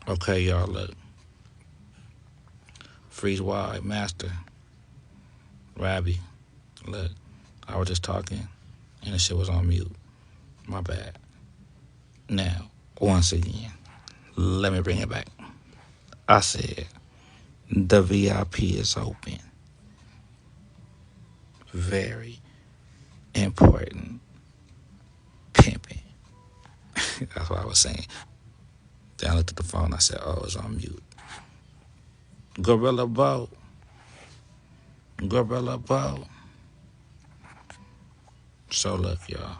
Okay, y'all, look. Freeze wide, master, Rabby. Look, I was just talking and the shit was on mute. My bad. Now, once again, let me bring it back. I said, the VIP is open. Very important pimping. That's what I was saying. Then I looked at the phone. I said, oh, it's on mute. Gorilla Bow. Gorilla Bow. So look, y'all.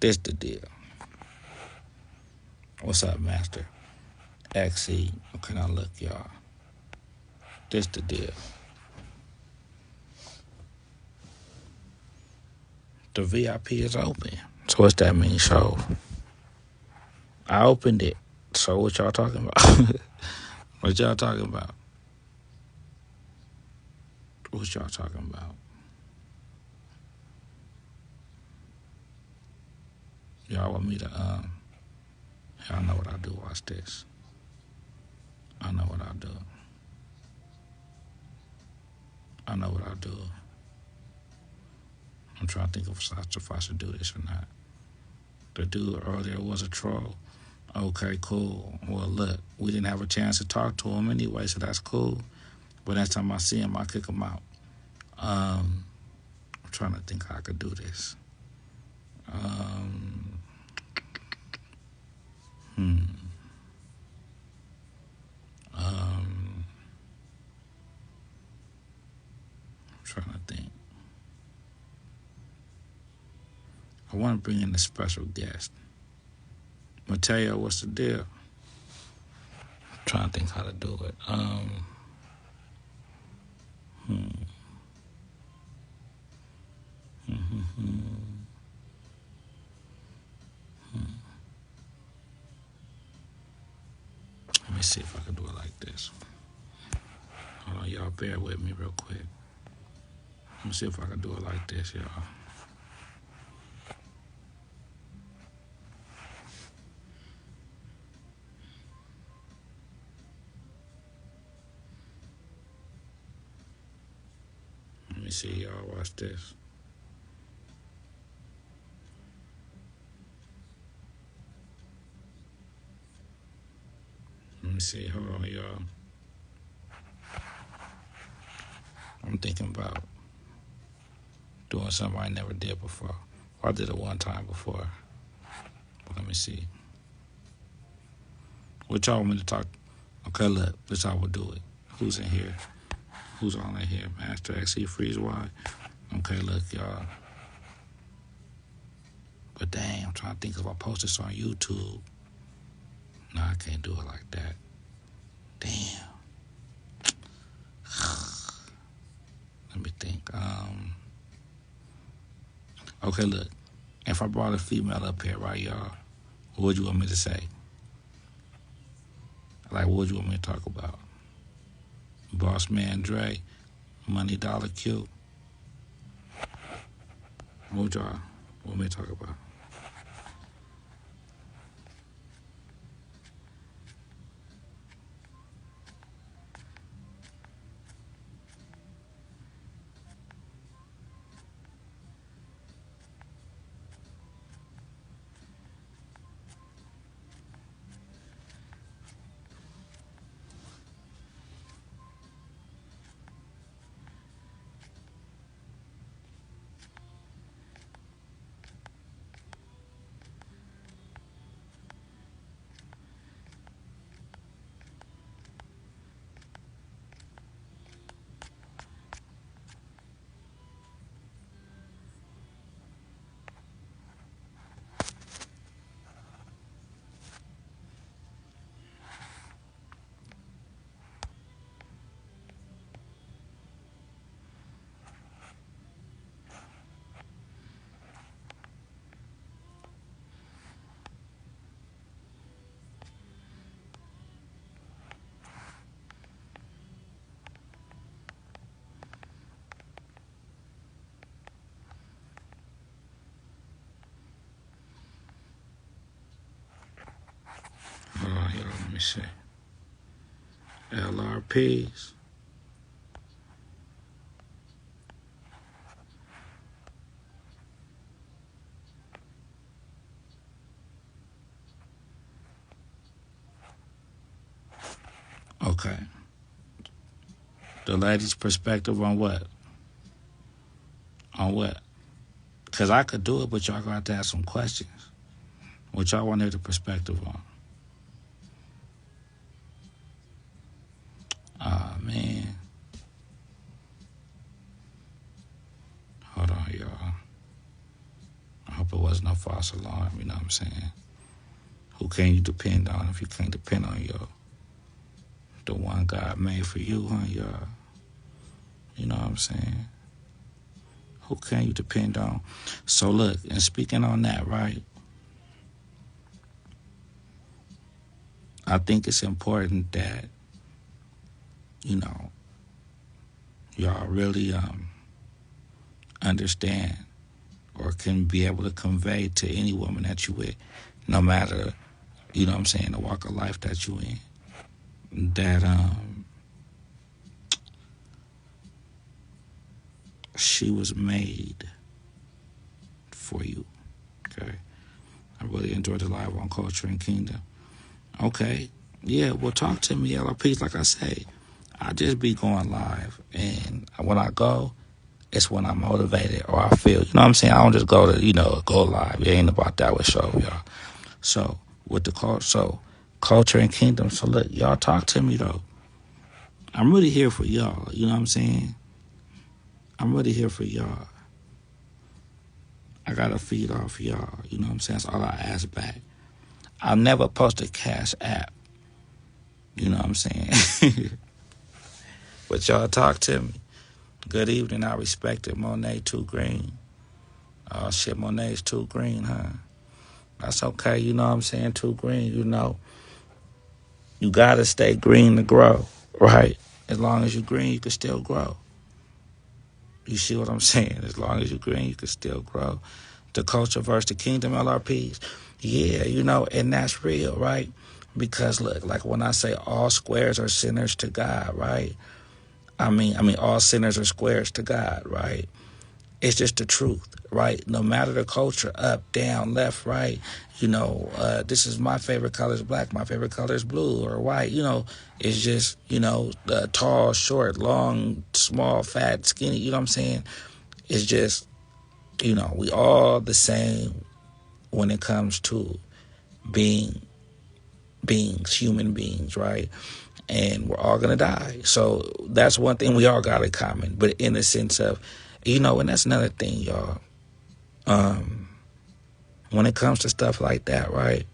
This the deal. What's up, Master? XE. Okay, now look, y'all. This the deal. The VIP is open. So what's that mean, so? I opened it. So what y'all talking about? What y'all talking about? What y'all talking about? Y'all want me to y'all know what I do. Watch this. I know what I do. I know what I do. I'm trying to think of if I should do this or not. The dude earlier was a troll. Okay, cool. Well, look, we didn't have a chance to talk to him anyway, so that's cool. But next time I see him, I'll kick him out. I'm trying to think how I could do this. Um, hmm. I'm trying to think. I want to bring in a special guest. Mateo, what's the deal? I'm trying to think how to do it. Hmm. Let me see if I can do it like this. Hold on, y'all, bear with me real quick. Let me see if I can do it like this, y'all. Let me see, y'all. Watch this. Let me see. Hold on, y'all. I'm thinking about doing something I never did before. Well, I did it one time before. But let me see. What y'all want me to talk? Okay, look. This how we'll do it. Who's in here? Who's all in here? Master XE Freeze Y. Okay, look, y'all. But dang, I'm trying to think if I post this on YouTube. No, I can't do it like that. Damn. Let me think. Okay, look. If I brought a female up here, right, y'all, what would you want me to say? Like, what would you want me to talk about? Boss Man Dre, Money Dollar Q. What would y'all want me to talk about? me see. LRPs. Okay. The lady's perspective on what? On what? Because I could do it, but y'all gonna have to ask some questions. What y'all want to hear the perspective on? Oh, man. Hold on, y'all. I hope it wasn't no false alarm, you know what I'm saying? Who can you depend on if you can't depend on the one God made for you, huh, y'all? You know what I'm saying? Who can you depend on? So look, and speaking on that, right? I think it's important that, you know, y'all really understand or can be able to convey to any woman that you with, no matter, you know what I'm saying, the walk of life that you in, that she was made for you. Okay. I really enjoyed the live on Culture and Kingdom. Okay. Yeah, well, talk to me, LRPs. Like I say, I just be going live. And when I go, it's when I'm motivated or I feel, you know what I'm saying? I don't just go to, go live. It ain't about that with show, y'all. So, with the Culture and Kingdom. So, look, y'all talk to me, though. I'm really here for y'all. You know what I'm saying? I'm really here for y'all. I gotta feed off y'all. You know what I'm saying? That's all I ask back. I'll never post a Cash App. You know what I'm saying? But y'all talk to me. Good evening. I respect it. Monet, too green. Oh, shit, Monet's too green, huh? That's okay. You know what I'm saying? Too green, You gotta stay green to grow, right? As long as you're green, you can still grow. You see what I'm saying? As long as you're green, you can still grow. The culture versus the kingdom, LRPs. Yeah, and that's real, right? Because look, like when I say all squares are sinners to God, right? I mean all sinners are squares to God, right? It's just the truth, right? No matter the culture, up, down, left, right, this is my favorite color is black, my favorite color is blue or white, it's just, tall, short, long, small, fat, skinny, you know what I'm saying? It's just, we all the same when it comes to human beings, right? And we're all gonna die. So that's one thing we all got in common. But in the sense of, and that's another thing, y'all. When it comes to stuff like that, right?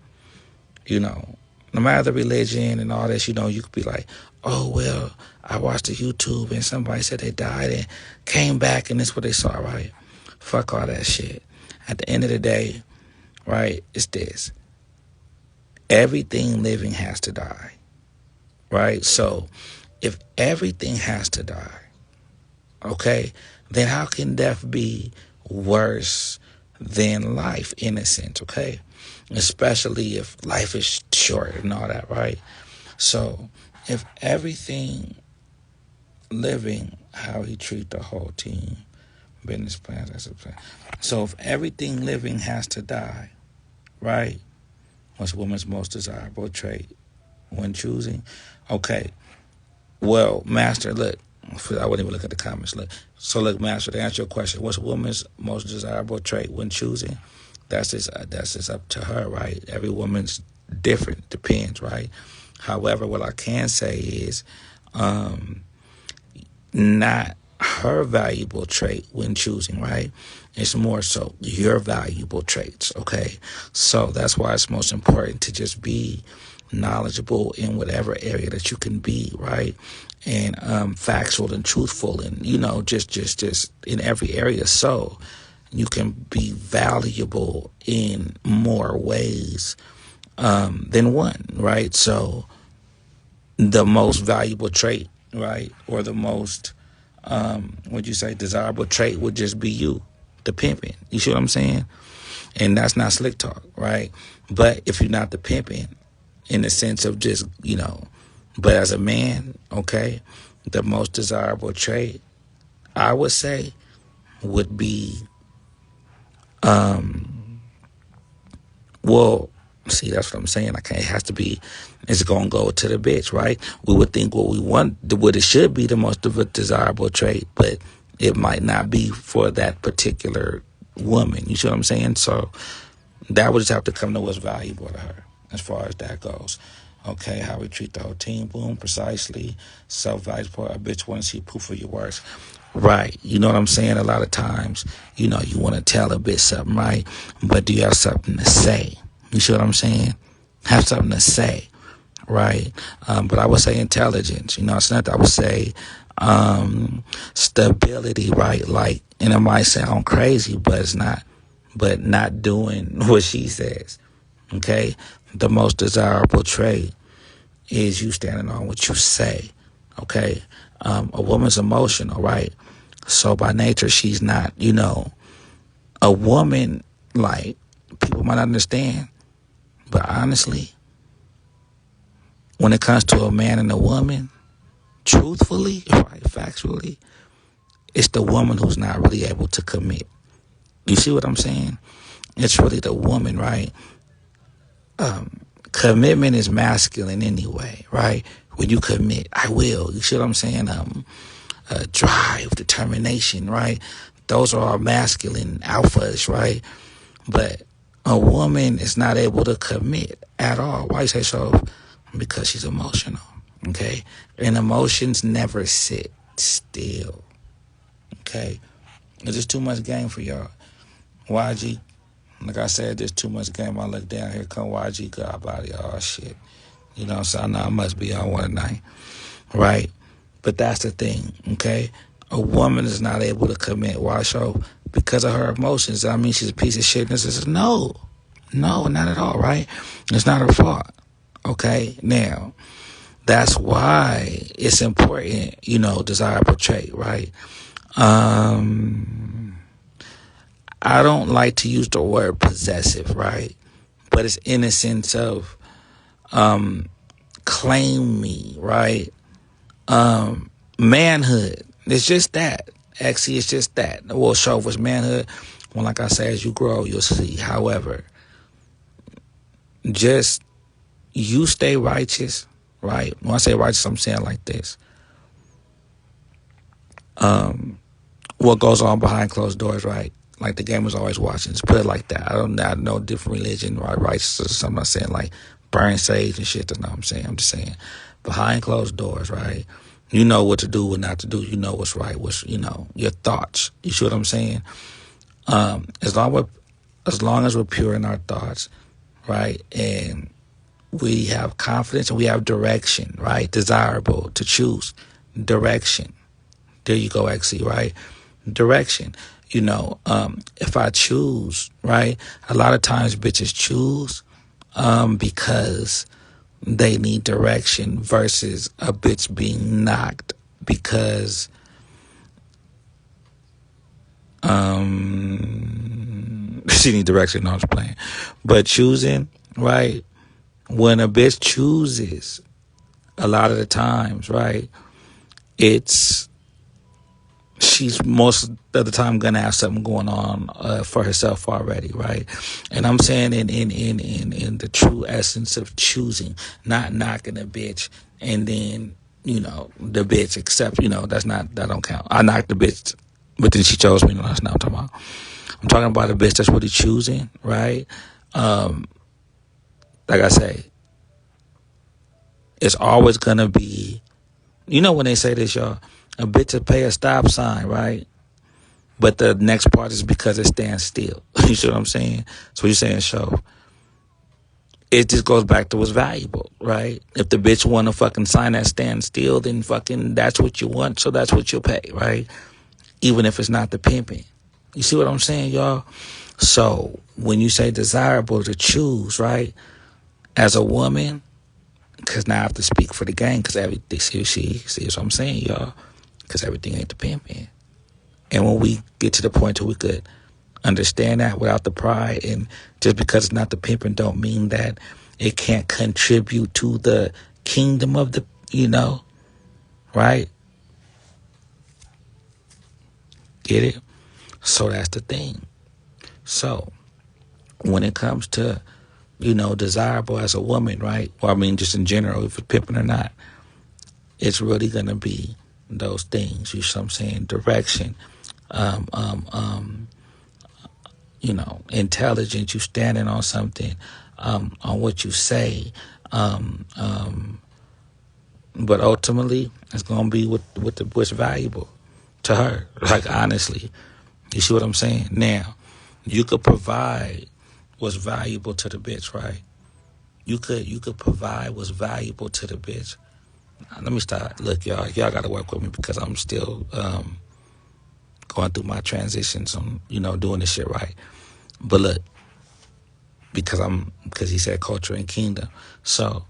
No matter the religion and all this, you could be like, oh, well, I watched the YouTube and somebody said they died and came back and this is what they saw, right? Fuck all that shit. At the end of the day, right, it's this. Everything living has to die, right? So if everything has to die, okay, then how can death be worse than life in a sense, okay? Especially if life is short and all that, right? So if everything living, how he treat the whole team, business plans, that's a plan. So if everything living has to die, right? What's woman's most desirable trait when choosing? Okay, well, Master, look, I wouldn't even look at the comments. Look, so look, Master, to answer your question, what's a woman's most desirable trait when choosing? That's just up to her, right? Every woman's different, depends, right? However, what I can say is, not her valuable trait when choosing, right? It's more so your valuable traits, okay? So that's why it's most important to just be knowledgeable in whatever area that you can be, right? And factual and truthful and, just in every area. So you can be valuable in more ways than one, right? So the most valuable trait, right? Or the most, would you say, desirable trait would just be you, the pimping. You see what I'm saying? And that's not slick talk, right? But if you're not the pimping, in the sense of just, but as a man, okay, the most desirable trait, I would say, would be, well, see, that's what I'm saying. It has to be, it's going to go to the bitch, right? We would think what we want, what it should be the most of a desirable trait, but it might not be for that particular woman. You see what I'm saying? So that would just have to come to what's valuable to her as far as that goes. Okay, how we treat the whole team, boom, precisely. Self-value support, a bitch want to see proof of your works. Right, you know what I'm saying? A lot of times, you want to tell a bitch something, right? But do you have something to say? You see what I'm saying? Have something to say, right? But I would say intelligence, it's not, I would say stability, right? Like, and it might sound crazy, but it's not, but not doing what she says, okay? The most desirable trait is you standing on what you say, okay? A woman's emotional, right? So by nature, she's not, a woman, like, people might not understand, but honestly, when it comes to a man and a woman, truthfully, right, factually, it's the woman who's not really able to commit. You see what I'm saying? It's really the woman, right? Commitment is masculine anyway, right? When you commit, I will. You see what I'm saying? Drive, determination, right? Those are all masculine alphas, right? But a woman is not able to commit at all. Why you say so? Because she's emotional, okay? And emotions never sit still, okay? There's just too much game for y'all. YG, like I said, there's too much game. I look down, here come YG, God body, oh shit. So I know I must be on one tonight, right? But that's the thing, okay? A woman is not able to commit. Why so? Because of her emotions. I mean, she's a piece of shit. And says, no, not at all, right? It's not her fault, okay? Now, that's why it's important, desirable trait, right? I don't like to use the word possessive, right? But it's in a sense of claim me, right? Manhood. It's just that. Actually, it's just that. Well, show was manhood. Well, like I say, as you grow, you'll see. However, just you stay righteous, right? When I say righteous, I'm saying like this. What goes on behind closed doors, right? Like the game is always watching. Just put it like that. I know different religion, right? Righteousness. I'm not saying like burn sage and shit. That's not what I'm saying. I'm just saying behind closed doors, right? You know what to do, what not to do. You know what's right, what's, your thoughts. You see what I'm saying? As long as we're pure in our thoughts, right? And we have confidence and we have direction, right? Desirable to choose direction. There you go, actually, right? Direction. If I choose, right? A lot of times bitches choose because they need direction versus a bitch being knocked because she need direction. No, I'm just playing. But choosing, right? When a bitch chooses, a lot of the times, right? She's most of the time gonna have something going on for herself already, right? And I'm saying in the true essence of choosing, not knocking a bitch and then the bitch accept. That don't count. I knocked the bitch, but then she chose me. No, that's not what I'm talking about. I'm talking about a bitch that's really choosing, right? Like I say, it's always gonna be. When they say this, y'all. A bitch to pay a stop sign, right? But the next part is because it stands still. You see what I'm saying? So you're saying, show. It just goes back to what's valuable, right? If the bitch want to fucking sign that stand still, then fucking that's what you want, so that's what you'll pay, right? Even if it's not the pimping. You see what I'm saying, y'all? So when you say desirable to choose, right? As a woman, because now I have to speak for the gang, because everything, see what I'm saying, y'all? Because everything ain't the pimping. And when we get to the point where we could understand that without the pride, and just because it's not the pimping don't mean that It can't contribute to the kingdom of the, right? Get it? So that's the thing. So when it comes to, desirable as a woman, right? Well, I mean, just in general, if it's pimping or not, it's really going to be those things. You know what I'm saying? Direction, intelligence, you standing on something, on what you say. But ultimately, it's going to be what's valuable to her. Like, honestly, you see what I'm saying? Now, you could provide what's valuable to the bitch, right? You could provide what's valuable to the bitch. Let me start. Look, y'all got to work with me because I'm still going through my transitions on, doing this shit right. But look, because he said culture and kingdom. So,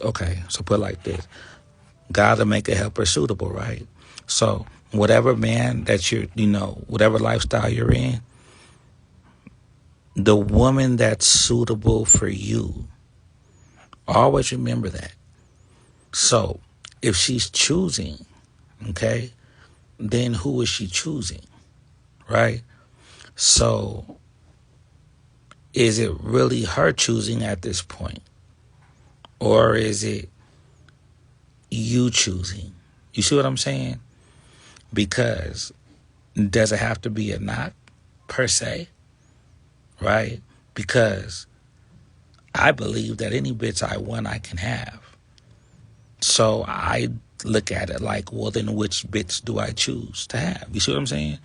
okay, so put it like this. God will make a helper suitable, right? So whatever man that whatever lifestyle you're in, the woman that's suitable for you, always remember that. So if she's choosing, okay, then who is she choosing, right? So is it really her choosing at this point? Or is it you choosing? You see what I'm saying? Because does it have to be a knock per se? Right? Because I believe that any bitch I want, I can have. So I look at it like, well, then which bitch do I choose to have? You see what I'm saying?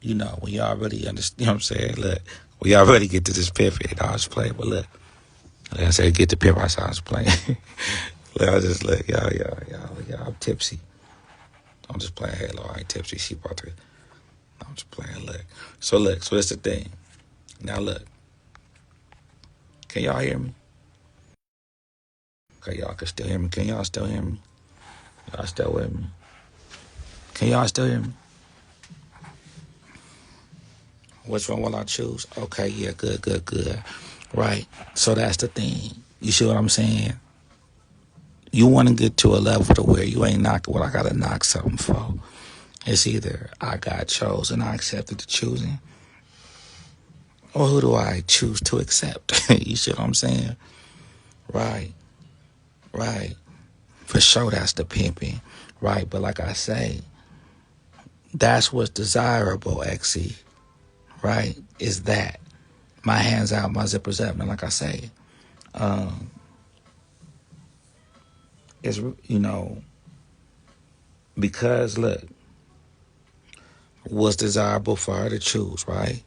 When y'all really understand, you know what I'm saying? Look, we already get to this pivot, and I was playing, but look, like I said, get the pivot, I was playing. Look, I just look, y'all, I'm tipsy. I'm just playing Halo. I ain't tipsy. She about to. I'm just playing. Look, so that's the thing. Now look, can y'all hear me? Okay, y'all can still hear me. Can y'all still hear me? Y'all still with me? Can y'all still hear me? Which one will I choose? Okay, yeah, good. Right. So that's the thing. You see what I'm saying? You want to get to a level to where you ain't knocking what I got to knock something for. It's either I got chosen, I accepted the choosing, or who do I choose to accept? You see what I'm saying? Right. For sure, that's the pimping. Right. But like I say, that's what's desirable, XC. Right? Is that. My hands out, my zippers up. And like I say, it's, because look, what's desirable for her to choose, right?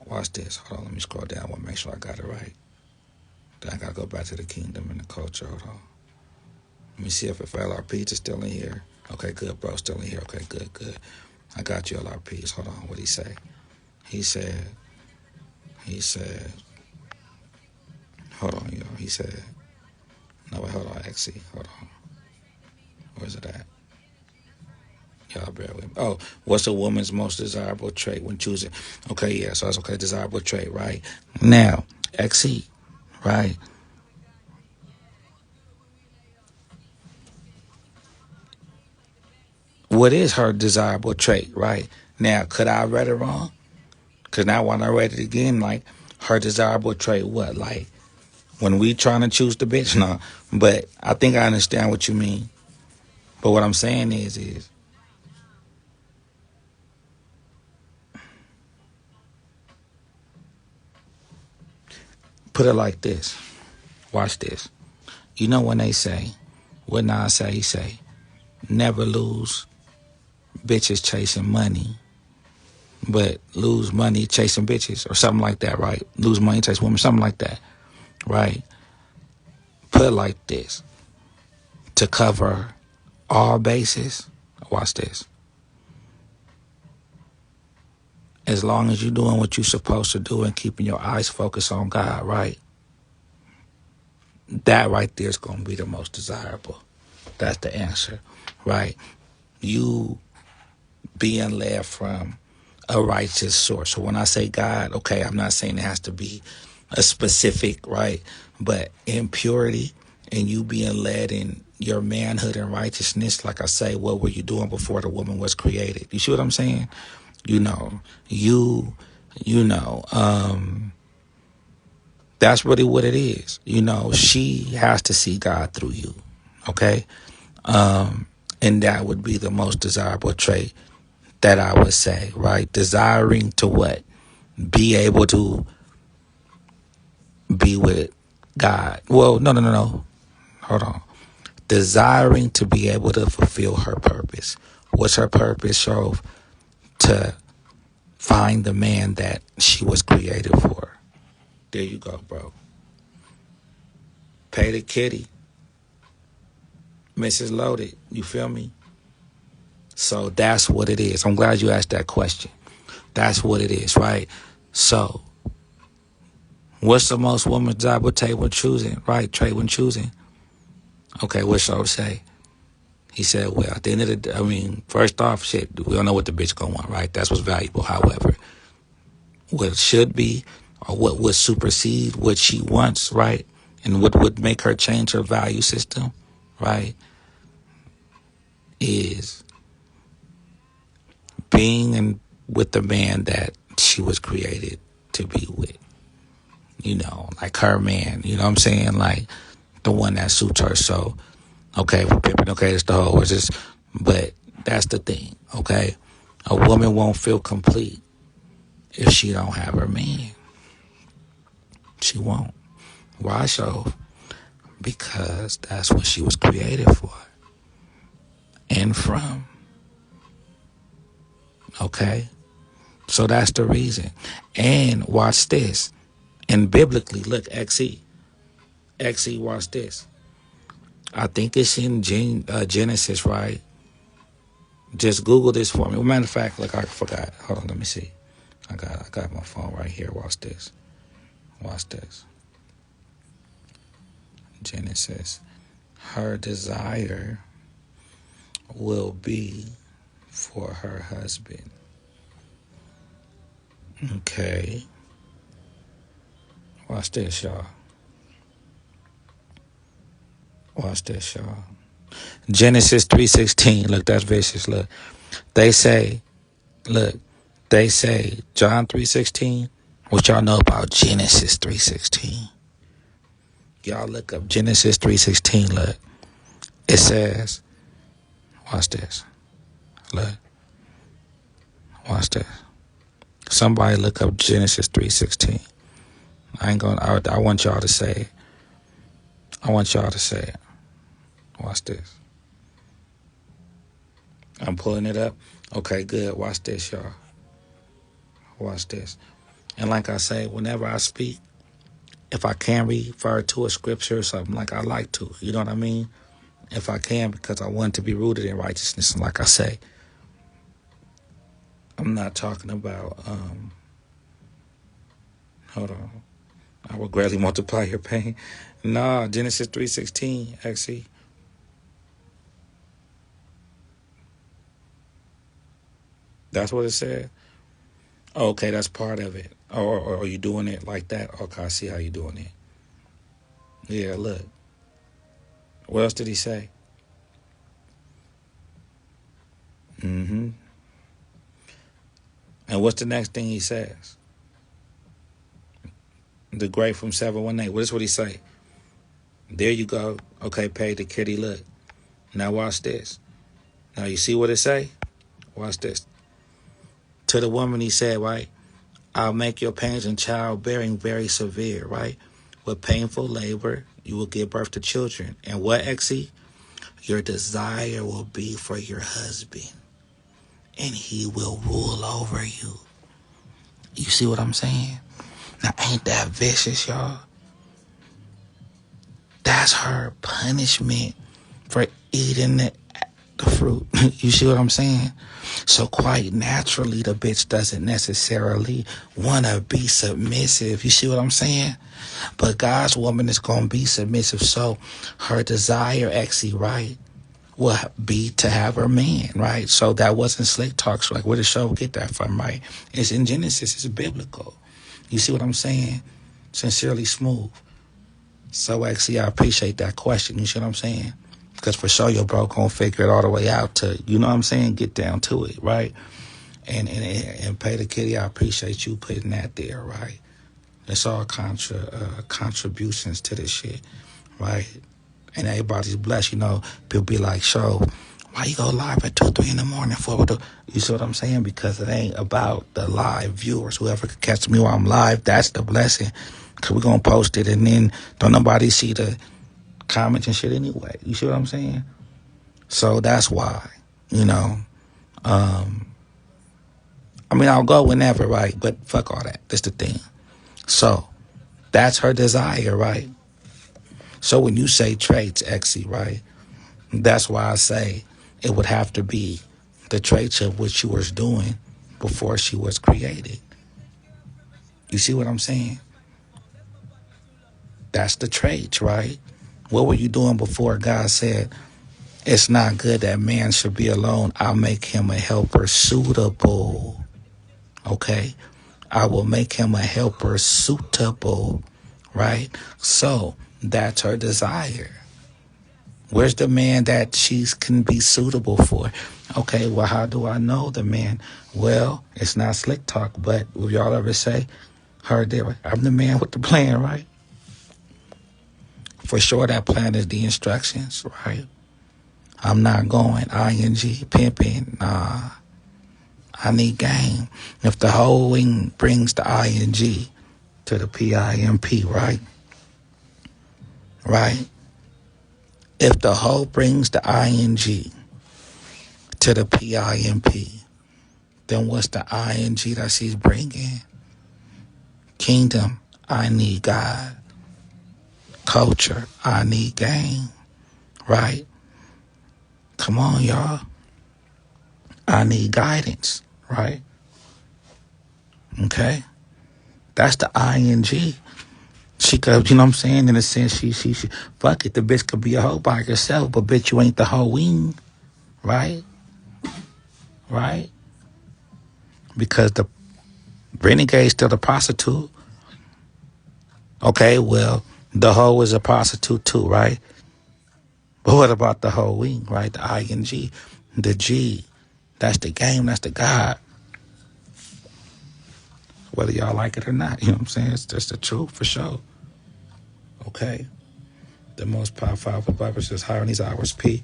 Watch this. Hold on, let me scroll down. I want to make sure I got it right. Then I got to go back to the kingdom and the culture. Hold on. Let me see if LRP is still in here. Okay, good, bro. Still in here. Okay, good. I got you, LRPs. Hold on. What'd he say? He said, hold on, y'all. He said, no, wait, hold on, XC. Hold on. Where's it at? Y'all bear with me. Oh, what's a woman's most desirable trait when choosing? Okay, yeah, so that's okay. Desirable trait, right? Now, XC, right? What is her desirable trait, right? Now, could I read it wrong? Because now when I read it again, like, her desirable trait, what? Like, when we trying to choose the bitch? No. But I think I understand what you mean. But what I'm saying is, put it like this. Watch this. You know when they say, what Nas say, he say, never lose bitches chasing money, but lose money chasing bitches or something like that, right? Lose money chasing women, something like that, right? Put it like this. To cover all bases, watch this. As long as you're doing what you're supposed to do and keeping your eyes focused on God, right? That right there is going to be the most desirable. That's the answer, right? You being led from a righteous source. So when I say God, okay, I'm not saying it has to be a specific, right? But in purity and you being led in your manhood and righteousness, like I say, what were you doing before the woman was created? You see what I'm saying? You know, that's really what it is. She has to see God through you. Okay? And that would be the most desirable trait that I would say, right? Desiring to what? Be able to be with God. Well, no. Hold on. Desiring to be able to fulfill her purpose. What's her purpose, Shove? To find the man that she was created for. There you go, bro. Pay the kitty. Mrs. Loaded. You feel me? So that's what it is. I'm glad you asked that question. That's what it is, right? So, what's the most woman's job would take when choosing, right? Trey when choosing. Okay, what should I say? He said, well, at the end of the day, first off, shit, we don't know what the bitch gonna want, right? That's what's valuable. However, what should be or what would supersede what she wants, right? And what would make her change her value system, right? Is being with the man that she was created to be with. Like her man, you know what I'm saying? Like the one that suits her. So, okay, we're pimping, okay, it's the whole, but that's the thing, okay? A woman won't feel complete if she don't have her man. She won't. Why so? Because that's what she was created for and from. Okay? So that's the reason. And watch this. And biblically, look, XE, watch this. I think it's in Genesis, right? Just Google this for me. Well, matter of fact, look, I forgot. Hold on, let me see. I got my phone right here. Watch this. Genesis. Her desire will be for her husband. Okay. Watch this, y'all. Genesis 3:16. Look, that's vicious. Look. They say, John 3:16. What y'all know about Genesis 3:16? Y'all look up Genesis 3:16. Look. It says, watch this. Look. Watch this. Somebody look up Genesis 3:16. I want y'all to say it. Watch this. I'm pulling it up. Okay, good. Watch this, y'all. Watch this. And like I say, whenever I speak, if I can refer to a scripture or something, like I like to, you know what I mean? If I can, because I want to be rooted in righteousness. And like I say, I'm not talking about, hold on. I will greatly multiply your pain. Nah, Genesis 3:16, actually. That's what it said? Okay, that's part of it. Or are you doing it like that? Okay, I see how you're doing it. Yeah, look. What else did he say? Mm-hmm. And what's the next thing he says? The great from 718. What is what he say? There you go. Okay, pay the kitty look. Now watch this. Now you see what it say? Watch this. To the woman he said, right? I'll make your pains in childbearing very severe, right? With painful labor, you will give birth to children. And what, XE? Your desire will be for your husband, and he will rule over you. You see what I'm saying? Now, ain't that vicious, y'all? That's her punishment for eating the fruit. You see what I'm saying? So quite naturally, the bitch doesn't necessarily want to be submissive. You see what I'm saying? But God's woman is going to be submissive. So her desire, actually, right? will be to have her man, right? So that wasn't slick talk. So like, where the show get that from, right? It's in Genesis. It's biblical. You see what I'm saying? Sincerely Smooth. So actually, I appreciate that question. You see what I'm saying? Because for sure, your bro gonna figure it all the way out to, you know what I'm saying? Get down to it, right? And Pay the Kitty, I appreciate you putting that there, right? It's all contributions to this shit, right? And everybody's blessed, you know. People be like, "Show, why you go live at 2, 3 in the morning for?" You see what I'm saying? Because it ain't about the live viewers. Whoever could catch me while I'm live, that's the blessing. Because we're going to post it, and then don't nobody see the comments and shit anyway. You see what I'm saying? So that's why, you know. I mean, I'll go whenever, right? But fuck all that. That's the thing. So that's her desire, right? So when you say traits, Exy, right? That's why I say it would have to be the traits of what she was doing before she was created. You see what I'm saying? That's the traits, right? What were you doing before God said, it's not good that man should be alone. I'll make him a helper suitable. Okay? I will make him a helper suitable, right? So that's her desire. Where's the man that she can be suitable for? Okay, well, how do I know the man? Well, it's not slick talk, but will y'all ever say, heard there, I'm the man with the plan, right? For sure, that plan is the instructions, right? I'm not going ing, pimping, nah. I need game. If the whole wing brings the ing to the PIMP, right? Right? If the whole brings the ing to the PIMP, then what's the ing that she's bringing? Kingdom, I need God. Culture, I need game. Right? Come on, y'all. I need guidance. Right? Okay? That's the ing. She could, you know what I'm saying? In a sense, she fuck it. The bitch could be a hoe by herself, but bitch, you ain't the hoe wing. Right? Right? Because the renegade's still the prostitute. Okay, well, the hoe is a prostitute too, right? But what about the whole wing, right? The ing, the G. That's the game. That's the God. Whether y'all like it or not, you know what I'm saying? It's just the truth for sure. Okay. The most powerful purpose is hiring these hours, P.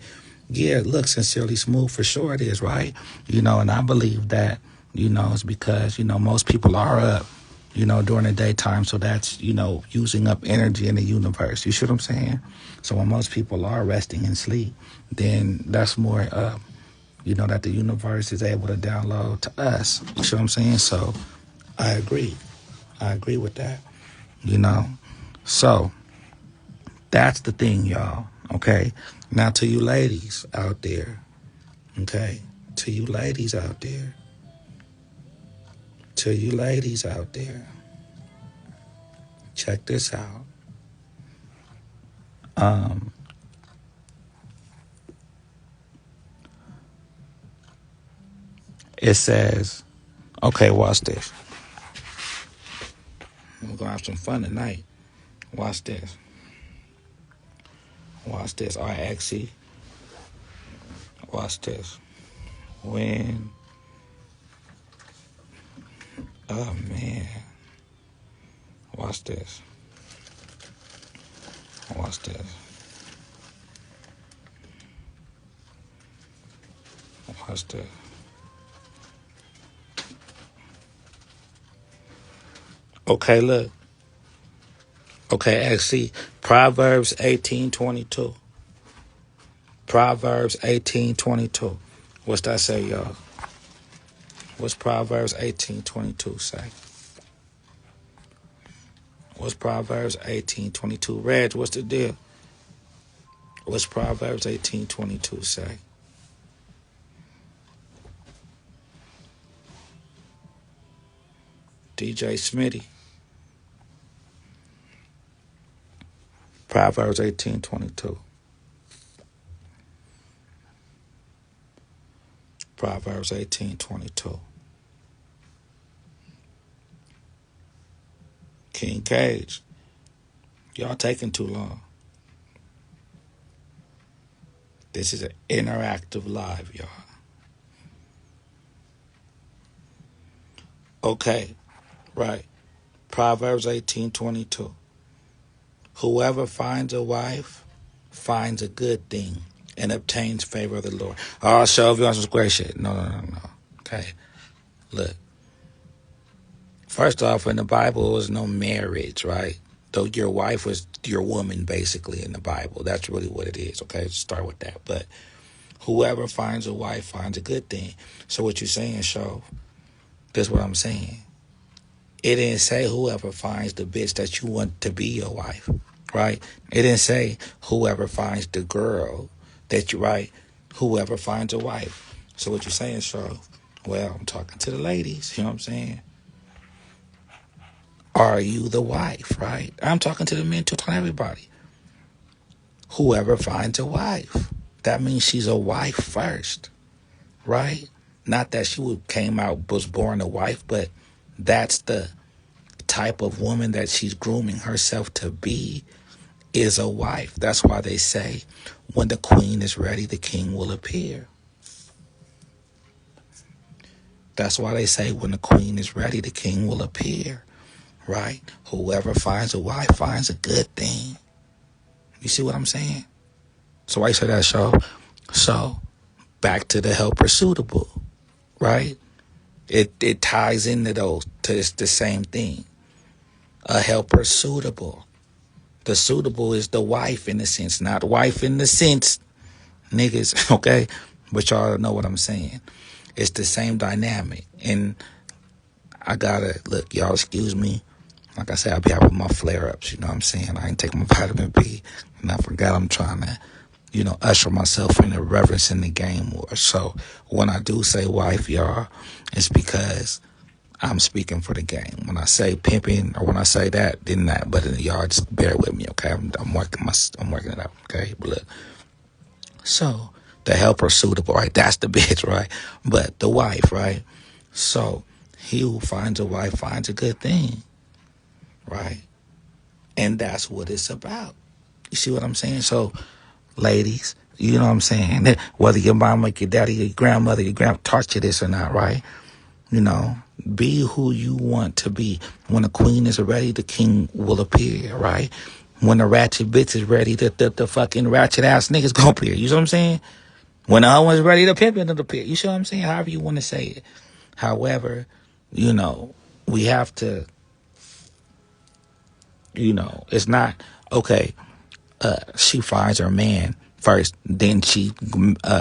Yeah, look, Sincerely Smooth, for sure it is, right? You know, and I believe that, you know, it's because, you know, most people are up, you know, during the daytime. So that's, you know, using up energy in the universe. You see what I'm saying? So when most people are resting in sleep, then that's more, you know, that the universe is able to download to us. You see what I'm saying? So I agree. I agree with that, you know. So that's the thing, y'all. Okay. Now to you ladies out there. Okay. To you ladies out there. To you ladies out there. Check this out. It says, okay, watch this. We're gonna have some fun tonight. Watch this. Watch this. All right, actually, watch this. When, oh man. Watch this. Watch this. Watch this. Okay, look. Okay, actually, Proverbs 18:22. Proverbs 18:22. What's that say, y'all? What's Proverbs 18:22 say? What's Proverbs 18:22? Reg, what's the deal? What's Proverbs 18:22 say? DJ Smitty. Proverbs 18:22. Proverbs 18:22. King Cage, y'all taking too long. This is an interactive live, y'all. Okay, right. Proverbs 18:22. Whoever finds a wife finds a good thing and obtains favor of the Lord. Oh, show if you want some square shit. No. Okay, look. First off, in the Bible, there was no marriage, right? Though your wife was your woman, basically, in the Bible. That's really what it is, okay? Start with that. But whoever finds a wife finds a good thing. So what you're saying, show, this is what I'm saying. It didn't say whoever finds the bitch that you want to be your wife, right? It didn't say whoever finds the girl that you, right? Whoever finds a wife. So what you're saying, show, well, I'm talking to the ladies, you know what I'm saying? Are you the wife, right? I'm talking to the men, to everybody. Whoever finds a wife. That means she's a wife first, right? Not that she came out, was born a wife, but that's the type of woman that she's grooming herself to be, is a wife. That's why they say, when the queen is ready, the king will appear. That's why they say, when the queen is ready, the king will appear, right? Whoever finds a wife finds a good thing. You see what I'm saying? So why you say that, show? So back to the helper suitable, right? It ties into those. It's the same thing. A helper suitable. The suitable is the wife in the sense, not wife in the sense, niggas, okay? But y'all know what I'm saying. It's the same dynamic. And I gotta, look, y'all excuse me. Like I said, I'll be having my flare-ups, you know what I'm saying? I ain't taking my vitamin B. And I forgot I'm trying to, usher myself into reverencing the game more. So when I do say wife, y'all, it's because I'm speaking for the game. When I say pimping or when I say that, then that. But y'all just bear with me, okay? I'm working it out, okay? But look, so the helper suitable, right? That's the bitch, right? But the wife, right? So he who finds a wife finds a good thing, right? And that's what it's about. You see what I'm saying? So, ladies, you know what I'm saying? Whether your mama, your daddy, your grandmother, your grandpa taught you this or not, right? Be who you want to be. When the queen is ready, the king will appear, right? When the ratchet bitch is ready, the fucking ratchet ass niggas gonna appear. You see what I'm saying? When the other one's ready, the pimp it'll appear. You see what I'm saying? However you want to say it. However, we have to, it's not, okay, she finds her man first, then she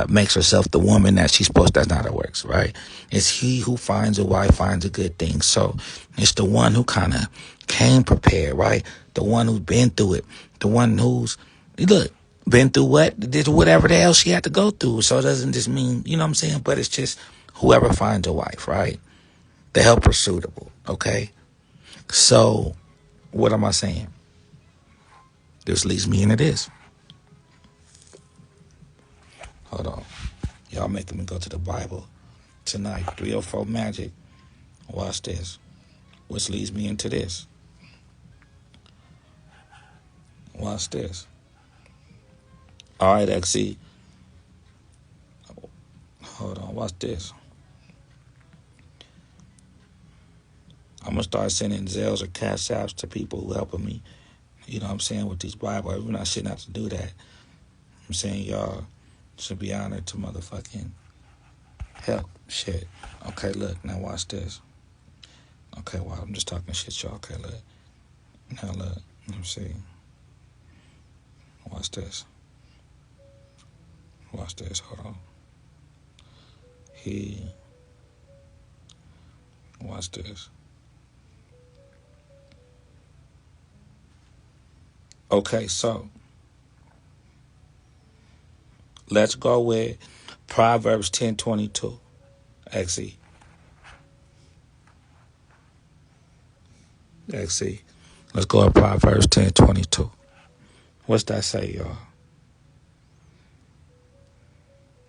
makes herself the woman that she's supposed to. That's not how it works, right? It's he who finds a wife finds a good thing. So it's the one who kind of came prepared, right? The one who's been through it. The one who's, look, been through what? Did whatever the hell she had to go through. So it doesn't just mean, you know what I'm saying? But it's just whoever finds a wife, right? The helper suitable, okay? So what am I saying? This leads me into this. Hold on. Y'all making me go to the Bible tonight. 304 Magic. Watch this. Which leads me into this. Watch this. All right, XC. Hold on. Watch this. I'm going to start sending Zelles or Cash Apps to people who helping me. You know what I'm saying? With these Bible. We're not shouldn't have to do that. I'm saying y'all should be honored to motherfucking help. Shit. Okay, look. Now watch this. Okay, well, I'm just talking shit, y'all. Okay, look. Now look. Let me see. Watch this. Watch this. Hold on. Watch this. Okay, so let's go with Proverbs 10:22. XE. Let's go with Proverbs 10:22. What's that say, y'all?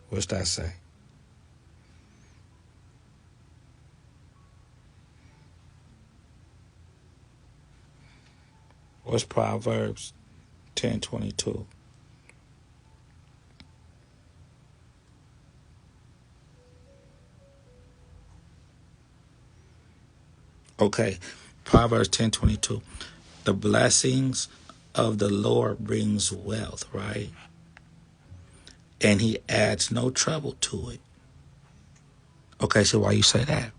What's that say? What's Proverbs 10:22? Okay, Proverbs 10:22. The blessings of the Lord brings wealth, right? And he adds no trouble to it. Okay, so why you say that?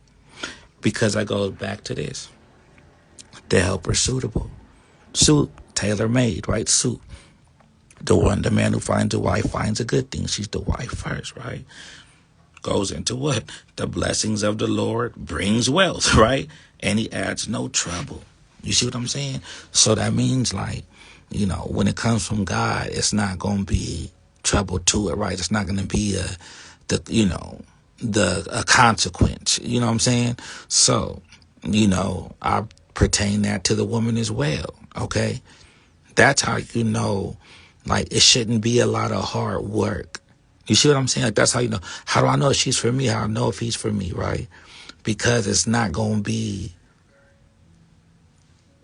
Because I goes back to this. The helper suitable. Suit, tailor made, right? Suit. The man who finds a wife finds a good thing. She's the wife first, right? Goes into what? The blessings of the Lord brings wealth, right? And he adds no trouble. You see what I'm saying? So that means like, when it comes from God, it's not going to be trouble to it, right? It's not going to be a consequence. You know what I'm saying? So, I pertain that to the woman as well. Okay. That's how like it shouldn't be a lot of hard work. You see what I'm saying? Like that's how you know. How do I know if she's for me? How do I know if he's for me, right? Because it's not gonna be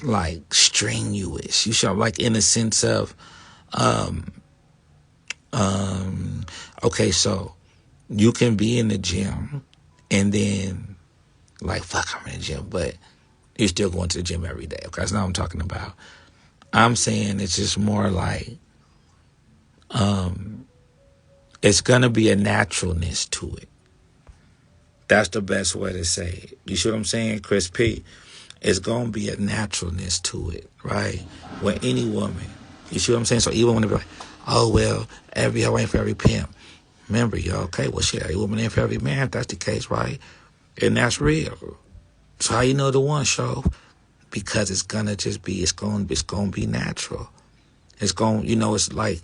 like strenuous. You should like in the sense of, um, um, okay, so you can be in the gym and then like fuck, I'm in the gym, but you're still going to the gym every day. Okay, that's not what I'm talking about. I'm saying it's just more like, it's gonna be a naturalness to it. That's the best way to say it. You see what I'm saying, Chris P? It's gonna be a naturalness to it, right? With any woman. You see what I'm saying? So even when they be like, oh well, every hoe ain't for every pimp. Remember, y'all, okay, well shit, every woman ain't for every man, if that's the case, right? And that's real. So how you know the one show? Because it's gonna just be it's gonna be natural. It's gonna it's like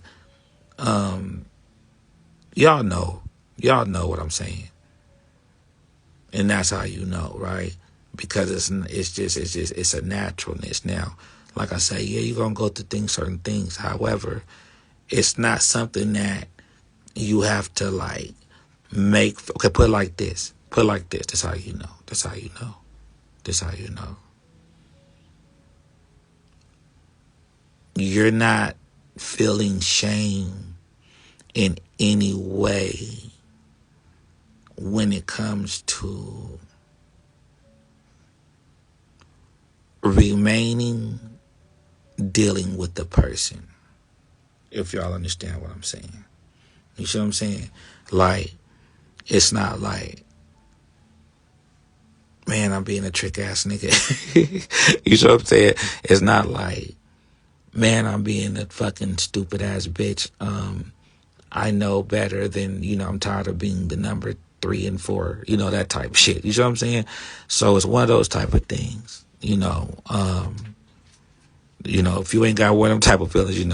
y'all know. Y'all know what I'm saying. And that's how you know, right? Because it's a naturalness. Now, like I say, yeah, you're gonna go through certain things. However, it's not something that you have to like make. Okay, put it like this. Put it like this. That's how you know. That's how you know. That's how you know. You're not feeling shame in any way when it comes to remaining dealing with the person. If y'all understand what I'm saying. You see what I'm saying? Like, it's not like, man, I'm being a trick ass nigga. You see what I'm saying? It's not like, man, I'm being a fucking stupid ass bitch. I know better than, I'm tired of being the number 3 and 4, that type of shit. You see what I'm saying? So it's one of those type of things, if you ain't got one of them type of feelings,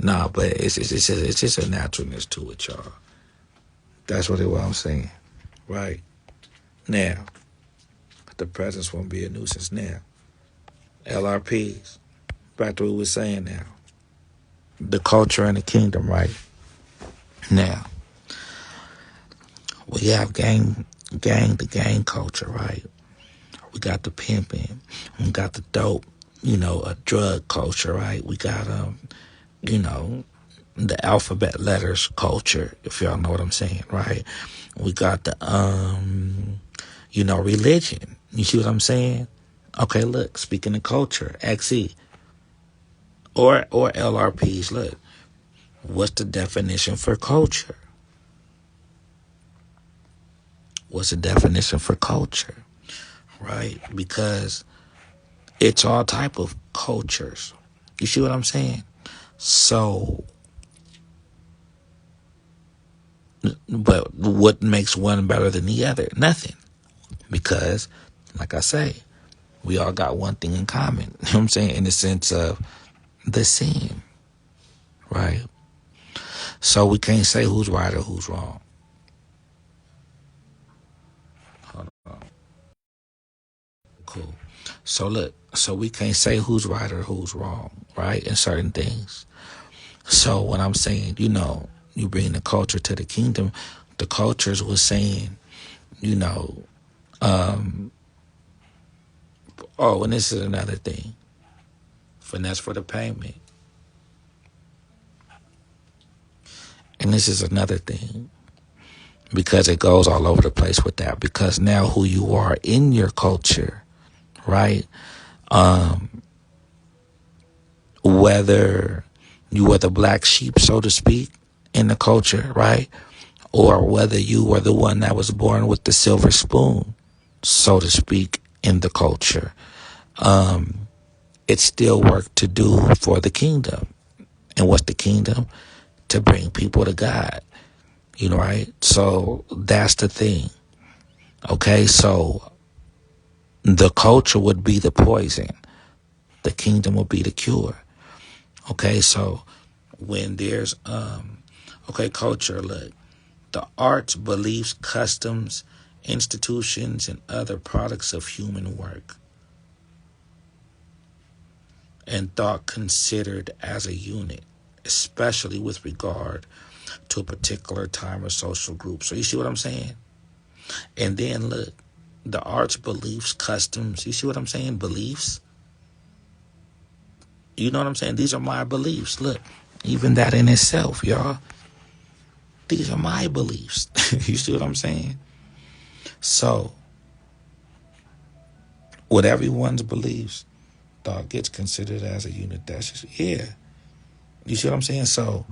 nah, but it's just a naturalness to it, y'all. That's what I'm saying. Right. Now, the presence won't be a nuisance now. LRPs, back to what we were saying now. The culture and the kingdom, right? Now, we have the gang culture, right? We got the pimping. We got the dope, a drug culture, right? We got, the alphabet letters culture, if y'all know what I'm saying, right? We got the, religion. You see what I'm saying? Okay, look, speaking of culture, XE or LRPs, look, what's the definition for culture? What's the definition for culture? Right? Because it's all type of cultures. You see what I'm saying? So, but what makes one better than the other? Nothing. Because, like I say, we all got one thing in common. You know what I'm saying? In the sense of the same. Right? So we can't say who's right or who's wrong. Hold on. Cool. So look, so we can't say who's right or who's wrong, right? In certain things. So when I'm saying, you bring the culture to the kingdom, the cultures was saying, oh, and this is another thing. Finesse for the payment. And this is another thing, because it goes all over the place with that. Because now who you are in your culture, right? Whether you were the black sheep, so to speak, in the culture, right? Or whether you were the one that was born with the silver spoon, so to speak, in the culture. It's still work to do for the kingdom. And what's the kingdom? To bring people to God. You know, right? So that's the thing. Okay, so the culture would be the poison. The kingdom would be the cure. Okay, so when there's culture, look, the arts, beliefs, customs, institutions, and other products of human work and thought considered as a unit, especially with regard to a particular time or social group. So you see what I'm saying? And then look, the arts, beliefs, customs, you see what I'm saying? Beliefs. You know what I'm saying? These are my beliefs. Look, even that in itself, y'all. These are my beliefs. You see what I'm saying? So, with everyone's beliefs, thought gets considered as a unit. That's just, yeah. You see what I'm saying? So,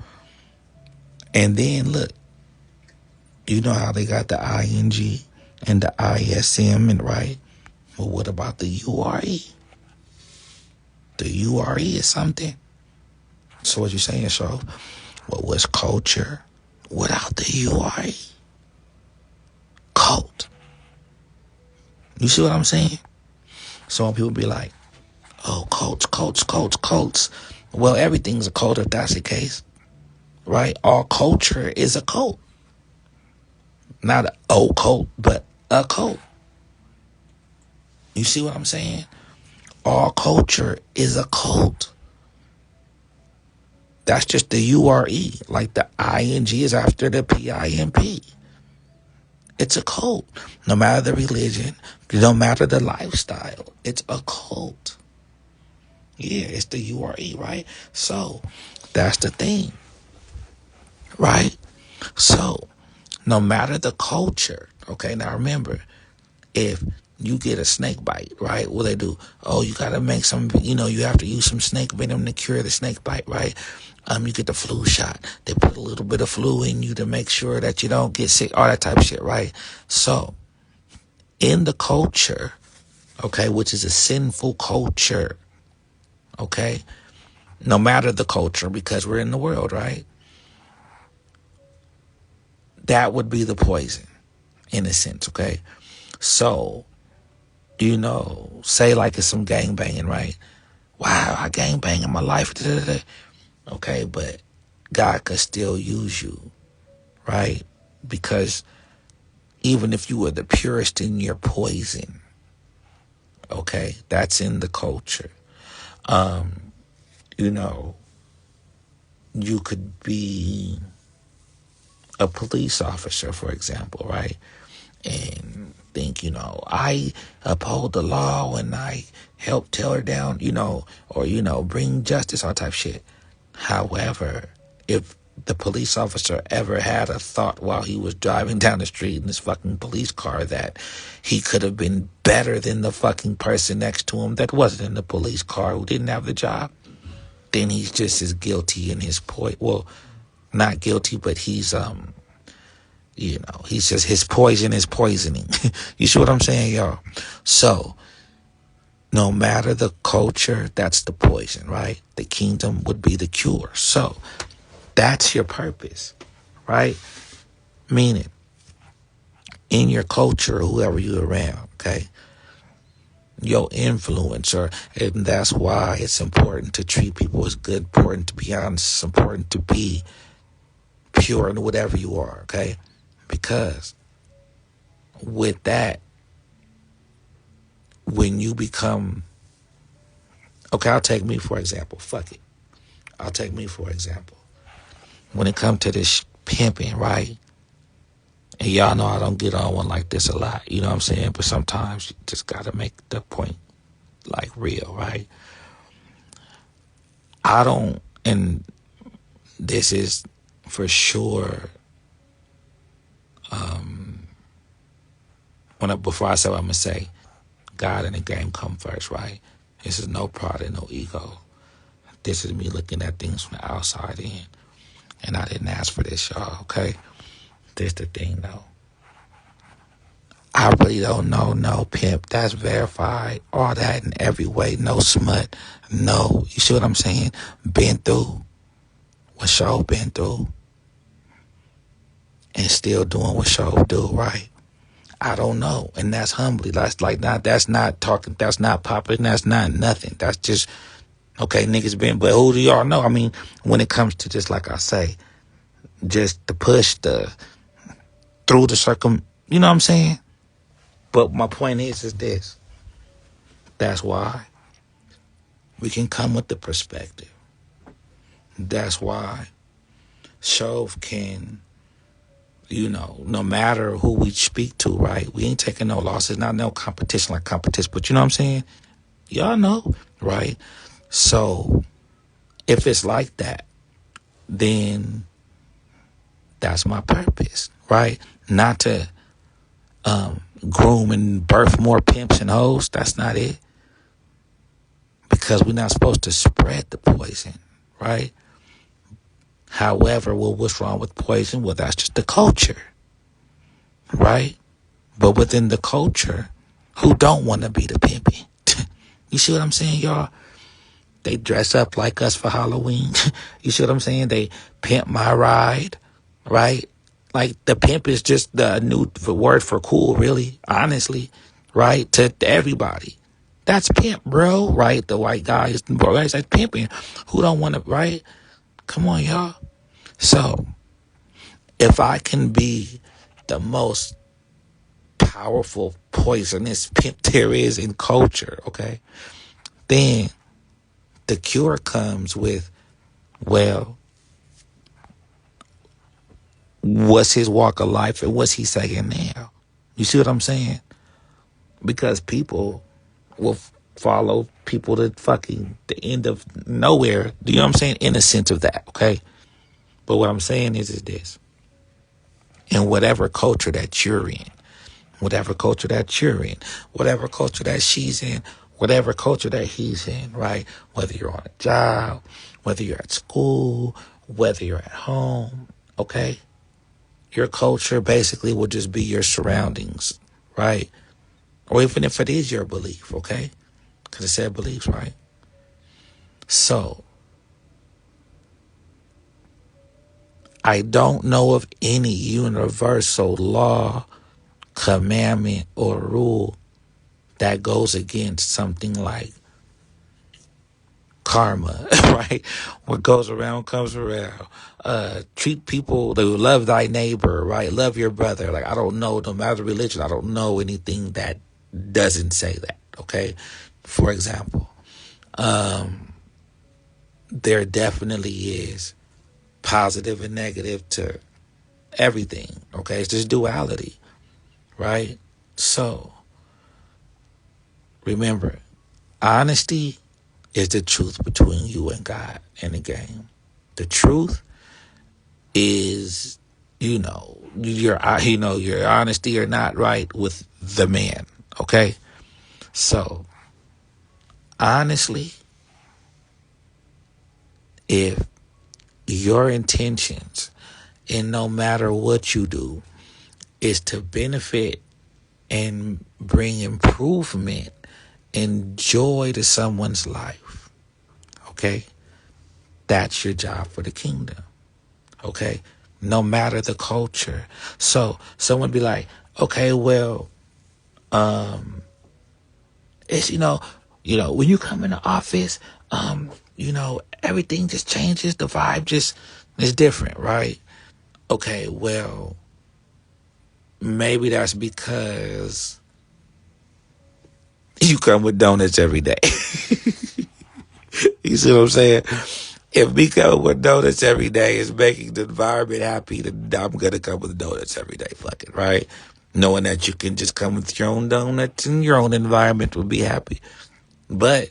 and then look, you know how they got the ing and the ism, and right? Well, what about the ure? The ure is something. So what you saying, so what was culture without the ure? Cult. You see what I'm saying? So when people be like, oh, cults. Well, everything's a cult if that's the case, right? All culture is a cult. Not a cult, but a cult. You see what I'm saying? All culture is a cult. That's just the URE. Like the ING is after the PIMP. It's a cult. No matter the religion, no matter the lifestyle, it's a cult. Yeah, it's the URE, right? So that's the thing, right? So no matter the culture, okay, now remember, if you get a snake bite, right? What they do? Oh, you got to make some, you have to use some snake venom to cure the snake bite, right? You get the flu shot. They put a little bit of flu in you to make sure that you don't get sick, all that type of shit, right? So, in the culture, okay, which is a sinful culture, okay, no matter the culture, because we're in the world, right? That would be the poison, in a sense, okay? So, say like it's some gang banging, right? Wow, I gang bang in my life. Okay, but God could still use you, right? Because even if you were the purest in your poison, okay, that's in the culture. You could be a police officer, for example, right? And think, I uphold the law and I help tear down, or, bring justice, all type of shit. However, if the police officer ever had a thought while he was driving down the street in this fucking police car that he could have been better than the fucking person next to him that wasn't in the police car, who didn't have the job, then he's just as guilty in his well, not guilty, but he's he's just, his poison is poisoning. You see what I'm saying, y'all? So no matter the culture, that's the poison, right? The kingdom would be the cure. So that's your purpose, right? Meaning, in your culture, whoever you're around, okay, your influencer, and that's why it's important to treat people as good, important to be honest, it's important to be pure in whatever you are, okay? Because with that, when you become, okay, I'll take me for example. Fuck it. I'll take me for example. When it comes to this pimping, right? And y'all know I don't get on one like this a lot, you know what I'm saying? But sometimes you just gotta make the point like real, right? I don't, and this is for sure. Before I say what I'm gonna say, God and the game come first, right? This is no pride and no ego. This is me looking at things from the outside in, and I didn't ask for this, y'all. Okay, this the thing though. I really don't know no pimp that's verified, all that in every way, no smut, no. You see what I'm saying? Been through what show been through, and still doing what show do, right? I don't know, and that's humbly. That's like not. That's not talking. That's not popping. That's not nothing. That's just okay. Niggas been, but who do y'all know? I mean, when it comes to just like I say, just the push, the through the you know what I'm saying? But my point is this. That's why we can come with the perspective. That's why Shove can, no matter who we speak to, right? We ain't taking no losses, not no competition like competition, but you know what I'm saying? Y'all know, right? So if it's like that, then that's my purpose, right? Not to groom and birth more pimps and hoes. That's not it. Because we're not supposed to spread the poison, right? However, what's wrong with poison? Well, that's just the culture, right? But within the culture, who don't want to be the pimpy? You see what I'm saying, y'all? They dress up like us for Halloween. You see what I'm saying? They pimp my ride, right? Like the pimp is just the new word for cool, really, honestly, right? To everybody. That's pimp, bro, right? The white guy is like pimping. Who don't want to, right? Come on, y'all. So, if I can be the most powerful, poisonous pimp there is in culture, okay, then the cure comes with, well, what's his walk of life and what's he saying now? You see what I'm saying? Because people will follow people to fucking the end of nowhere. Do you know what I'm saying? In the sense of that, okay? But what I'm saying is this. In whatever culture that you're in, whatever culture that you're in, whatever culture that she's in, whatever culture that he's in, right? Whether you're on a job, whether you're at school, whether you're at home, okay? Your culture basically will just be your surroundings, right? Or even if it is your belief, okay? Because it said beliefs, right? So, I don't know of any universal law, commandment, or rule that goes against something like karma, right? What goes around comes around. Treat people to love thy neighbor, right? Love your brother. Like, I don't know, no matter religion, I don't know anything that doesn't say that, okay? For example, there definitely is positive and negative to everything, okay? It's just duality, right? So, remember, honesty is the truth between you and God in the game. The truth is, your honesty or not right with the man, okay? So, honestly, if your intentions, and no matter what you do, is to benefit and bring improvement and joy to someone's life, okay? That's your job for the kingdom, okay? No matter the culture. So someone be like, okay, well, it's, when you come in the office, everything just changes. The vibe just is different, right? Okay, well, maybe that's because you come with donuts every day. You see what I'm saying? If me coming with donuts every day is making the environment happy, then I'm going to come with donuts every day. Fuck it, right? Knowing that you can just come with your own donuts and your own environment will be happy. But,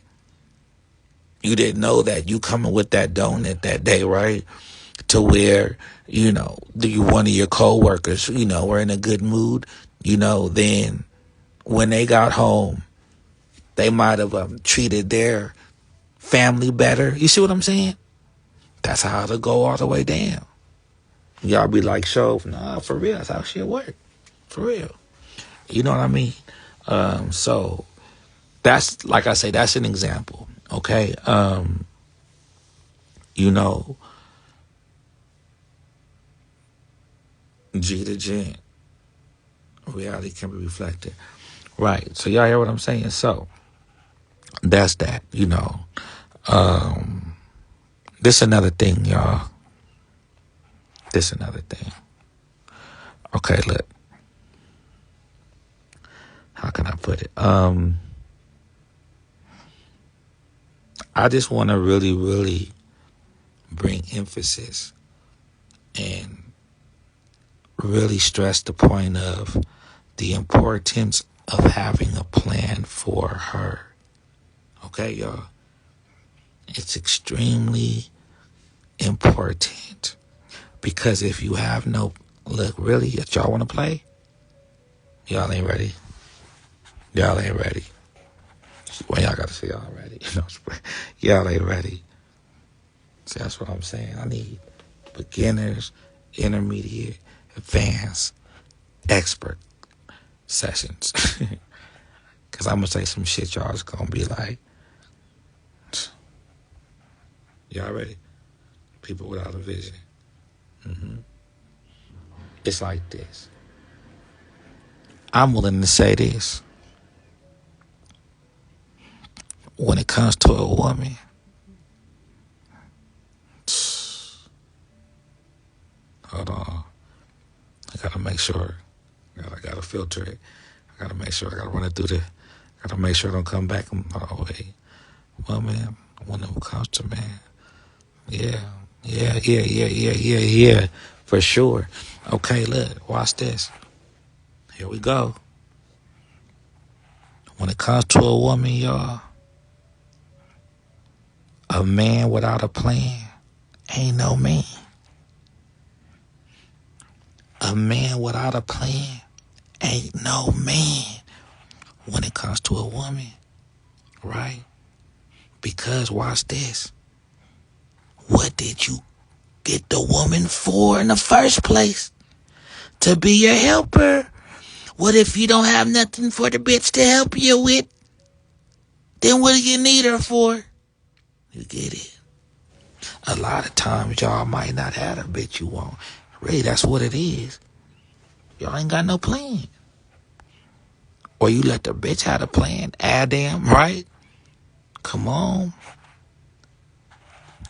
You didn't know that you coming with that donut that day, right? To where, one of your coworkers, were in a good mood, then when they got home, they might have treated their family better. You see what I'm saying? That's how it'll go all the way down. Y'all be like, nah, for real, that's how shit work. For real. You know what I mean? So that's, like I say, that's an example. Okay. G to Gen. Reality can be reflected. Right. So y'all hear what I'm saying? So that's that, This another thing, y'all. This another thing. Okay, look. How can I put it? I just want to really, really bring emphasis and really stress the point of the importance of having a plan for her. Okay, y'all? It's extremely important because if you have no... Look, really, y'all want to play? Y'all ain't ready. Y'all ain't ready. Well, y'all got to say y'all ready. Y'all ain't ready. See, that's what I'm saying. I need beginners, intermediate, advanced, expert sessions. Because I'm going to say some shit y'all is going to be like, y'all ready? People without a vision. It's like this. I'm willing to say this. When it comes to a woman, hold on. I got to make sure. I got to filter it. I got to make sure. I got to run it through I got to make sure I don't come back. Oh, wait. Well, man, when it comes to man, yeah. For sure. Okay, look, watch this. Here we go. When it comes to a woman, y'all, a man without a plan ain't no man. A man without a plan ain't no man when it comes to a woman, right? Because, watch this. What did you get the woman for in the first place? To be your helper. What if you don't have nothing for the bitch to help you with? Then what do you need her for? You get it? A lot of times y'all might not have a bitch you want. Really, that's what it is. Y'all ain't got no plan. Or you let the bitch have a plan. Damn, right? Come on.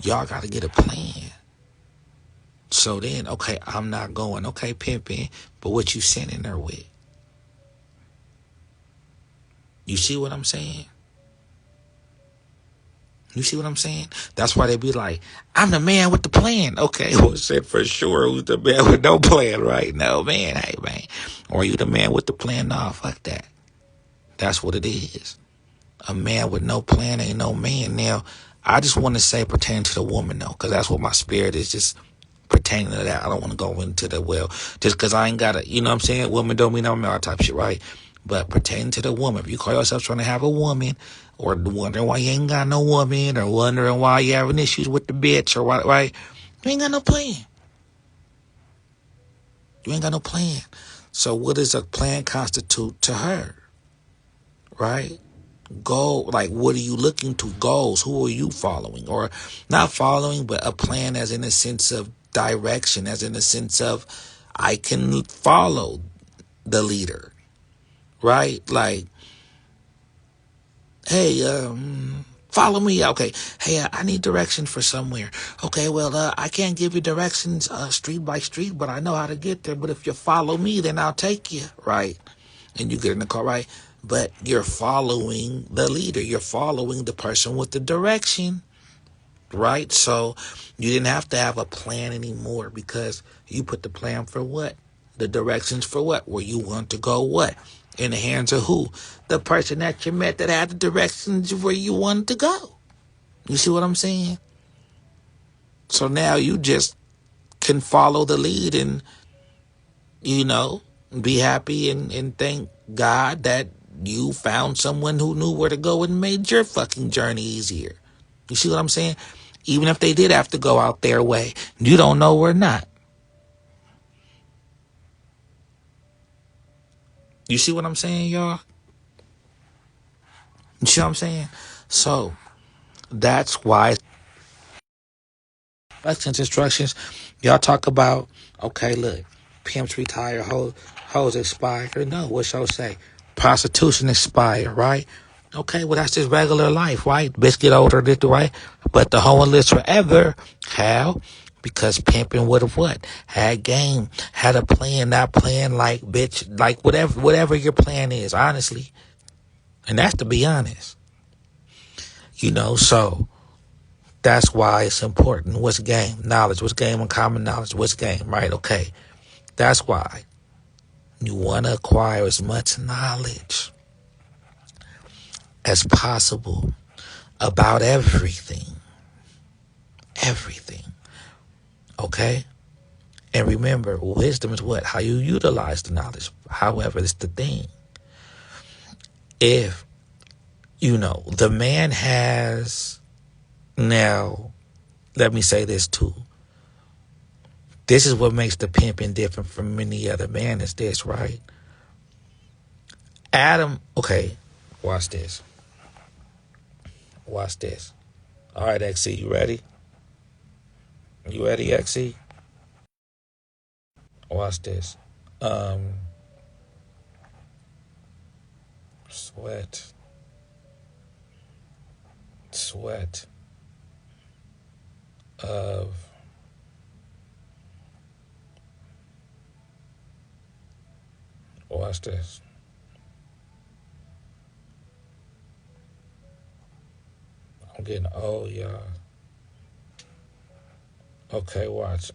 Y'all got to get a plan. So then, okay, I'm not going. Okay, pimping, but what you sending her with? You see what I'm saying? You see what I'm saying? That's why they be like, I'm the man with the plan. Okay, well, said for sure who's the man with no plan, right? No, man, hey, man. Or you the man with the plan? Nah, fuck that. That's what it is. A man with no plan ain't no man. Now, I just want to say pertaining to the woman, though, because that's what my spirit is, just pertaining to that. I don't want to go into the, well, just because I ain't got a, you know what I'm saying? Woman don't mean I'm all type shit, right? But pertaining to the woman, if you call yourself trying to have a woman, or wondering why you ain't got no woman, or wondering why you having issues with the bitch, or what, right? You ain't got no plan. You ain't got no plan. So what does a plan constitute to her? Right? Goal, like, what are you looking to? Goals, who are you following? Or not following, but a plan as in a sense of direction, as in a sense of I can follow the leader, right? Like, hey, follow me. Okay. Hey, I need direction for somewhere. Okay, well, I can't give you directions street by street, but I know how to get there. But if you follow me, then I'll take you, right? And you get in the car, right? But you're following the leader. You're following the person with the direction, right? So you didn't have to have a plan anymore because you put the plan for what? The directions for what? Where you want to go what? In the hands of who? The person that you met that had the directions where you wanted to go. You see what I'm saying? So now you just can follow the lead and, be happy and thank God that you found someone who knew where to go and made your fucking journey easier. You see what I'm saying? Even if they did have to go out their way, you don't know or not. You see what I'm saying, y'all? You see what I'm saying? So that's why instructions, y'all talk about, okay, look, pimps retire, hoes expire. No, what y'all say? Prostitution expire, right? Okay, well, that's just regular life, right? Bitch get older, right? But the hoe lives forever. How? Because pimping would have what? Had game, had a plan, not playing like bitch, like whatever your plan is, honestly. And that's to be honest. So that's why it's important. What's game? Knowledge. What's game? Uncommon knowledge. What's game? Right? Okay. That's why you want to acquire as much knowledge as possible about everything. Everything. Okay? And remember, wisdom is what? How you utilize the knowledge. However, it's the thing. If, the man has, now, let me say this too. This is what makes the pimping different from many other men is this, right? Adam, okay, watch this. Watch this. All right, XC, you ready? You ready, XC? Watch this. Sweat. Of Watch this. I'm getting old, y'all. Okay, watch.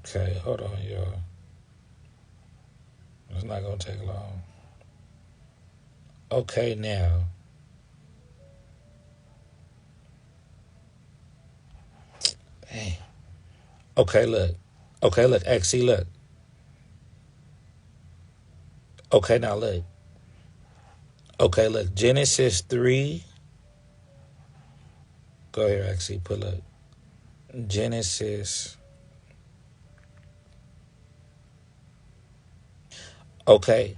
Okay, hold on, y'all. It's not gonna take long. Okay, now. Dang. Okay, look. Okay, look. XC, look. Okay, now look. Okay, look. Genesis 3. Go here, XC. Pull up. Genesis. Okay.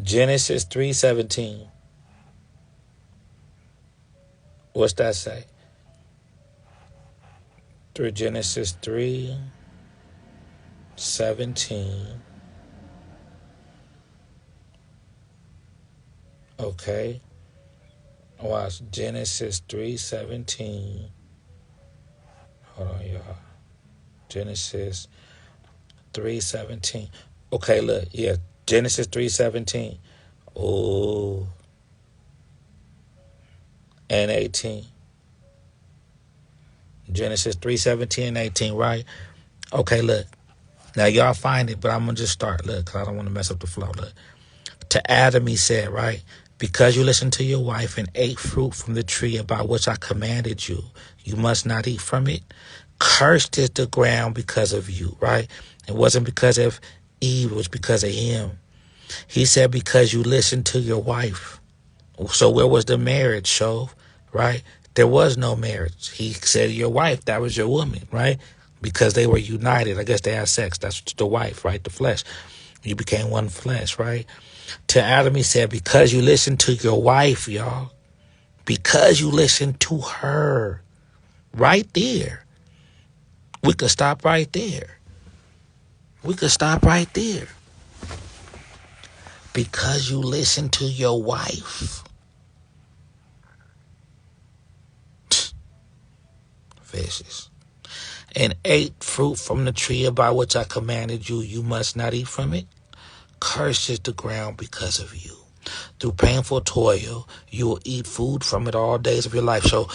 Genesis 3:17. What's that say? Through Genesis 3:17. Okay. Watch Genesis 3:17. Hold on, y'all. Genesis 3:17. Okay, look. Yeah, Genesis 3:17. Oh, and 18. Genesis 3:17 and 18, right? Okay, look. Now, y'all find it, but I'm going to just start. Look, because I don't want to mess up the flow. Look. To Adam he said, right? Because you listened to your wife and ate fruit from the tree about which I commanded you, you must not eat from it. Cursed is the ground because of you, right? It wasn't because of Eve, it was because of him. He said, because you listened to your wife. So where was the marriage, Shove? Right? There was no marriage. He said your wife, that was your woman, right? Because they were united. I guess they had sex. That's the wife, right? The flesh. You became one flesh, right? To Adam, he said, because you listened to your wife, y'all. Because you listened to her. Right there. We could stop right there. We could stop right there. Because you listened to your wife. Vicious. And ate fruit from the tree about which I commanded you, you must not eat from it. curses the ground because of you. Through painful toil, you will eat food from it all days of your life. So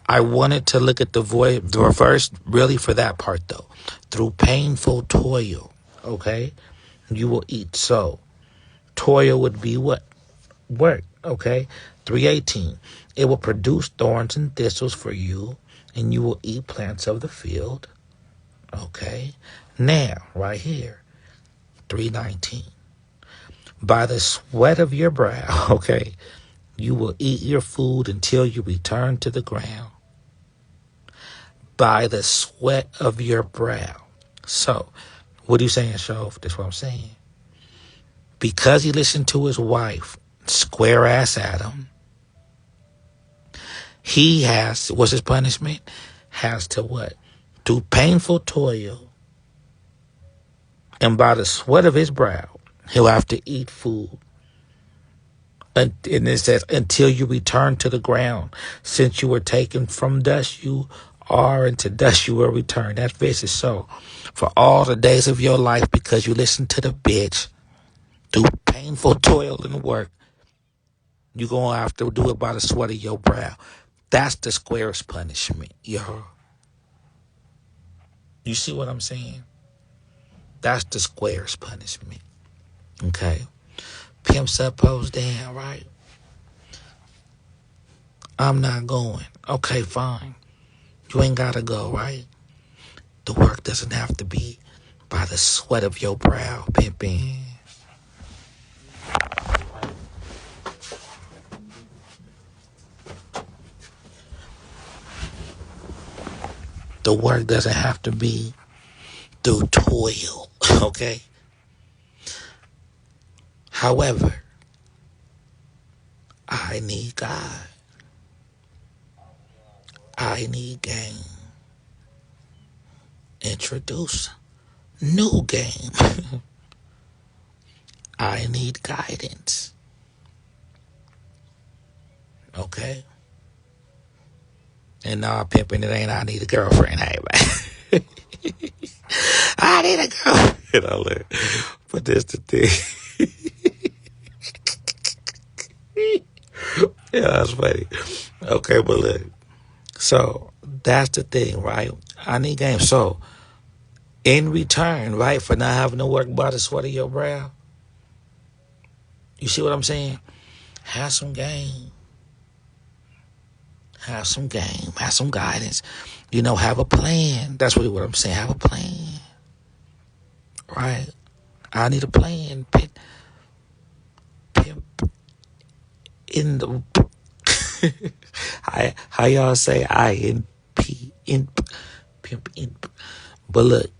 I wanted to look at the verse really for that part though. Through painful toil, okay, you will eat. So toil would be what? Work, okay? 3:18. It will produce thorns and thistles for you, and you will eat plants of the field. Okay. Now, right here, 3:19. By the sweat of your brow, okay, you will eat your food until you return to the ground. By the sweat of your brow. So, what are you saying, Shove? That's what I'm saying. Because he listened to his wife, square ass Adam, he has, what's his punishment? Has to what? Through painful toil and by the sweat of his brow, he'll have to eat food. And it says, until you return to the ground. Since you were taken from dust, you are, and to dust you will return. That verse is so. For all the days of your life, because you listened to the bitch, through painful toil and work, you're going to have to do it by the sweat of your brow. That's the squarest punishment, yo. You see what I'm saying? That's the squarest punishment. Okay. Pimps up, hoes down, right? I'm not going. Okay, fine. You ain't gotta go, right? The work doesn't have to be by the sweat of your brow, pimpin'. The work doesn't have to be through toil, okay? However, I need God. I need game. Introduce new game. I need guidance. Okay? And now pimping it ain't I need a girlfriend, hey man. I need a girl. You know, look. But this the thing. Yeah, that's funny. Okay, but look. So that's the thing, right? I need game. So in return, right, for not having to work by the sweat of your brow, you see what I'm saying? Have some game. Have some game. Have some guidance. You know, have a plan. That's really what I'm saying. Have a plan. Right? I need a plan. Pimp in the how y'all say INP pimp in. But look,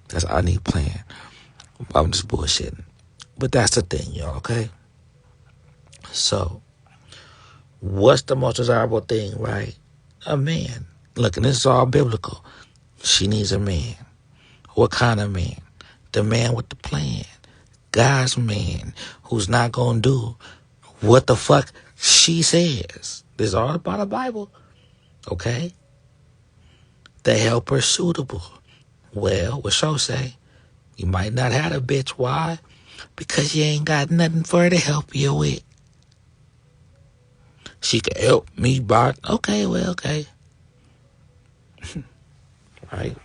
that's I need a plan. I'm just bullshitting. But that's the thing, y'all, okay? So, what's the most desirable thing, right? A man. Look, and this is all biblical. She needs a man. What kind of man? The man with the plan. God's man who's not going to do what the fuck she says. This is all about the Bible. Okay? The helper suitable. Well, what show say? You might not have a bitch. Why? Because you ain't got nothing for her to help you with. She could help me, but okay, well, okay. Right?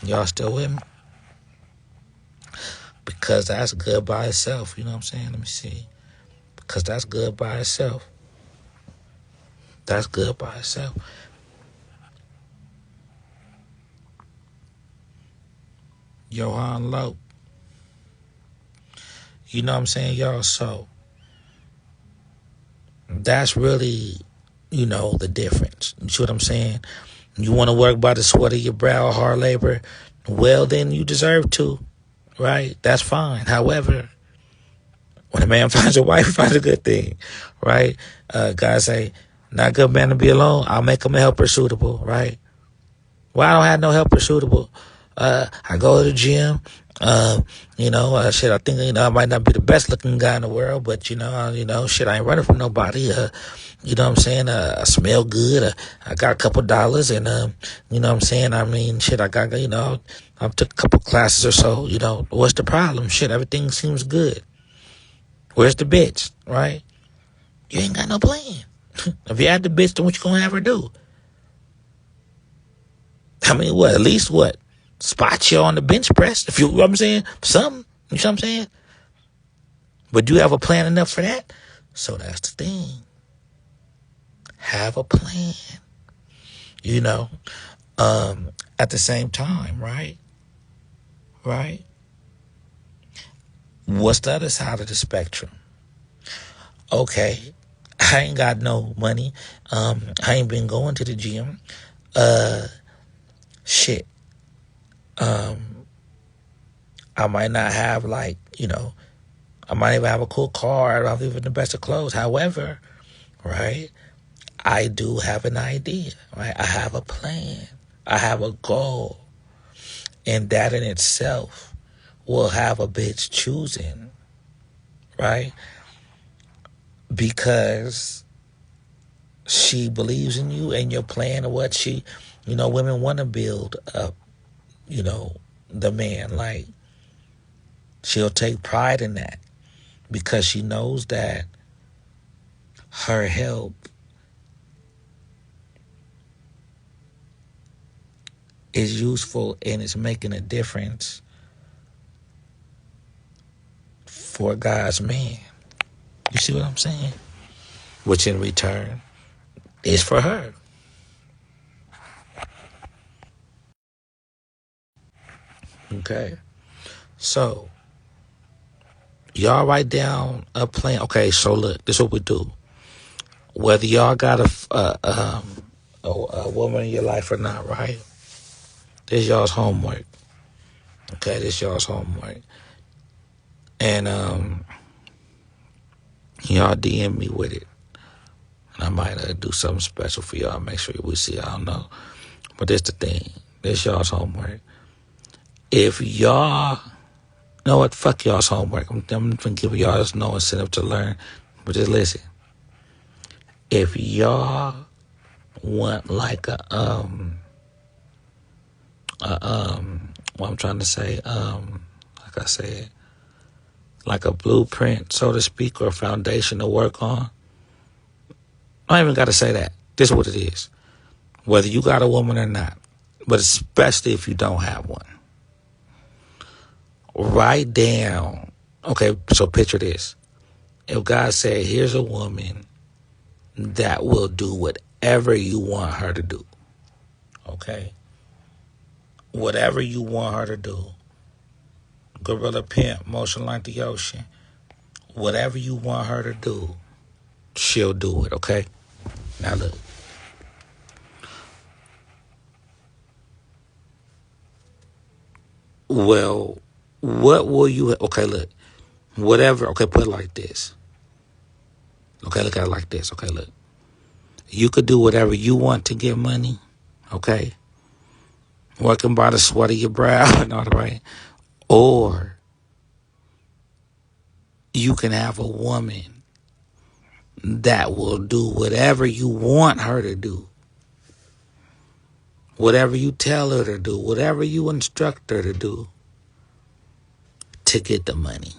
Y'all still with me? Because that's good by itself. You know what I'm saying? Let me see. Because that's good by itself. That's good by itself. Johan Lowe. You know what I'm saying, y'all? So, that's really, you know, the difference. You see what I'm saying? You want to work by the sweat of your brow, hard labor? Well, then you deserve to, right? That's fine. However, when a man finds a wife, he finds a good thing, right? God say, not good man to be alone. I'll make him a helper suitable, right? Well, I don't have no helper suitable. I go to the gym. Shit, I think, I might not be the best looking guy in the world, but, shit, I ain't running from nobody. You know what I'm saying? I smell good. I got a couple dollars and, you know what I'm saying? I mean, shit, I took a couple classes or so, what's the problem? Shit, everything seems good. Where's the bitch, right? You ain't got no plan. If you had the bitch, then what you gonna have her do? I mean, what? At least what? Spot you on the bench press, if you know what I'm saying? Something. You know what I'm saying? But do you have a plan enough for that? So that's the thing. Have a plan. At the same time, right? Right? What's the other side of the spectrum? Okay, I ain't got no money. I ain't been going to the gym. Shit. I might not have I might even have a cool car. I don't have even the best of clothes. However, right, I do have an idea, right? I have a plan. I have a goal. And that in itself will have a bitch choosing, right? Because she believes in you and your plan of what women want to build up, the man. Like, she'll take pride in that because she knows that her help is useful and it's making a difference for God's man. You see what I'm saying? Which in return is for her. Okay. So, y'all write down a plan. Okay, so look, this is what we do. Whether y'all got a woman in your life or not, right? This y'all's homework. Okay, this y'all's homework. And y'all DM me with it. And I might do something special for y'all. Make sure we see. I don't know. But this the thing. This y'all's homework. If y'all know what, fuck y'all's homework. I'm gonna give y'all this no incentive to learn. But just listen. If y'all want like what I'm trying to say, like I said, like a blueprint, so to speak, or a foundation to work on. I don't even got to say that. This is what it is. Whether you got a woman or not, but especially if you don't have one. Write down, okay, so picture this. If God said, here's a woman that will do whatever you want her to do, okay? Whatever you want her to do. Gorilla pimp, motion like the ocean. Whatever you want her to do, she'll do it, okay? Now look. Well, what will you... Okay, look. Whatever... Okay, put it like this. Okay, look at it like this. Okay, look. You could do whatever you want to get money, okay? Working by the sweat of your brow and all that, right? Or you can have a woman that will do whatever you want her to do. Whatever you tell her to do. Whatever you instruct her to do to get the money.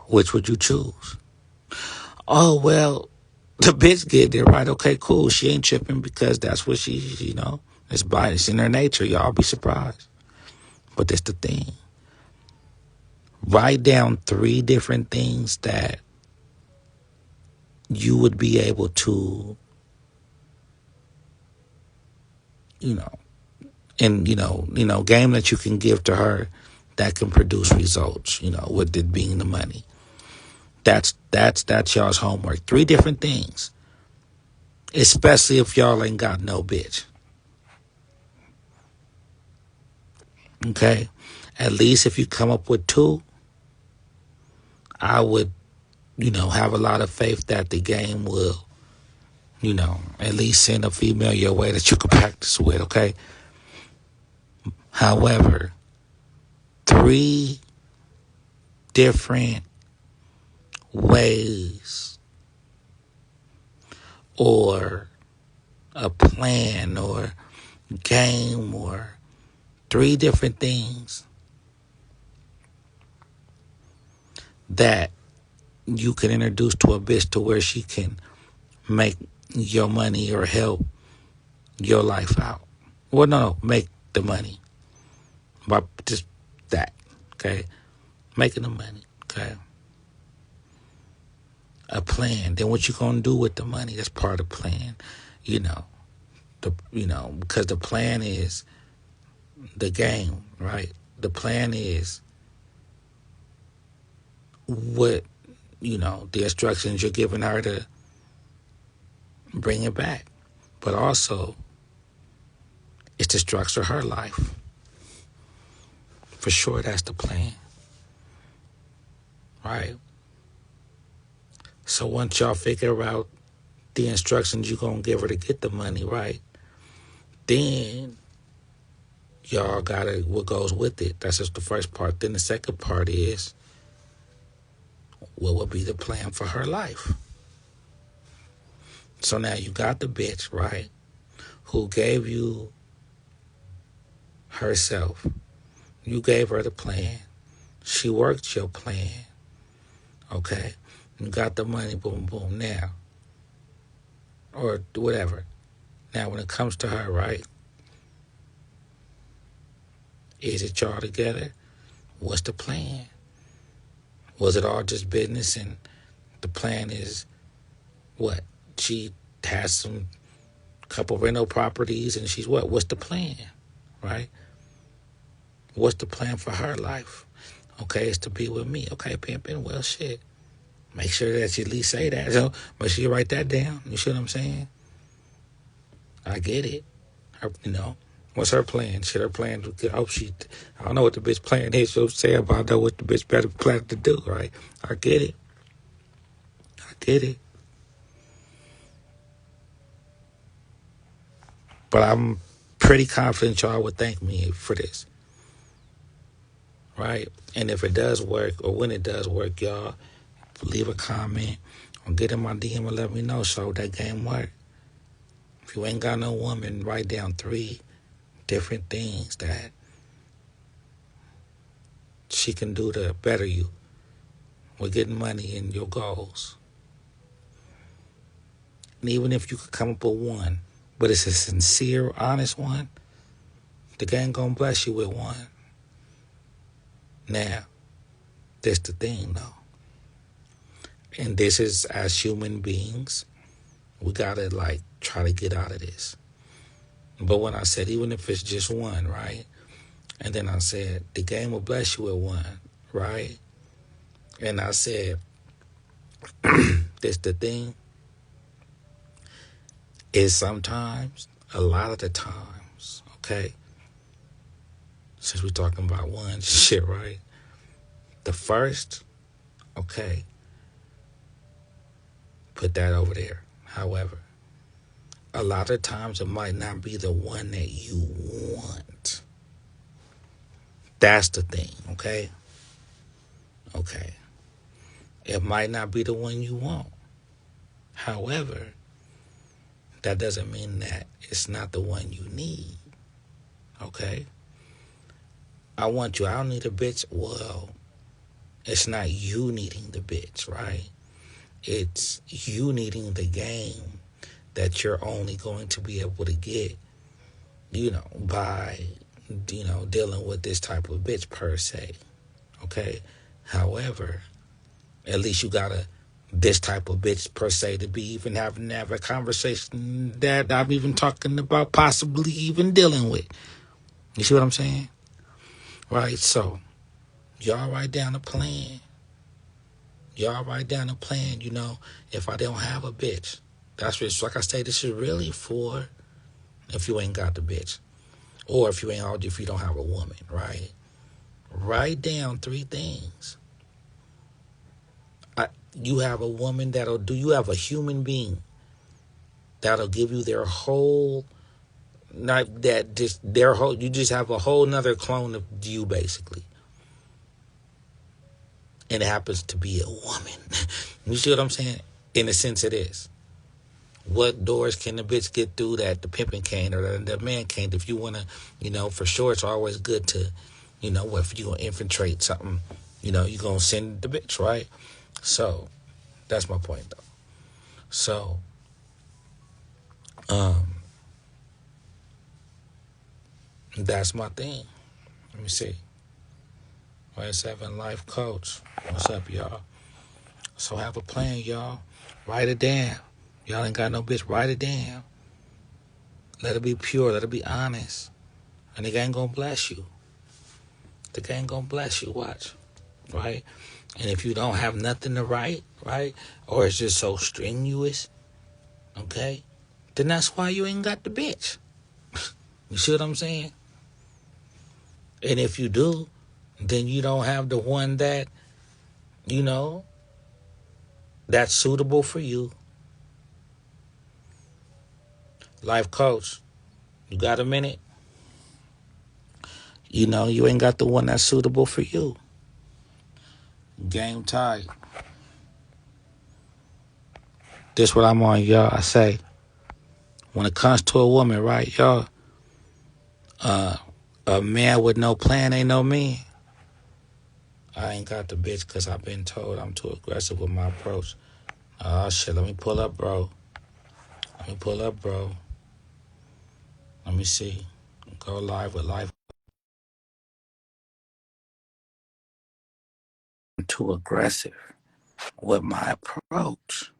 Which would you choose? Oh, well, the bitch get it right. Okay, cool. She ain't tripping because that's what it's in her nature. Y'all be surprised. But that's the thing. Write down 3 different things that you would be able to, game that you can give to her that can produce results, with it being the money. That's y'all's homework. 3 different things. Especially if y'all ain't got no bitch. Okay? At least if you come up with 2, I would, have a lot of faith that the game will at least send a female your way that you can practice with, okay? However, 3 different ways or a plan or game or 3 different things that you can introduce to a bitch to where she can make your money or help your life out. Well, no, make the money. But just that, okay? Making the money, okay? A plan. Then what you gonna do with the money? That's part of the plan. Because the plan is the game, right? The plan is what, the instructions you're giving her to bring it back. But also, it's to structure her life. For sure, that's the plan. Right? So once y'all figure out the instructions you're going to give her to get the money, right? Then y'all got to, what goes with it. That's just the first part. Then the second part is, what would be the plan for her life? So now you got the bitch, right? Who gave you herself. You gave her the plan. She worked your plan. Okay? You got the money, boom, boom, now. Or whatever. Now, when it comes to her, right? Is it y'all together? What's the plan? Was it all just business and the plan is what? She has some couple rental properties and she's what? What's the plan? Right? What's the plan for her life? Okay, it's to be with me. Okay, pimping, well, shit. Make sure that you at least say that. So, but she write that down. You see what I'm saying? I get it. What's her plan? Shit, her plan. I don't know what the bitch plan is. So I'm saying, but I know what the bitch better plan to do, right? I get it. But I'm pretty confident y'all would thank me for this. Right? And if it does work, or when it does work, y'all, leave a comment or get in my DM and let me know so that game work. If you ain't got no woman, write down 3 different things that she can do to better you with getting money and your goals. And even if you could come up with 1, but it's a sincere, honest one, the gang gonna bless you with 1. Now, this the thing though. And this is, as human beings, we gotta try to get out of this. But when I said, even if it's just 1, right? And then I said, the game will bless you with 1, right? And I said, this the thing, is sometimes, a lot of the times, okay? Since we're talking about 1 shit, right? The first, okay, put that over there. However, a lot of times it might not be the one that you want. That's the thing, okay? Okay. It might not be the one you want. However, that doesn't mean that it's not the one you need. Okay? I want you. I don't need a bitch. Well, it's not you needing the bitch, right? It's you needing the game that you're only going to be able to get, by, dealing with this type of bitch per se. Okay? However, at least you got this type of bitch per se to be even having to have a conversation that I'm even talking about possibly even dealing with. You see what I'm saying? Right? So, y'all write down a plan. If I don't have a bitch. That's what, like I say, this is really for if you ain't got the bitch. Or if you don't have a woman, right? Write down 3 things. You have a woman that'll do, you have a human being that'll give you their whole, not that, just their whole, you just have a whole nother clone of you basically. And it happens to be a woman. You see what I'm saying? In a sense, it is. What doors can the bitch get through that the pimping can't or the man can't? If you want to, for sure, it's always good to, if you going to infiltrate something, you're going to send the bitch, right? So, that's my point, though. So, that's my thing. Let me see. Wait, 7 Life Coach. What's up, y'all? So, have a plan, y'all. Write it down. Y'all ain't got no bitch. Write it down. Let it be pure. Let it be honest. And the gang gonna bless you. The gang gonna bless you. Watch. Right? And if you don't have nothing to write, right? Or it's just so strenuous, okay? Then that's why you ain't got the bitch. You see what I'm saying? And if you do, then you don't have the one that, you know, that's suitable for you. Life coach, you got a minute? You ain't got the one that's suitable for you. Game tied. This what I'm on, y'all. I say, when it comes to a woman, right, y'all, a man with no plan ain't no man. I ain't got the bitch because I've been told I'm too aggressive with my approach. Oh, shit, let me pull up, bro. Let me see. Go live with life. I'm too aggressive with my approach.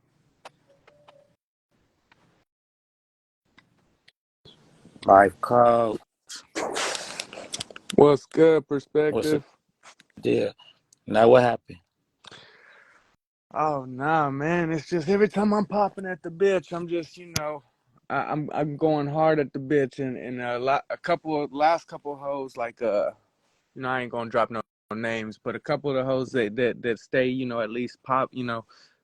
Life coach. What's good, What's the perspective? deal? Now, what happened? Oh nah, man. It's just every time I'm popping at the bitch, I'm just I'm going hard at the bitch, and a couple of last couple of hoes like I ain't gonna drop no names, but a couple of the hoes that stay at least pop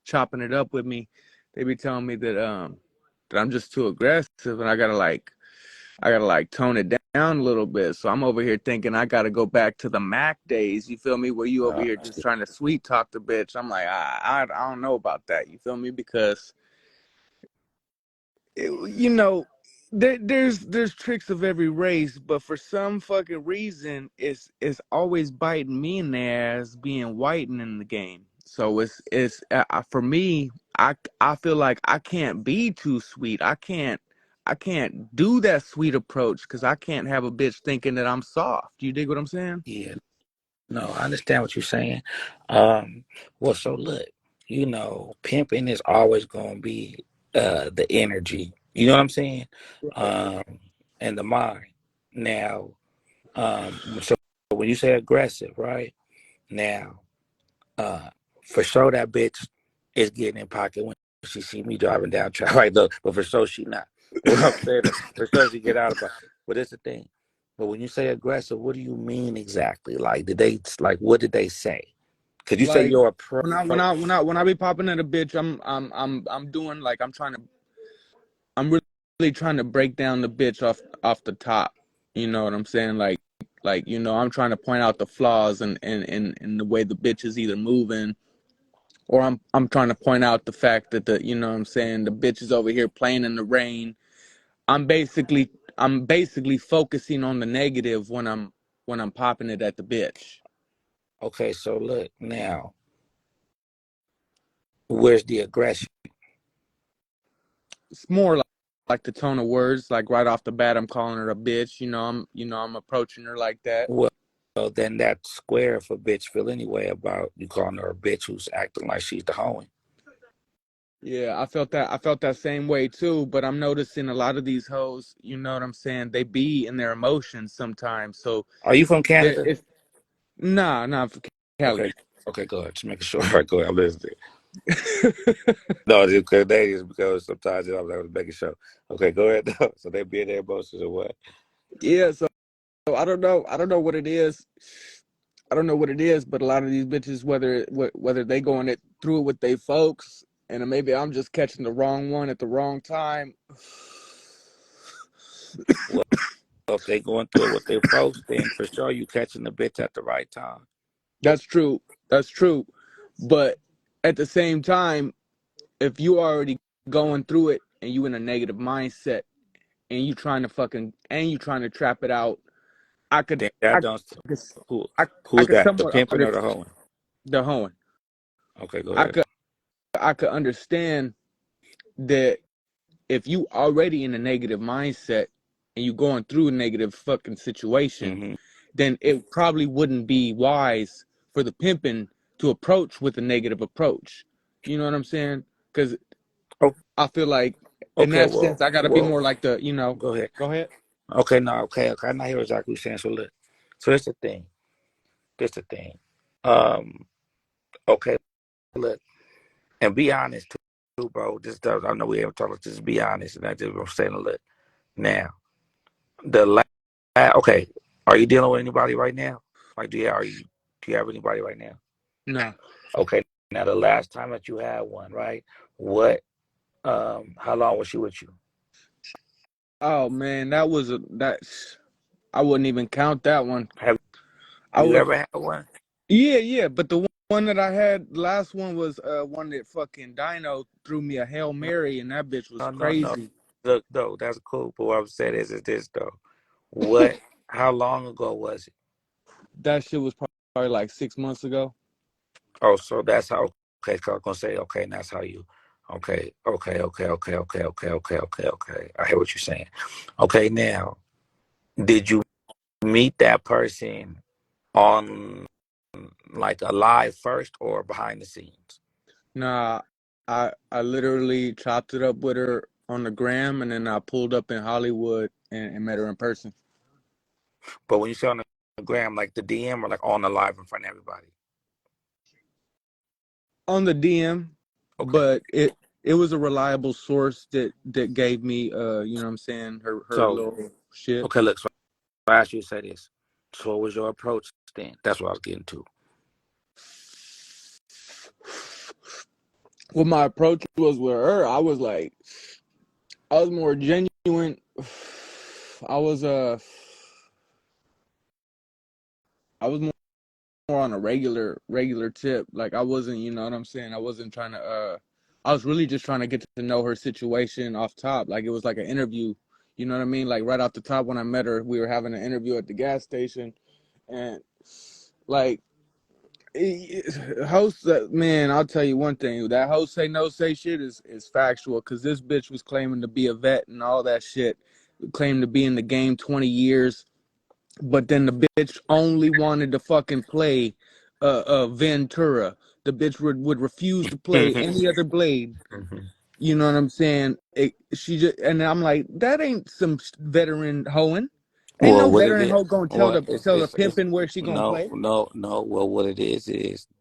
chopping it up with me, they be telling me that I'm just too aggressive, and I gotta tone it down a little bit. So I'm over here thinking I gotta go back to the Mac days. You feel me? Where you over here just trying to sweet talk the bitch. I'm like, I don't know about that. You feel me? Because it, you know, there's tricks of every race, but for some fucking reason, it's always biting me in the ass being whiting in the game. So it's for me. I feel like I can't be too sweet. I can't do that sweet approach because I can't have a bitch thinking that I'm soft. You dig what I'm saying? Yeah, no, I understand what you're saying. Well, so look, pimping is always going to be the energy. You know what I'm saying? Um, and the mind. Now, so when you say aggressive, right? Now, uh, for sure that bitch is getting in pocket when she see me driving down track. Right, look, but for sure she not. What I'm saying is, for sure she get out of pocket. But it's the thing. But when you say aggressive, what do you mean exactly? Like, what did they say? Because you say Like your when I be popping at a bitch, I'm doing like I'm really trying to break down the bitch off the top. You know what I'm saying? Like I'm trying to point out the flaws and the way the bitch is either moving, or I'm trying to point out the fact that the what I'm saying, the bitch is over here playing in the rain. I'm basically focusing on the negative when I'm popping it at the bitch. Okay, so look now, where's the aggression? It's more like the tone of words, like right off the bat, I'm calling her a bitch. I'm approaching her like that. Well, then that's square if a bitch feel anyway about you calling her a bitch who's acting like she's the homie. Yeah, I felt that same way too, but I'm noticing a lot of these hoes, you know what I'm saying, they be in their emotions sometimes. So Are you from Canada? it's nah for Okay, Cali. okay, go ahead. Just making sure. All right, go ahead. I'm listening. No, it's Canadians because sometimes I'm like making sure. Okay, go ahead. So they be in their emotions or what? Yeah, so I don't know what it is. I don't know what it is, but a lot of these bitches, whether they going it through it with their folks, and maybe I'm just catching the wrong one at the wrong time. Well, if they going through it with their folks, then for sure you catching the bitch at the right time. That's true. That's true. But at the same time, if you already going through it and you in a negative mindset and you trying to trap it out, I could Then that I don't. could Who I who's could that? The somewhat pimping or the understand hoeing? the hoeing. Okay, go I ahead. could I could understand that if you already in a negative mindset and you going through a negative fucking situation, Mm-hmm. then it probably wouldn't be wise for the pimping to approach with a negative approach. You know what I'm saying? Because Oh, I feel like in okay. that Well, sense, I gotta be well, more like the. go ahead. Go ahead. Okay, no, okay. I not hear exactly what you're saying. So look, so that's the thing. That's the thing. Um, okay, look, and be honest too, bro. Just I know we haven't talked. Just be honest, and I just I'm saying, look, now the okay, are you dealing with anybody right now? Like, do you have anybody right now? No. Okay, now the last time that you had one, right? What? How long was she with you? Oh man, that. I wouldn't even count that one. Have I you would. ever had one? Yeah, yeah. But the one that I had last one was one that fucking Dino threw me a Hail No, Mary, and that bitch was no. crazy. Look, though, that's cool. But what I'm saying is this though. What? How long ago was it? That shit was probably like 6 months ago. Oh, so that's how. Okay, so I'm gonna say okay. And that's how you. Okay. I hear what you're saying. Okay, now, did you meet that person on like a live first or behind the scenes? Nah, I literally chopped it up with her on the gram, and then I pulled up in Hollywood and met her in person But when you say on the gram, like the DM or like on the live in front of everybody. on the DM. Okay. But it was a reliable source that gave me you know what I'm saying, her So little shit. okay, look. So I asked you to say this. So what was your approach then? That's what I was getting to. What my approach was with her, I was more genuine. I was I was more on a regular tip. Like I wasn't, you know what I'm saying? I wasn't trying to I was really just trying to get to know her situation off top. Like it was like an interview. You know what I mean? Like right off the top when I met her, we were having an interview at the gas station, and like host man, I'll tell you one thing. That host say no say shit is factual because this bitch was claiming to be a vet and all that shit, claimed to be in the game 20 years, but then the bitch only wanted to fucking play Ventura. The bitch would refuse to play any other blade. You know what I'm saying? She just, and I'm like, that ain't some veteran hoeing. Ain't Well, no what it veteran is? hoe gonna Well, tell the it's pimpin' where she gonna no, play. no, no. Well, what it is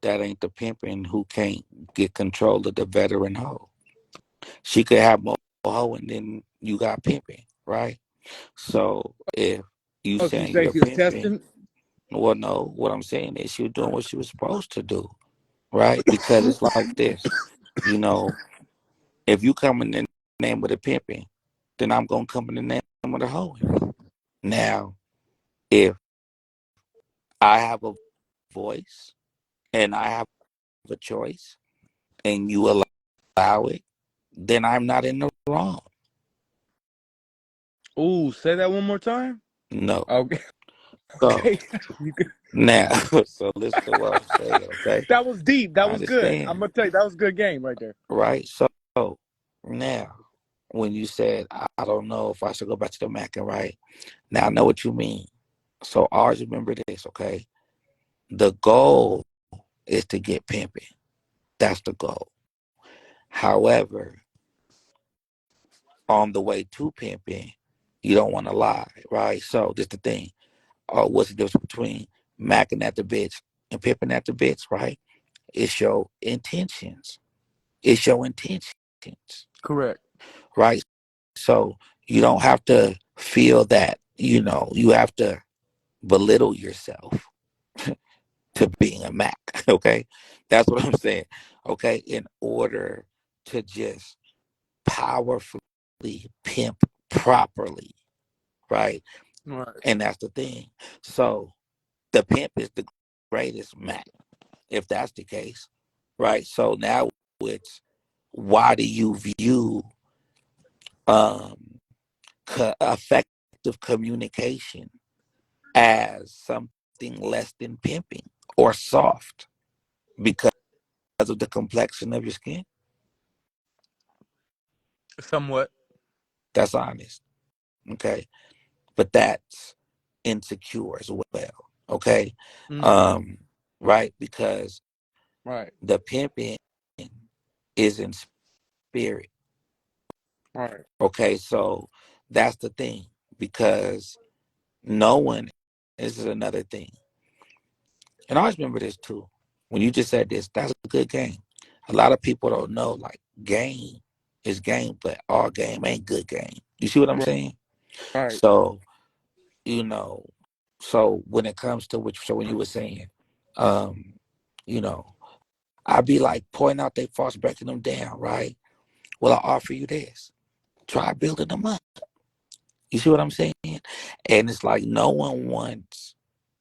that ain't the pimping who can't get control of the veteran hoe. She could have more hoe and then you got pimping, right? So if you Oh, she saying say you're she was pimping, testing. well, no. What I'm saying is she was doing what she was supposed to do, right? Because it's like this, you know. If you come in the name of the pimping, then I'm gonna come in the name of the hoeing. Now, if I have a voice and I have a choice and you allow it, then I'm not in the wrong. Ooh, say that one more time. No. Okay, So okay. now, so listen to what I'm saying, okay? That was deep. That I was good. I'm understand, gonna tell you, that was a good game right there. right? So now, when you said, I don't know if I should go back to the Mac and right, now I know what you mean. So always remember this, okay? The goal is to get pimping. That's the goal. However, on the way to pimping, you don't want to lie, right? So this the thing. What's the difference between macking at the bitch and pimping at the bitch, right? It's your intentions. It's your intentions, Correct. right? So you don't have to feel that, you have to belittle yourself to being a Mac, okay? That's what I'm saying, okay? In order to just powerfully pimp properly, right? Right. And that's the thing. So the pimp is the greatest Mac, if that's the case, right? So now it's, why do you view um, effective communication as something less than pimping or soft because of the complexion of your skin? Somewhat. That's honest, okay? But that's insecure as well, okay? Mm-hmm. Um, right? Because Right. the pimping is in spirit, Right. okay? So that's the thing, because no one, this is another thing. And I always remember this too. When you just said this, that's a good game. A lot of people don't know, like, game is game, but all game ain't good game. You see what I'm saying? Right. So, you know, so when it comes to which, so when you were saying, um, you know, I'd be like pointing out they faults, breaking them down, right? Well, I offer you this. Try building them up. You see what I'm saying? And it's like no one wants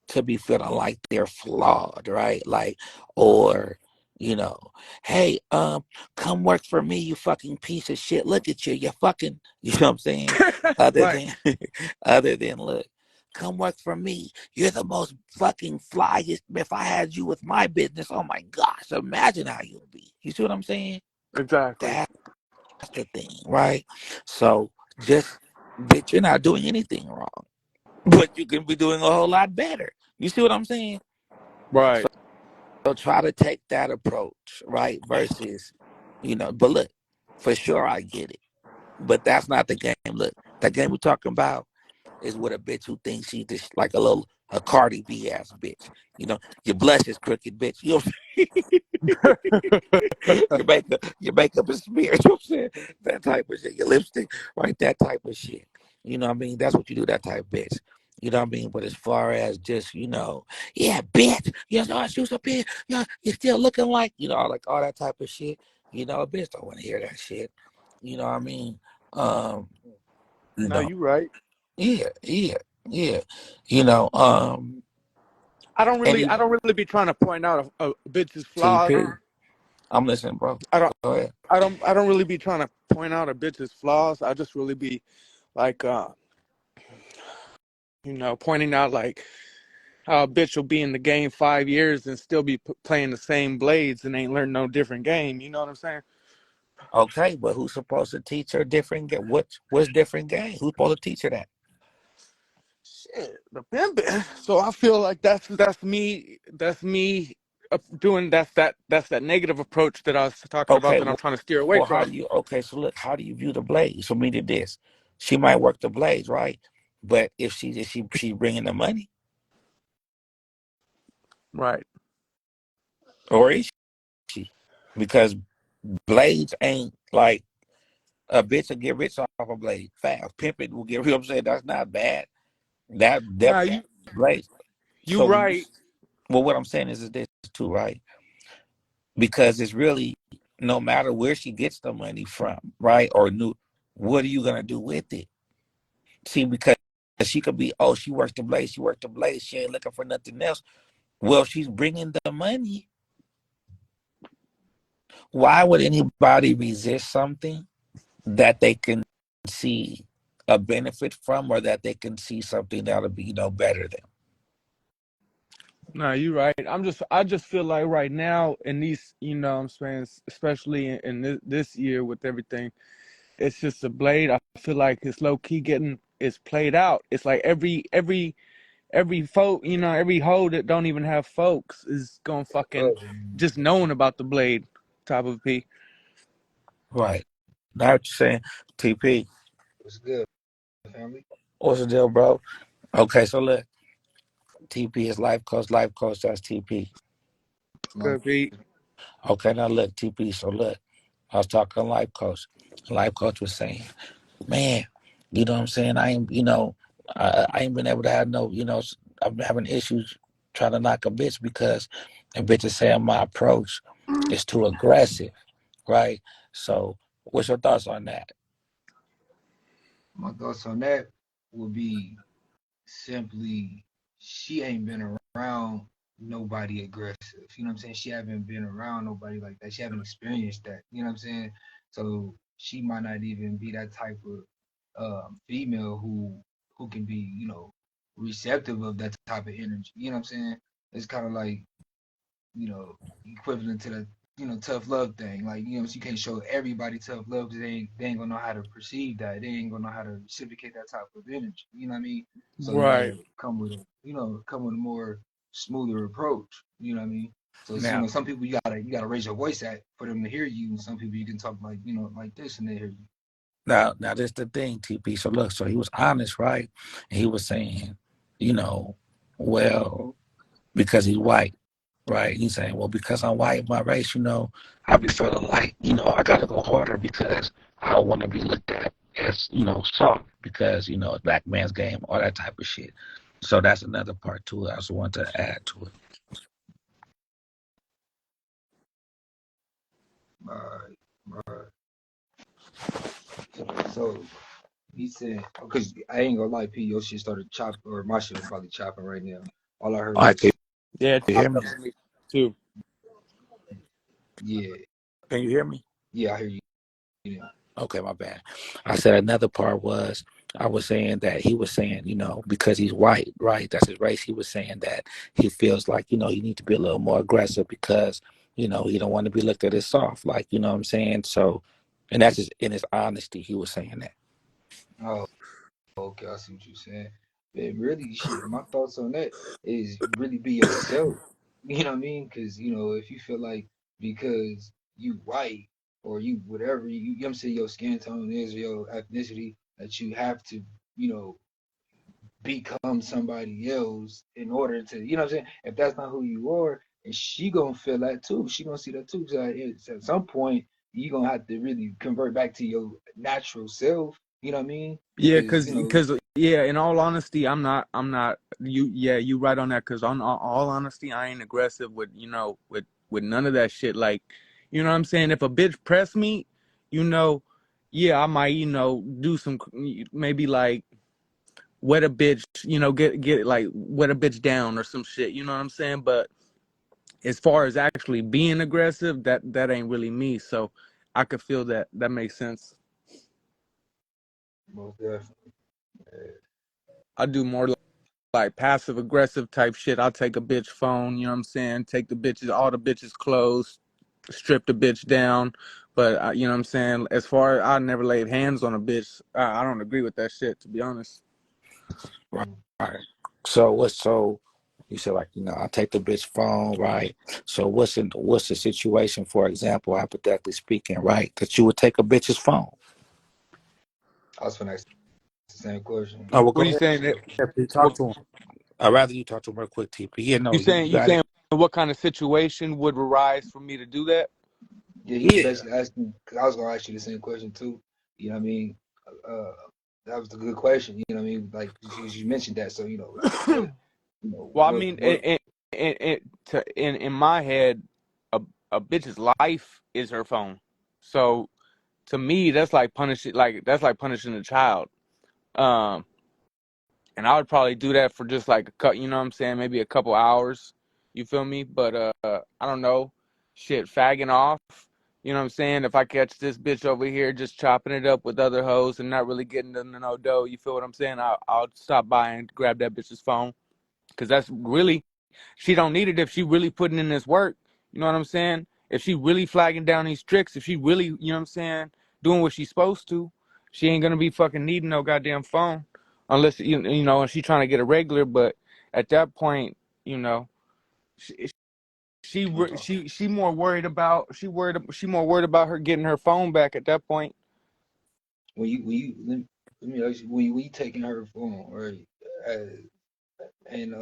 to be feeling like they're flawed, right? Like, or, you know, hey, come work for me, you fucking piece of shit. Look at you, you fucking, you know what I'm saying? Other Right. than, other than, look, come work for me. You're the most fucking flyest. If I had you with my business, oh my gosh, imagine how you'll be. You see what I'm saying? Exactly. That's the thing, right? So just, bitch, you're not doing anything wrong, but you can be doing a whole lot better. You see what I'm saying? Right. So try to take that approach, right? Versus, but look, for sure I get it. But that's not the game. Look, the game we're talking about is with a bitch who thinks she just like a Cardi B ass bitch. Your blush is crooked, bitch. You know what your makeup is smeared. You know what I'm saying? That type of shit. Your lipstick, right? That type of shit. You know what I mean? That's what you do, that type of bitch. You know what I mean? But as far as just, yeah, bitch, she was a bitch, you're still looking like all that type of shit. A bitch don't want to hear that shit. You know what I mean? Um, you No, know, you right. yeah, yeah, yeah. You know, um, and I even don't really be trying to point out a bitch's flaws. TP, I'm listening, bro. I don't, Go ahead. I don't really be trying to point out a bitch's flaws. I just really be like, pointing out like how a bitch will be in the game 5 years and still be playing the same blades and ain't learned no different game. You know what I'm saying? Okay, but who's supposed to teach her different game? What's different game? Who's supposed to teach her that? Shit, the pimping. So I feel like that's me doing that's that negative approach that I was talking about Okay, that I'm trying to steer away how from. do you? Okay, so look, how do you view the blades? So me to this, she might work the blades, right? But if she bringing the money, Right. or is she? Because blades ain't like a bitch will get rich off a blade fast. Pimping will get. You know what I'm saying? That's not bad. That Nah, you blades. So when you, right. well, what I'm saying is this too, right? Because it's really, no matter where she gets the money from, right? Or new, what are you gonna do with it? See, because she could be, oh, she worked the blade, she ain't looking for nothing else. Well, she's bringing the money. Why would anybody resist something that they can see a benefit from, or that they can see something that'll be, better than? Nah, you right. I just feel like right now in these, what I'm saying, especially in this year with everything, it's just a blade. I feel like it's low key getting it's played out. It's like every folk, every hoe that don't even have folks is going fucking just knowing about the blade type of P. Right. Now what you're saying, TP. What's good, family? What's the deal, bro? Okay, so look, TP is life coach. Life coach, that's TP. Long Good P. Okay, now look, TP. So look, I was talking to life coach. Life coach was saying, man, you know what I'm saying? I ain't been able to have no, I've been having issues trying to knock a bitch because a bitch is saying my approach is too aggressive, right? So, what's your thoughts on that? My thoughts on that would be simply she ain't been around nobody aggressive. You know what I'm saying? She haven't been around nobody like that. She haven't experienced that. You know what I'm saying? So she might not even be that type of female who can be, receptive of that type of energy. You know what I'm saying? It's kind of like, equivalent to the, tough love thing. Like, you can't show everybody tough love because they ain't gonna know how to perceive that. They ain't gonna know how to reciprocate that type of energy. You know what I mean? So you Right. gotta come with a more smoother approach. You know what I mean? So it's, Now, some people you gotta raise your voice at for them to hear you, and some people you can talk like, like this and they hear you. now, this the thing, TP. So look, so he was honest, right? And he was saying, you know, well, because he's white, right? He's saying, well, because I'm white, my race, I be feeling like, I gotta go harder because I don't want to be looked at as, soft because, a black man's game, all that type of shit. So that's another part to it. I just want to add to it. Right, right. So he said, because I ain't gonna lie, P, your shit started chopping, or my shit was probably chopping right now. All I heard All right, can was, Yeah, it you hear chopped me? up for me too. yeah, Can you hear me? yeah, I hear you now. Okay, my bad. I said another part was I was saying that he was saying, because he's white, right? That's his race. He was saying that he feels like, he need to be a little more aggressive because, he don't want to be looked at as soft, like, you know what I'm saying? So, and that's just in his honesty, he was saying that. Oh, okay, I see what you're saying. But really, shit, my thoughts on that is really be yourself. You know what I mean? Because, if you feel like because you white or you whatever, you know what I'm saying, your skin tone is, your ethnicity, that you have to, you know, become somebody else in order to, you know what I'm saying? If that's not who you are, and she gonna feel that too. She gonna see that too. So at some point, you gonna have to really convert back to your natural self. You know what I mean? Yeah, Because, cause yeah. In all honesty, I'm not. You yeah, you right on that. Cause on all honesty, I ain't aggressive with with none of that shit. Like, you know what I'm saying? If a bitch press me, you know, yeah, I might do some maybe like wet a bitch, get like wet a bitch down or some shit. You know what I'm saying? But as far as actually being aggressive, that ain't really me. So I could feel that. That makes sense. most definitely. I do more like passive aggressive type shit. I'll take a bitch phone, you know what I'm saying? Take the bitches, all the bitches clothes, strip the bitch down. But you know what I'm saying? As far as I never laid hands on a bitch, I don't agree with that shit, to be honest. Right. Right. So you said like, I take the bitch phone, right? So what's the situation, for example, hypothetically speaking, right? That you would take a bitch's phone. I was gonna ask the same question. Oh, well, What go are you ahead. saying? Yeah, please talk What to him. I'd rather you talk to him real quick, TP. Yeah, no, you you saying? You got it. saying what kind of situation would arise for me to do that? Yeah, he was Yeah. basically asking, because I was gonna ask you the same question too. You know what I mean? Uh, that was a good question. You know what I mean? Like you mentioned that, so like Well, I what mean, what in my head, a a bitch's life is her phone. So to me, that's like punishing a child. Um, and I would probably do that for just like you know what I'm saying, maybe a couple hours. You feel me? But I don't know, shit, fagging off. You know what I'm saying? If I catch this bitch over here just chopping it up with other hoes and not really getting into no dough, you feel what I'm saying? I'll stop by and grab that bitch's phone because that's really she don't need it if she really putting in this work. You know what I'm saying? If she really flagging down these tricks, if she really, you know what I'm saying, doing what she's supposed to, she ain't gonna be fucking needing no goddamn phone, unless and she trying to get a regular. But at that point, you know, she she okay. she more worried about she more worried about her getting her phone back at that point. When you let me ask you, when you taking her phone, right? And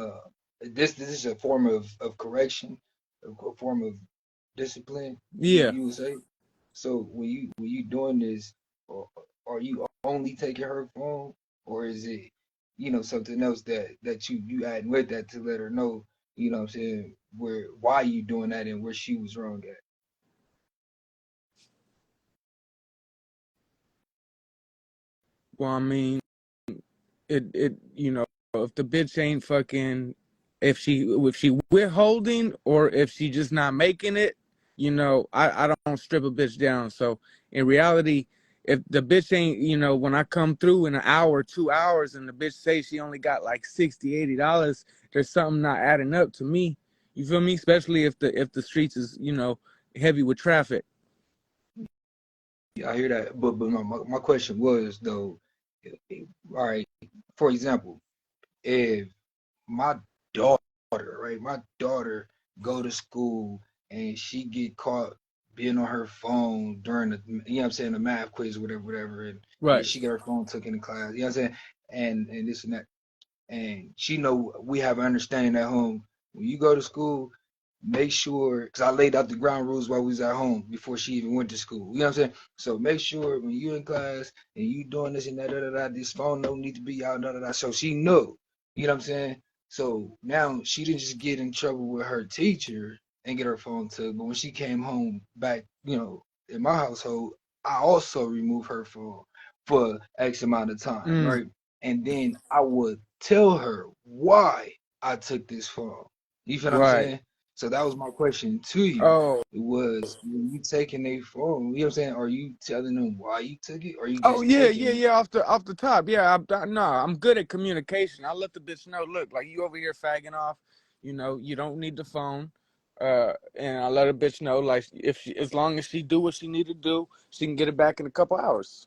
this is a form of correction, a form of discipline. You Yeah. you would say. So when you doing this, or are you only taking her phone, or is it something else that you adding with that to let her know, what I'm saying, why you doing that and where she was wrong at? Well, I mean, it if the bitch ain't fucking, if she withholding or if she just not making it, I don't strip a bitch down. So in reality, if the bitch ain't, when I come through in an hour, 2 hours, and the bitch say she only got like $60, $80, there's something not adding up to me. You feel me? Especially if the streets is heavy with traffic. Yeah, I hear that. But my question was though, all right, for example, if my daughter, right, my daughter go to school and she get caught being on her phone during the, you know what I'm saying, the math quiz, whatever, and Right. she get her phone took in the class, you know what I'm saying, and this and that, and she know we have an understanding at home. When you go to school, make sure, because I laid out the ground rules while we was at home before she even went to school. You know what I'm saying? So make sure when you in class and you doing this and that, this phone don't need to be out, So she knew. You know what I'm saying? So now she didn't just get in trouble with her teacher and get her phone took, but when she came home back, in my household, I also removed her phone for X amount of time, Mm, right? And then I would tell her why I took this phone. You feel what I'm right. saying? So that was my question to you. Oh. It was, when you taking a phone, you know what I'm saying? Are you telling them why you took it, or you Oh just yeah, taking yeah, it? yeah. Off the top, yeah. No, I'm good at communication. I let the bitch know. Look, like you over here fagging off. You don't need the phone. And I let a bitch know, like, as long as she do what she need to do, she can get it back in a couple hours.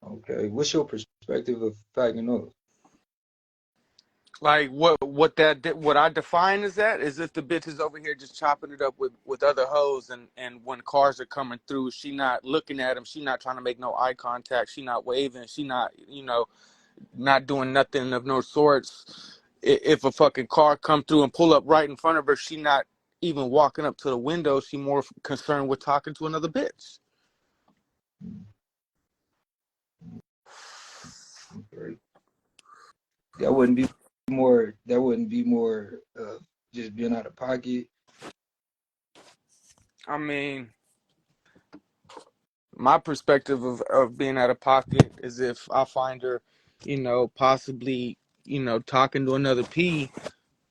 Okay. What's your perspective of fagging off? Like what I define as that is if the bitch is over here just chopping it up with other hoes, and when cars are coming through, she not looking at them, she not trying to make no eye contact, she not waving, she not doing nothing of no sorts. If a fucking car come through and pull up right in front of her, she not even walking up to the window. She more concerned with talking to another bitch. Okay. That wouldn't be more. That wouldn't be more just being out of pocket. I mean, my perspective of being out of pocket is if I find her, possibly, talking to another P.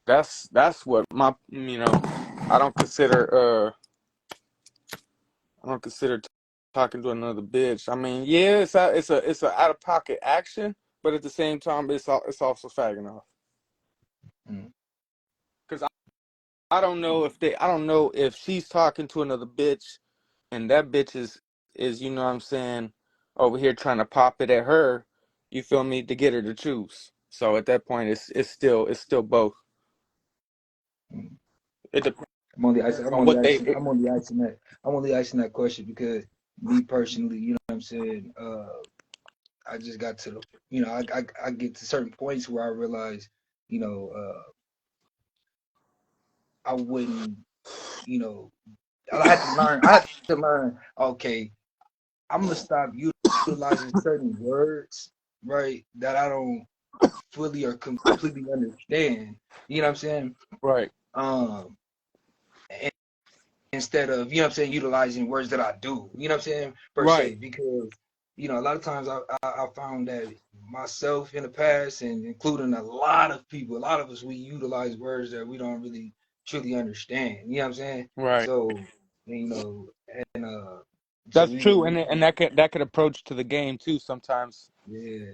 That's what my, I don't consider I don't consider talking to another bitch. I mean, yeah, it's a out of pocket action, but at the same time, it's also fagging off. Mm. Because I don't know if she's talking to another bitch, and that bitch is what I'm saying, over here trying to pop it at her. You feel me, to get her to choose. So at that point, it's still both. Mm. It depends I'm only asking. I'm on only what they. asking. I'm only asking that. I'm only asking that question because me personally, you know what I'm saying. I just got to the, I get to certain points where I realize, you know, I wouldn't, you know, I had to learn. I had to learn. Okay, I'm gonna stop utilizing certain words, right, that I don't fully or completely understand. You know what I'm saying? Right, Um, and instead of, you know what I'm saying, utilizing words that I do. You know what I'm saying, per right, se, because a lot of times I found that myself in the past, and including a lot of people, a lot of us, we utilize words that we don't really truly understand. You know what I'm saying? right. So, and so That's we true, and that could approach to the game too sometimes. yeah,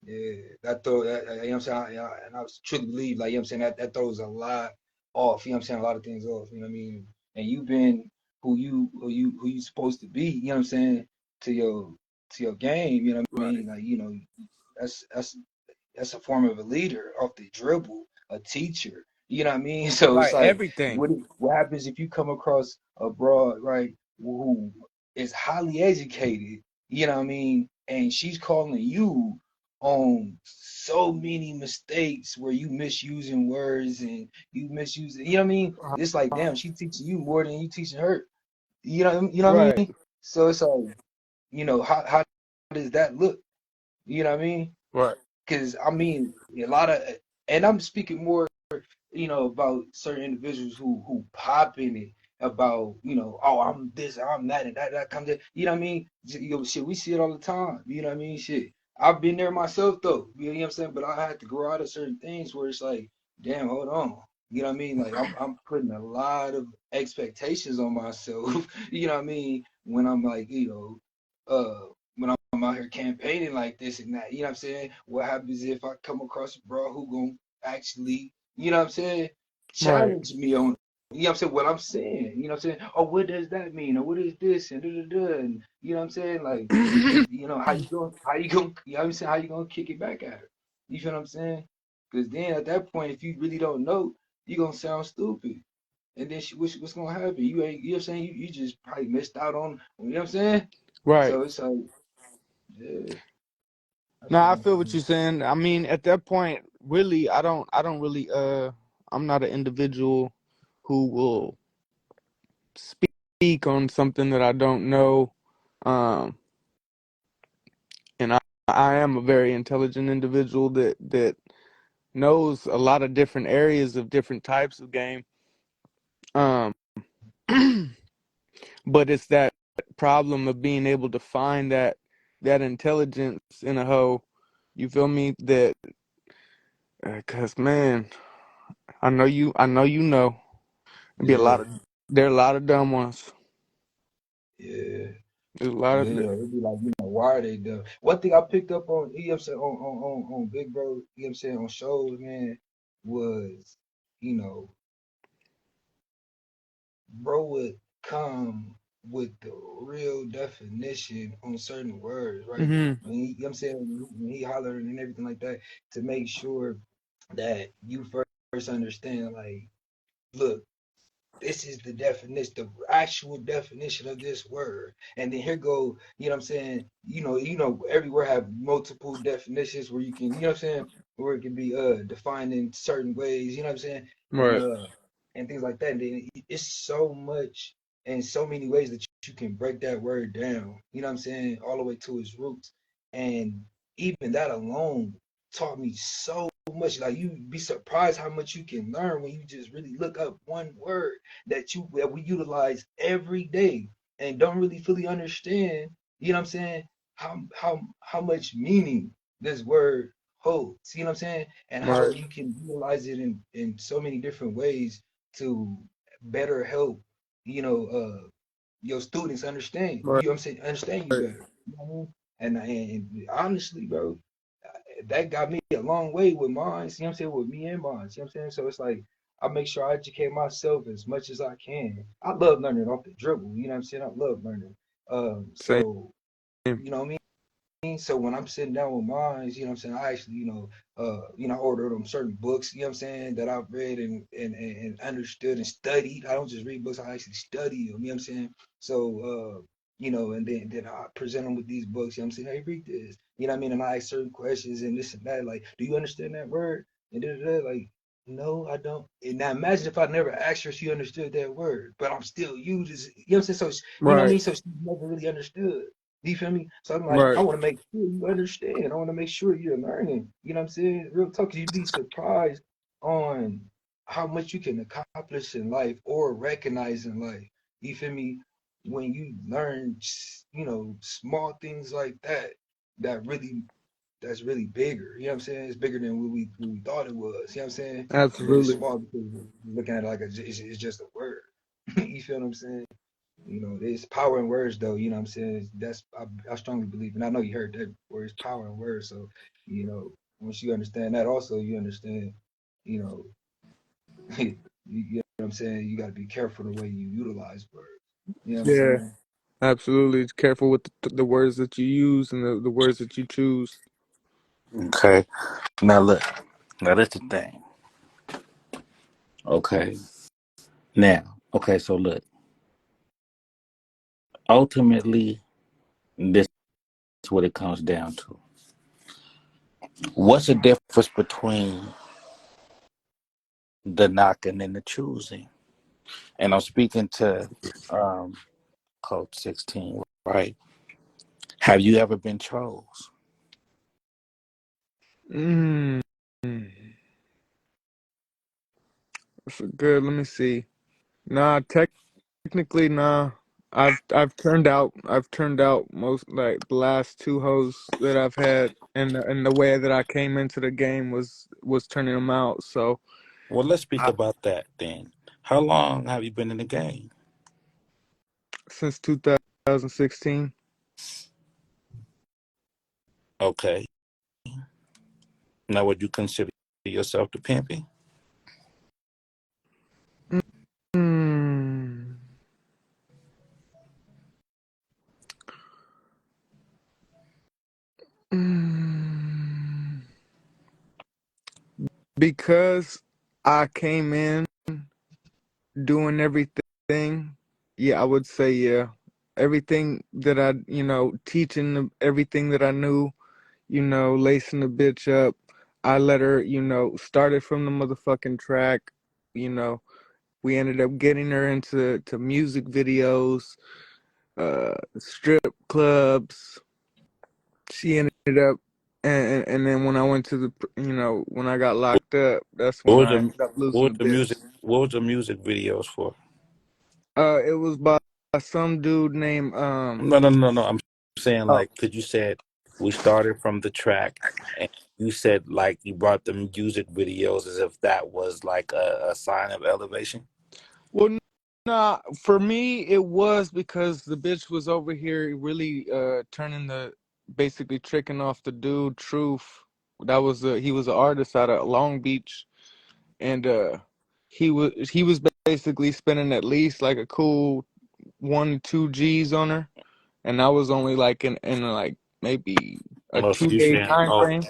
yeah. That throw that, you know what I'm saying? And I truly believe, like, you know what I'm saying, that throws a lot off, you know what I'm saying, a lot of things off, you know what I mean? And you've been who you supposed to be, you know what I'm saying, to your game, you know what I Right, mean? Like, that's that's that's a form of a leader off the dribble, a teacher. You know what I mean? So it's right. like, Everything. what happens if you come across a broad, right, who is highly educated, you know what I mean? And she's calling you on so many mistakes where you misusing words and you misusing, you know what I mean? It's like, damn, she teaching you more than you teaching her. You know what I Right, mean? So it's like, how does that look? You know what I mean? right, Because I mean, a lot of, and I'm speaking more, about certain individuals who pop in it about, oh, I'm this, I'm that, and that comes in. You know what I mean? Shit, we see it all the time. You know what I mean? Shit. I've been there myself though. You know what I'm saying? But I had to grow out of certain things where it's like, damn, hold on. You know what I mean? Like I'm putting a lot of expectations on myself. You know what I mean? When I'm like, when I'm out here campaigning like this and that. You know what I'm saying? What happens if I come across a bro who gonna actually, you know what I'm saying, Right. challenge me on, you know what I'm saying, what I'm saying. You know what I'm saying? Oh, what does that mean? Or what is this? And da da da. And you know what I'm saying? Like, you know what I'm saying, how you gonna kick it back at her? You feel what I'm saying? Because then at that point, if you really don't know, you're gonna sound stupid. And then what's gonna happen? You ain't, you know what I'm saying? You just probably missed out on, you know what I'm saying? Right. So it's like, yeah, that's Now what I I'm feel what saying. you're saying. I mean, at that point, really, I don't really, I'm not an individual who will speak on something that I don't know. Um, and I am a very intelligent individual that knows a lot of different areas of different types of game. Um, but it's that problem of being able to find that intelligence in a hoe. You feel me? That, cause man, I know you know. There'd be a Yeah, lot of there are a lot of dumb ones. yeah. There's a lot of Yeah, it'd be like, why are they dumb? One thing I picked up on, you know what I'm saying, on Big Bro, you know what I'm saying, on shows, man, was, you know, bro would come with the real definition on certain words, right? mhm. When he, you know what I'm saying, when he hollered and everything like that, to make sure that you first understand, like, look, this is the definition, the actual definition of this word. And then here go, you know what I'm saying? Every word have multiple definitions where you can, you know what I'm saying? Where it can be defined in certain ways, you know what I'm saying? And Right. and things like that. And then it's so much and so many ways that you can break that word down, you know what I'm saying? All the way to its roots. And even that alone taught me so much. Like, you'd be surprised how much you can learn when you just really look up one word that we utilize every day and don't really fully understand, you know what I'm saying, how much meaning this word holds, you know what I'm saying? And how Right. you can utilize it in so many different ways to better help, you know, your students understand, Right. you know what I'm saying, understand you better. You know what I mean? And honestly, bro, that got me a long way with mine, you know what I'm saying, with me and mine, you know what I'm saying? So it's like I make sure I educate myself as much as I can. I love learning off the dribble, you know what I'm saying? I love learning. Same. So you know what I mean? So when I'm sitting down with mine, you know what I'm saying, I actually, I ordered them certain books, you know what I'm saying, that I've read and understood and studied. I don't just read books, I actually study them, you know what I'm saying? So and then I present them with these books, you know what I'm saying, hey, read this. You know what I mean? And I ask certain questions and this and that, like, do you understand that word? And like, no, I don't. And now imagine if I never asked her if she understood that word, but I'm still using, you know what I'm saying? So you know what I Right. mean? So she never really understood. Do you feel me? So I'm like, I Right. want to make sure you understand. I want to make sure you're learning. You know what I'm saying? Real talk, 'cause you'd be surprised on how much you can accomplish in life or recognize in life. You feel me? When you learn, small things like that, that really, that's really bigger. You know what I'm saying? It's bigger than what we thought it was. You know what I'm saying? But it's Absolutely. small because you're looking at it like it's just a word. You feel what I'm saying? There's power in words, though. You know what I'm saying? I strongly believe, and I know you heard that word is power in words. So, once you understand that, also you understand, you know, you know what I'm saying. You got to be careful the way you utilize words. You know what I'm Yeah. saying? Absolutely. Careful with the words that you use and the words that you choose. Okay. Now look. Now that's the thing. Okay. Now. Okay. So look. Ultimately, this is what it comes down to. What's the difference between the knocking and the choosing? And I'm speaking to um, Code 16, right? Have you ever been chose? Mm. That's a good. Let me see. Nah, tech. Technically, nah. I've turned out most like the last two hoes that I've had, and the way that I came into the game was turning them out. So Well, let's speak I, about that then. How long have you been in the game? since 2016. Okay. Now, would you consider yourself the pimping? Mm, mm, because I came in doing everything. Yeah, I would say yeah. Everything that I, teaching everything that I knew, lacing the bitch up. I let her, started from the motherfucking track. You know, we ended up getting her into music videos, strip clubs. She ended up, and then when I went to when I got locked up, that's What when was I the ended up what losing was the the music? bitch. What was the music videos for? It was by some dude named No. I'm saying oh like, cause you said we started from the track, and you said like you brought the music videos as if that was like a sign of elevation. well, nah, for me it was because the bitch was over here really turning the basically tricking off the dude Truth. That was he was an artist out of Long Beach, and he was basically spending at least like a cool 1 to 2 G's on her, and I was only like in like maybe a Oh, so two you day saying, time oh, frame.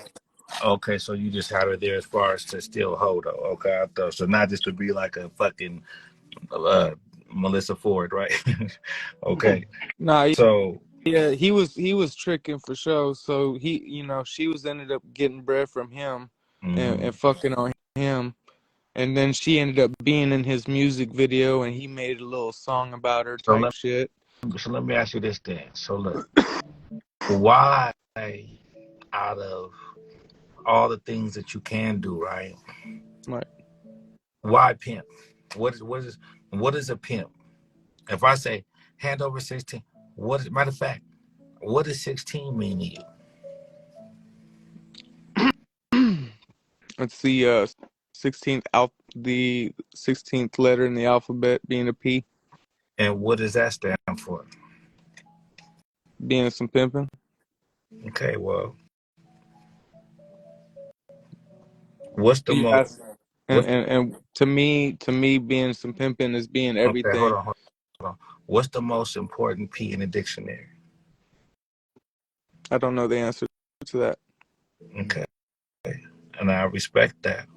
okay, so you just had her there as far as to still hold her. Okay, I thought so. Not just to be like a fucking uh, Melissa Ford, right? Okay, Nah, so yeah, he was tricking for sure. So she was ended up getting bread from him mhm. and fucking on him. And then she ended up being in his music video, and he made a little song about her so type let shit. so let me ask you this then. So look, why out of all the things that you can do, right? Right. Why pimp? What is a pimp? If I say hand over 16, matter of fact, what does 16 mean to you? It's the 16th letter in the alphabet being a P, And what does that stand for? being some pimping. Okay, well, what's the most Yes. And, what's and and to me being some pimping is being okay, hold everything. on, hold on. What's the most important P in the dictionary? I don't know the answer to that. Okay. And I respect that.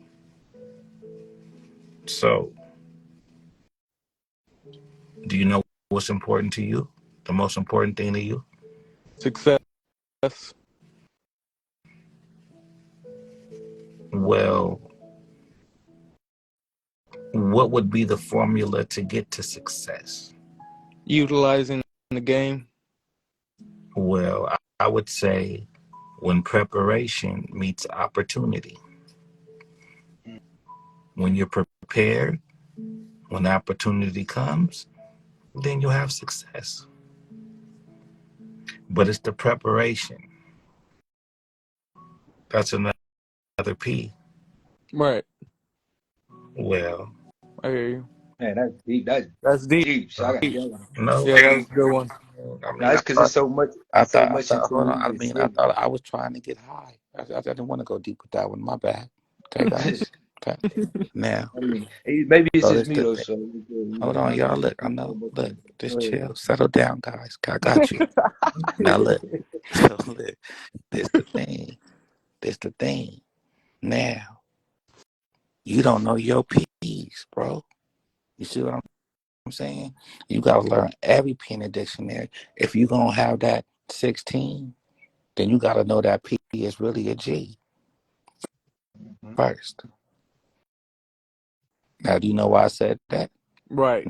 So do you know what's important to you? The most important thing to you? Success. Well, what would be the formula to get to success? Utilizing the game. Well, I would say when preparation meets opportunity. When you're prepared, when opportunity comes, then you'll have success. But it's the preparation. That's another P. Right. Well, I hear you. Man, that's deep. That's That's deep. deep. So I got Yeah, yelling. no. that was a good one. I No, mean, it's because I it's so much thought, into hold what on. you I just mean, I said. thought I was trying to get high. I didn't want to go deep with that one. My bad. Okay, guys. Okay. Now, I mean, maybe it's so just this me the though. thing. So Hold on, I know y'all. you Look, I speak so know. much. Look, just Go ahead. chill, settle down, guys. I got you. Now look. So look, this the thing. This the thing. Now, you don't know your P's, bro. You see what I'm saying? You gotta learn every P in the dictionary. If you gonna have that 16, then you gotta know that P is really a G Mhm. first. Now, do you know why I said that? Right.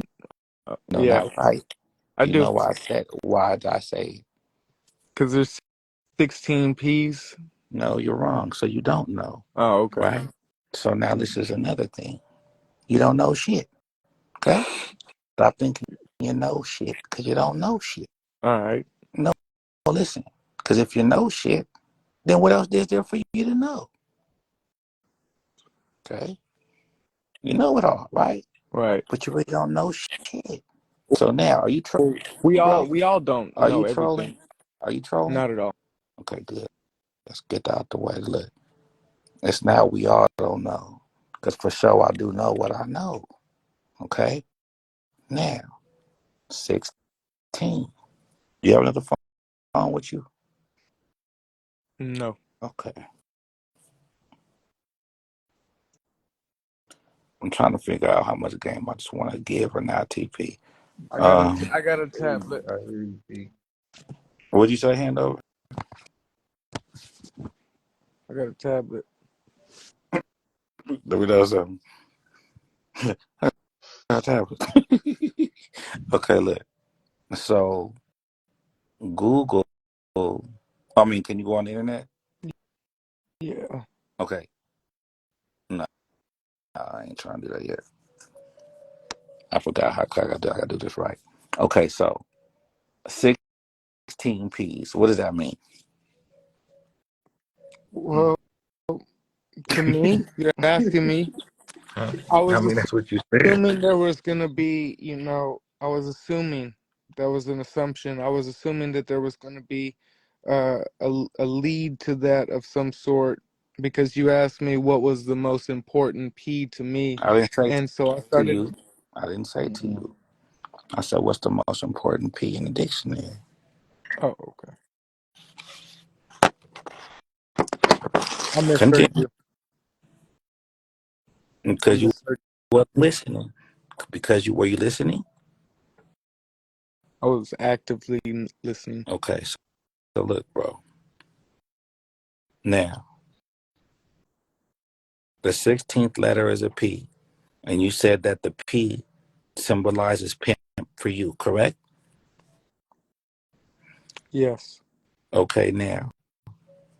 No, Yeah, not right. I You do. know why did I say Because there's 16 P's. no, you're wrong. So you don't know, Oh, okay. right? So now this is another thing. You don't know shit. Okay? Stop thinking you know shit because you don't know shit. All right. No, listen. Because if you know shit, then what else is there for you to know? Okay? You know it all, right? Right. But you really don't know shit. So now, are you trolling, Well, we all bro? we all don't Are know you trolling? everything. Are you trolling? Not at all. Okay, good. Let's get that out the way. Look, it's now we all don't know. Because for sure, I do know what I know. Okay? Now, 16. You have another phone with you? No. Okay. I'm trying to figure out how much game I just want to give or not, TP. I got a Hey, tablet. I hear you, P. What'd you say, Handover? I got a tablet. Let me know something. Okay, look. So, Google, can you go on the internet? Yeah. Okay. No, I ain't trying to do that yet. I forgot how I gotta do this right. Okay, so 16 P's. What does that mean? Well, to me, you're asking me. Huh? I I was mean, that's what you said. assuming there was gonna be, I was assuming that was an assumption. I was assuming that there was gonna be a lead to that of some sort because you asked me what was the most important P to me, I didn't say and so I to started. you. I didn't say to Mm-hmm. you. I said, what's the most important P in the dictionary? Oh, okay. I misheard Continue. you. I Because you misheard. were listening. Because you were you listening? I was actively listening. Okay, so look, bro. Now, the 16th letter is a P, and you said that the P symbolizes pimp for you, correct? Yes. Okay, now,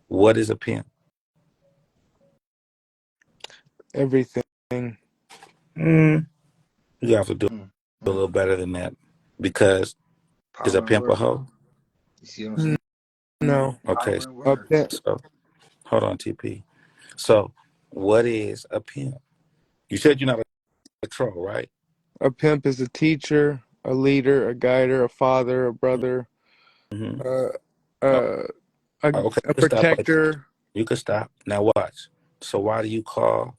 what is a pimp? Everything. Mm, you have to do a Mm-hmm. little better than that because is a Power and pimp a words. hoe? You see what I'm N- saying? No. Okay, Power and A words. pimp, so hold on, TP. So, what is a pimp? You said you're not a troll, right? a pimp is a teacher, a leader, a guider, a father, a brother, Mm-hmm. uh, Oh, uh, okay, a you can stop right there. protector. You can stop. Now watch. So why do you call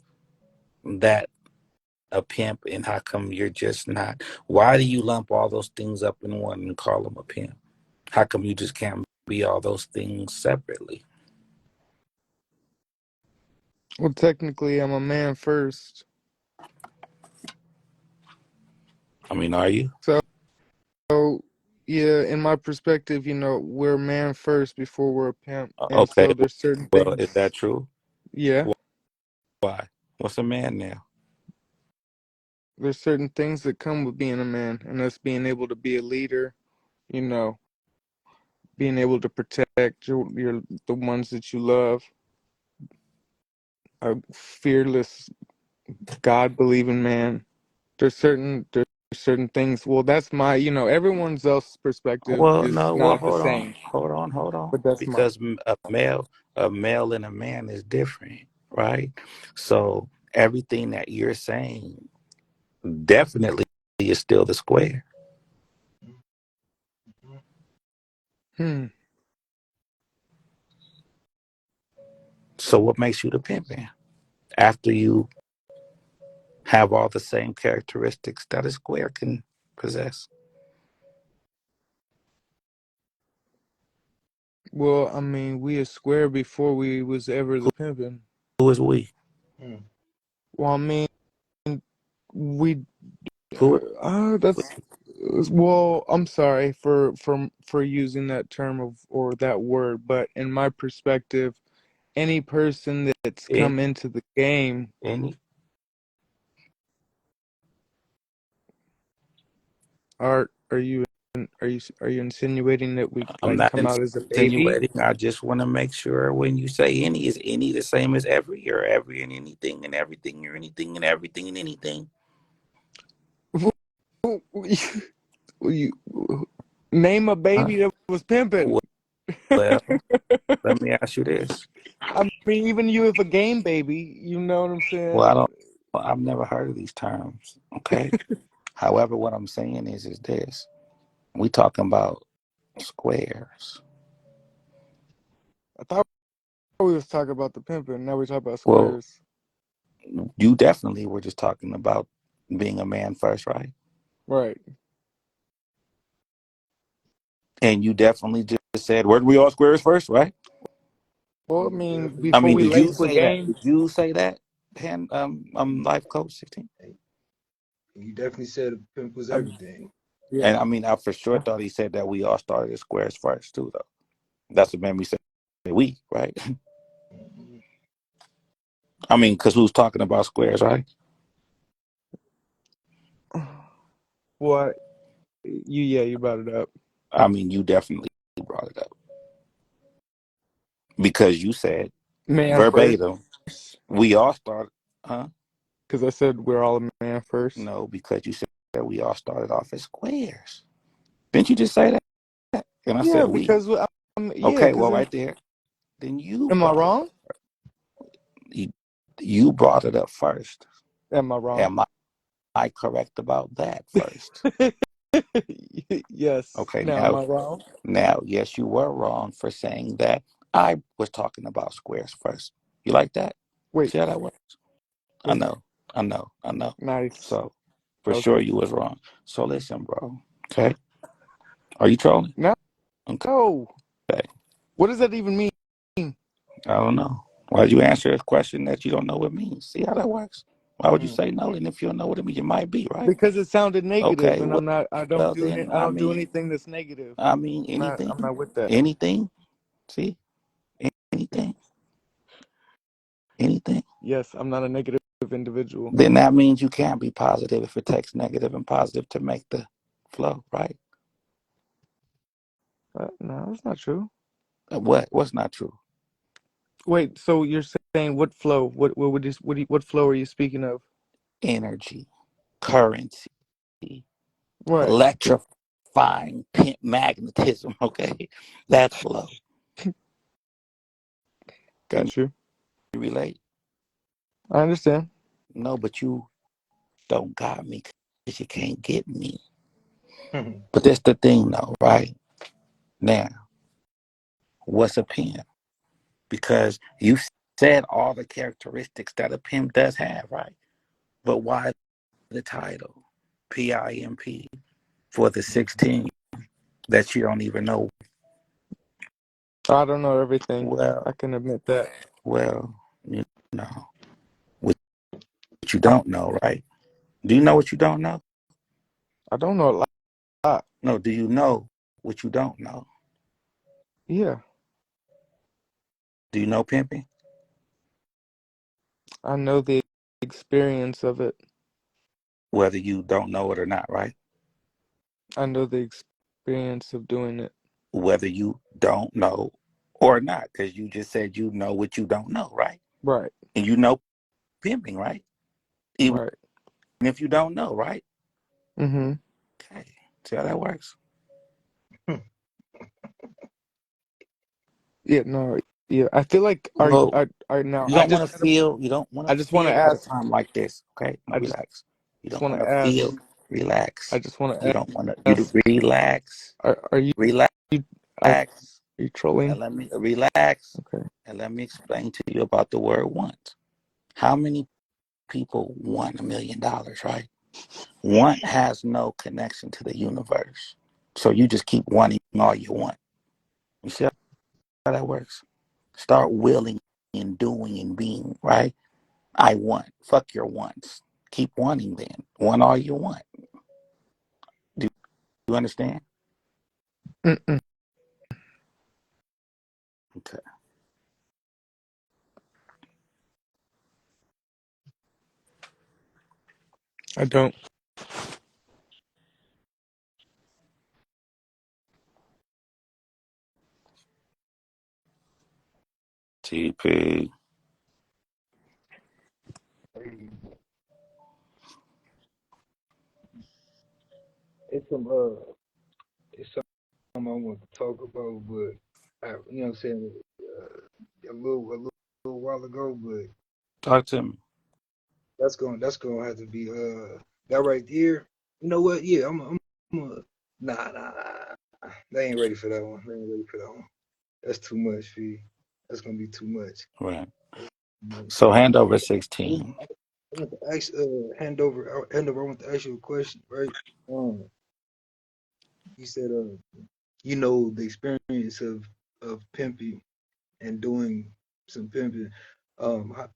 that a pimp, and how come you're just not? Why do you lump all those things up in one and call them a pimp? How come you just can't be all those things separately? Well, technically, I'm a man first. I mean, are you? So, yeah, in my perspective, we're man first before we're a pimp. And Okay. so there's certain Well, is things, that true? yeah, Why? What's a man now? there's certain things that come with being a man, and that's being able to be a leader, you know, being able to protect the ones that you love, a fearless, God-believing man. There's certain things. Well, that's my, everyone's else's perspective Well, is no. Well, not the hold on, same, hold on. but that's mine. Because a male and a man is different, right? So everything that you're saying definitely is still the square. Mm-hmm. Hmm. So what makes you the pimp man? After you have all the same characteristics that a square can possess. Well, I mean, we a square before we was ever the Who, pimping. who is we? Mm. Well, I mean, we. Who is we? That's. Well, I'm sorry for using that term or that word, but in my perspective, any person that's In, come into the game, any? are you insinuating that we I'm like not come out as a baby? insinuating. I just want to make sure when you say any, is any the same as every or every and anything and everything or anything and everything and anything? You name a Huh? baby that was pimping. Well, let me ask you this. I mean, even you, if a game baby, you know what I'm Well, I saying? don't. I've never heard of these terms. Okay. However, what I'm saying is this: we talking about squares. I thought we was talking about the pimping. Now we talk about Well, squares. you definitely were just talking about being a man first, right? Right. And you definitely just said, "Weren't we all squares first, right?" Well, I You mean, definitely I before mean, we did you label a say that? game, Did you say that? And life coach 16. you definitely said a pimp was I, everything. And yeah. I mean, I for sure thought he said that we all started as squares first too, though. That's what made me say we, right? Mhm. I mean, because who's talking about squares, right? What? Yeah, you brought it up. I mean, you definitely brought it up because you said Man first, verbatim, we all started, huh? because I said we're all a man first. No, because you said that we all started off as squares. Didn't you just say that? And I Yeah, said we. because yeah, Okay, because well, right there, then you am I brought it wrong? up. You, you brought it up first. Am I wrong? Am I correct about that first? Yes. Okay, Now am I wrong? now, yes, you were wrong for saying that I was talking about squares first. You like that? Wait. See how that works? I Okay. know, I know. Nice. So for sure Okay. you was wrong. So listen, bro. Okay, are you trolling? No. Okay, What does that even mean? I don't know. Why'd you answer a question that you don't know what it means? See how that works? Why would you Hmm. say no? And if you don't know what it means, you might be right. Because it sounded negative, Okay, and I'm not. I don't well do any. then, I don't do anything that's negative. I mean I'm not. anything, I'm not with that. anything. See, anything, anything. Yes, I'm not a negative individual. Then that means you can't be positive if it takes negative and positive to make the flow, right? No, that's not true. What? What's not true? Wait. So you're saying what flow? What would what flow are you speaking of? Energy, currency, Right. electrifying magnetism. Okay, that flow. Can Got you. you relate? I understand. No, but you don't got me because you can't get me. But that's the thing, though, right? Now, what's a pimp? Because you said all the characteristics that a pimp does have, right? But why the title PIMP for the 16 that you don't even know? I don't know everything. I Well, can admit that. well, you know what you don't know, right? Do you know what you don't know? I don't know a lot. No, do you know what you don't know? Yeah, Do you know pimping? I know the experience of it. Whether you don't know it or not, right? I know the experience of doing it. Whether you don't know or not, because you just said you know what you don't know, right? Right. And you know pimping, right? Even Right. if you don't know, right? Mm-hmm. Okay, see how that works. Yeah. No. Yeah. I feel like Well, are now. you don't want to feel. You don't want I to just want to feel at a ask. time like this. Okay, no, I relax. You just don't want want to to feel. ask. I Relax. just want You to don't want to. You to ask. relax. Are you? Relax. Are Relax. you trolling? And let me relax. Okay. And let me explain to you about the word want. How many people want $1 million? Right. Want has no connection to the universe. So you just keep wanting all you want. You see how that works? Start willing and doing and being, right? I want. Fuck your wants. Keep wanting then. Want all you want. Do you understand? Mm-mm. Okay. I don't. TP. it's some it's something I want to talk about, but you know what I'm saying, a little while ago, but Talk to me. that's gonna have to be that right there. You know what? Yeah, nah. They ain't ready for that one. They ain't ready for that one. That's too much, fee. That's gonna be too much. Right. That's too much. So hand over I want 16. I want to ask hand over. I want to ask you a question, right? Um, you said the experience of pimping and doing some pimping. Um, how,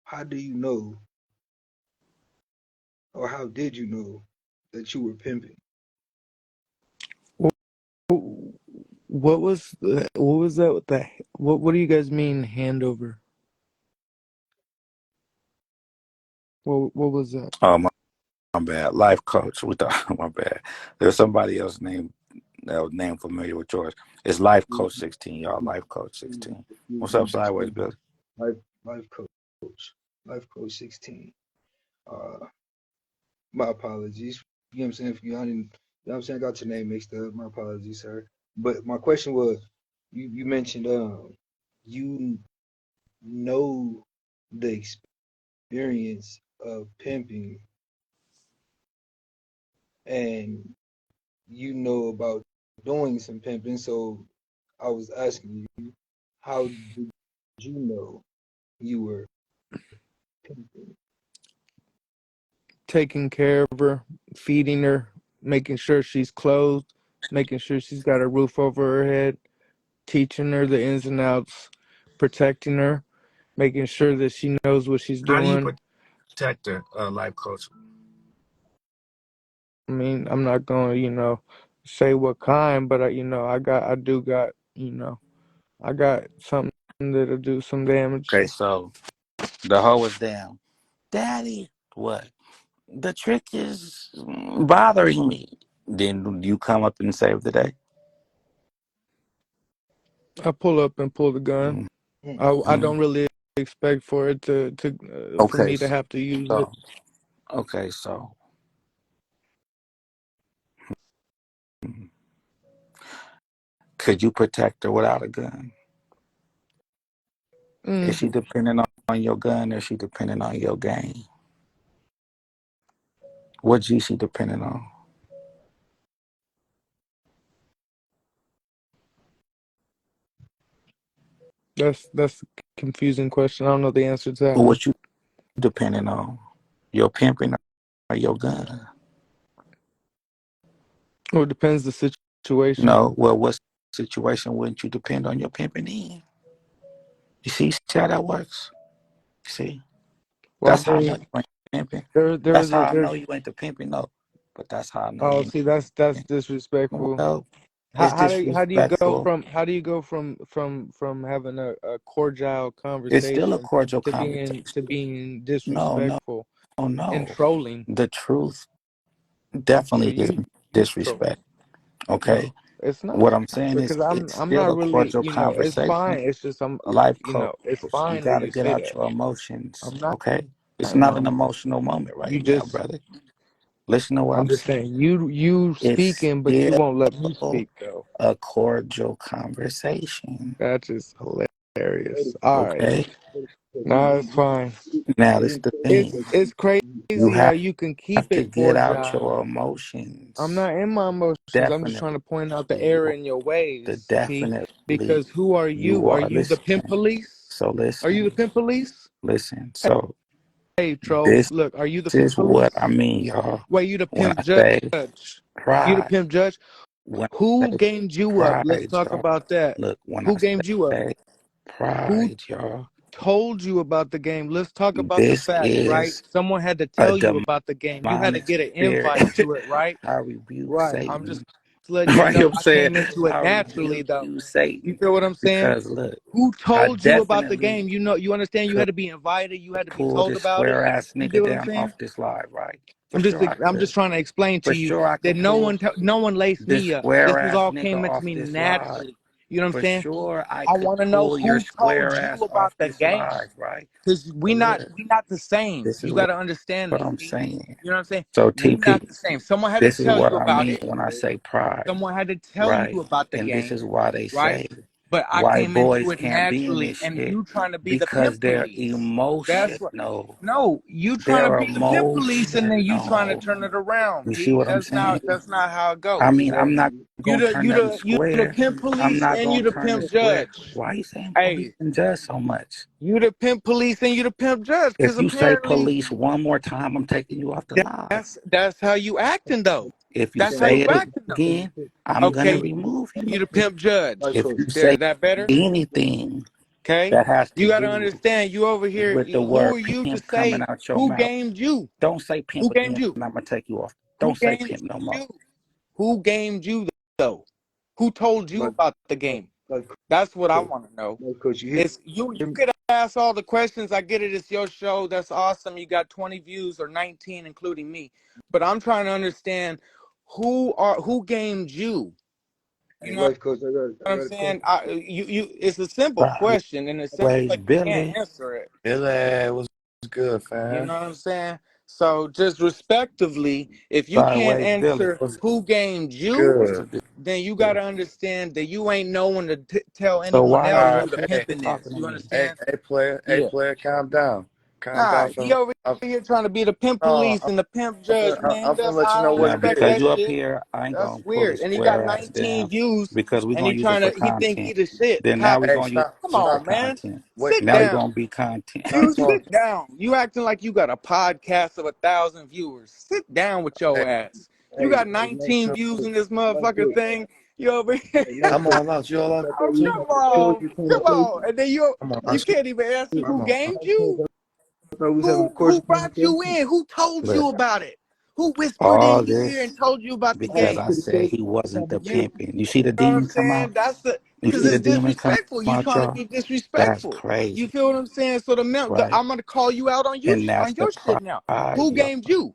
how do you know, or how did you know that you were pimping? What was that with the what do you guys mean handover? What was that? Oh, my bad. Life coach. We thought, my bad. There's somebody else named that was name familiar with yours. It's Life Coach 16, y'all. Life Coach 16. What's up, Sideways Billy? Life, life coach, life coach 16. Uh, my apologies. You know what I'm saying? If you didn't, you know what I'm saying? I got your name mixed up. My apologies, sir. But my question was, you mentioned you know the experience of pimping, and you know about doing some pimping. So I was asking you, how did you know you were pimping? Taking care of her, feeding her, making sure she's clothed, making sure she's got a roof over her head, teaching her the ins and outs, protecting her, making sure that she knows what she's How do you doing. protect a Life Coach? I mean, I'm not going to, say what kind, but I do got, I got something that'll do some damage. Okay, so the hoe is down. Daddy, what? The trick is bothering me. Then you come up and save the day. I pull up and pull the gun. I Mm-hmm. don't really expect for it for Okay, me to have to use it. so okay, so could you protect her without a gun? Is Mm, she depending on your gun or is she depending on your game? What G she depending on? that's a confusing question. I don't know the answer to that Or one. what you depending on? Your pimping or your gun? Well, it depends the situation. No, well, what situation wouldn't you depend on your pimping in? You see how that works? See? Well, That's I how I know mean, you ain't pimping. That's there's how a I know there's you ain't the pimping, no. But that's how I know oh, you ain't see, that's pimping. disrespectful. Well, How it's how do you go disrespectful. from having a cordial It's still a conversation cordial to conversation. being No, no, disrespectful and no. trolling? The truth So definitely is you trolling. disrespect. Okay? No, it's not, What I'm saying is because it's I'm still not a really, cordial it's fine. conversation. It's just Life coach, it's you fine that got to you get say out that. your emotions. I'm not Okay? It's that not an emotional. emotional moment right You now, just brother. Listen to what I'm I'm just saying. saying you It's speaking, but you still won't let me speak though. a cordial conversation. That's just hilarious. Wait All right, Okay? a no, it's fine. Now, this minute. the thing. It's You crazy how have you can keep to it get out cordial. your I'm emotions. not in my emotions. I'm just trying Definitely. to point out the You error are in your the ways, T. definitely Because who are you you? Are are you the pimp listening. police? So Are you the listen. pimp police? Listen. So Hey, troll. this Look, are you the pimp is what police? I mean, y'all. Wait, you the When pimp I say judge? You the pride, pimp judge? when I Who say gamed you up? Let's pride, talk y'all. about that. Look, when I Who gamed you up? say Who pride, y'all, told you about the game? Let's talk about the this facts, right? is Someone had to a tell you about the game. You had to demonic get an spirit. invite to it, right? I rebuke Right. I'm Satan. just letting you Right, know I'm I saying came into it I naturally, rebuke though. you, You Satan, feel what I'm saying? because look, Who I told you about the definitely game? You understand you could had to be invited, you had to be pull told this about it. square ass You nigga get what I'm down saying? off this live, right? For sure I I'm could. just trying to explain For to you sure I that could pull no one laced this me up. square This was ass all nigga came into off me this live. naturally. You know what I'm For saying? sure, I I could want to know pull your who told square you ass about off the this game. live, right? Cause But look, we not the same. this is You gotta understand what this, I'm P. saying. You know what I'm saying? So We not TP, the same. Someone had to this is tell what you I about mean it. when I say pride, Someone had to tell you right? about the And this game, is why they right? say But I white came into boys it can't be in naturally, this and shit you trying to be the because pimp they're police. That's what. emotional. No, you trying to They're be the pimp police, and then you trying to emotional. turn it around, You see P. what I'm saying? That's not how it I goes. mean, I'm not gonna turn nothing You the square. pimp I'm police, not and you gonna the turn it pimp square. judge. Why you saying police Hey, and judge so much? you the pimp police, and you the pimp judge. Because If you say apparently police one more time, I'm taking you off the live. that's how you acting though. If you That's how say you it acting though. again, I'm gonna Okay, remove you you. the pimp judge. If you There, say is that better? anything Okay, that has to you got to do understand. You over here. with the Who word are you to pimp coming say out your who mouth, gamed you? don't say pimp Who gamed again, you? and I'm gonna take you off. Who Don't say gamed pimp no more. you? Who gamed you though? Who told you Like, about the game? like, That's what I want to know. coach, you It's you. You hear me? could ask all the questions. I get it. It's your show. That's awesome. You got 20 views or 19, including me. But I'm trying to understand who gamed you. You Hey, know what life coach, I I'm got a question. saying? It's a simple question, and it sounds Sideways like you can't Billy. answer it. Billy, what's good, You fam? know what I'm saying? So just respectively, if you can't Sideways Billy. answer What's who gamed you, what's the Good. deal? then you got to understand that you ain't no one to tell So anyone why else is All you who right, the still hey, pimping talking is. to You me? understand? hey, Yeah. player, calm Nah, down, he fam. over here trying to be the pimp No, police and the pimp judge, I'm man. finna That's let you I know don't what Now, it respect because that is. you up shit. here, I ain't That's gonna pull weird. his And he got square ass 19 down views, because we're and he gonna use it for he content. the shit. Then now we're Hey, gonna use Come it for on, man. content. Sit Now we're down. gonna be content. You sit talking. down. You acting like you got a podcast of 1,000 viewers. Sit down with Hey, your ass. You Hey, got life 19 coach, views in this life motherfucker coach, thing. You over here. hey, life I'm coach. all out. You all out I thought Oh, we too? had a cordial come on. conversation. And then Come on, you can't even answer come who on. gamed Life coach, you. I thought we was having a Who cordial brought you conversation. in? Who told Look, you about it? Who whispered all in your ear this and told you about the because game? I To the said cordial he wasn't the You conversation. pimping. You see the know what I'm demon come out? saying? That's the You because see the it's demon come disrespectful. You out, trying to y'all? be That's disrespectful. You crazy, feel what I'm saying? So right? I'm gonna call you out on And that's on the your shit now. pride, Who y'all. gamed you?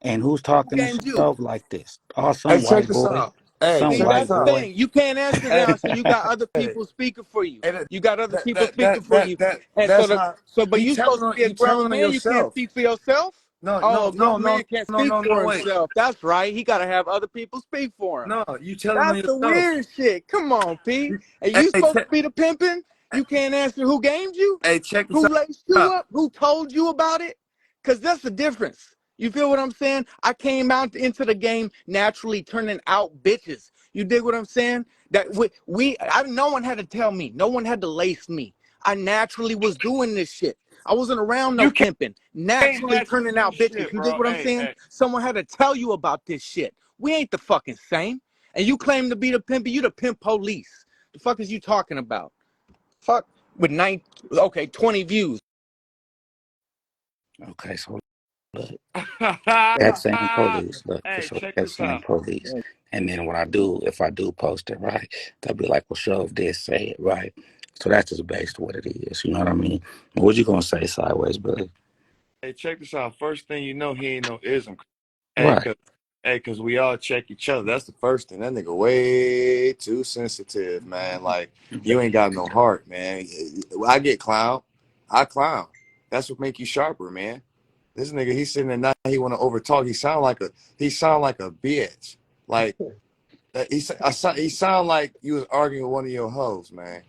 And who's Who talking to gamed you? show like this? Oh, Hey, some check white this boy. out. Hey, Some See, check that's this white the out. boy. thing. You can't answer Hey, now, so you got other hey, people speaking for you. that You got other that people that speaking that for that, you, that and that's how but you supposed to be a you telling grown on man. You can't yourself. speak for yourself. No, Oh, no, a no, grown no, man can't no, speak no, for no, wait. himself. That's right. He got to have other people speak for him. No, you telling on That's the yourself. weird shit. Come on, P. You, And hey, you hey, supposed to check, be the pimping? You can't answer who gamed you? hey, check this Who laced you out. up? Who told you about it? Because that's the difference. You feel what I'm saying? I came out into the game naturally turning out bitches. You dig what I'm saying? That no one had to tell me. No one had to lace me. I naturally was doing this shit. I wasn't around no You pimping. can't Naturally naturally turning do out bitches. shit, You dig bro. what I'm Hey, saying? hey, Someone had to tell you about this shit. We ain't the fucking same. And you claim to be the pimp, you the pimp police. The fuck is you talking about? Fuck with 20 views. Okay, so look, hey, X ain't police. Look, for sure, check this X ain't out. police. And then when I do, if I do post it, right, they'll be like, well, Shove did say it, right? So that's just based what it is. You know what I mean? What you gonna say sideways, Billy? Hey, check this out. First thing you know, he ain't no ism. Hey, Right. cause we all check each other. That's the first thing. That nigga way too sensitive, man. Like you ain't got no heart, man. I get clown. I clown. That's what make you sharper, man. This nigga, he's sitting there now. He want to overtalk. He sound like a bitch. Like he sound like you was arguing with one of your hoes, man.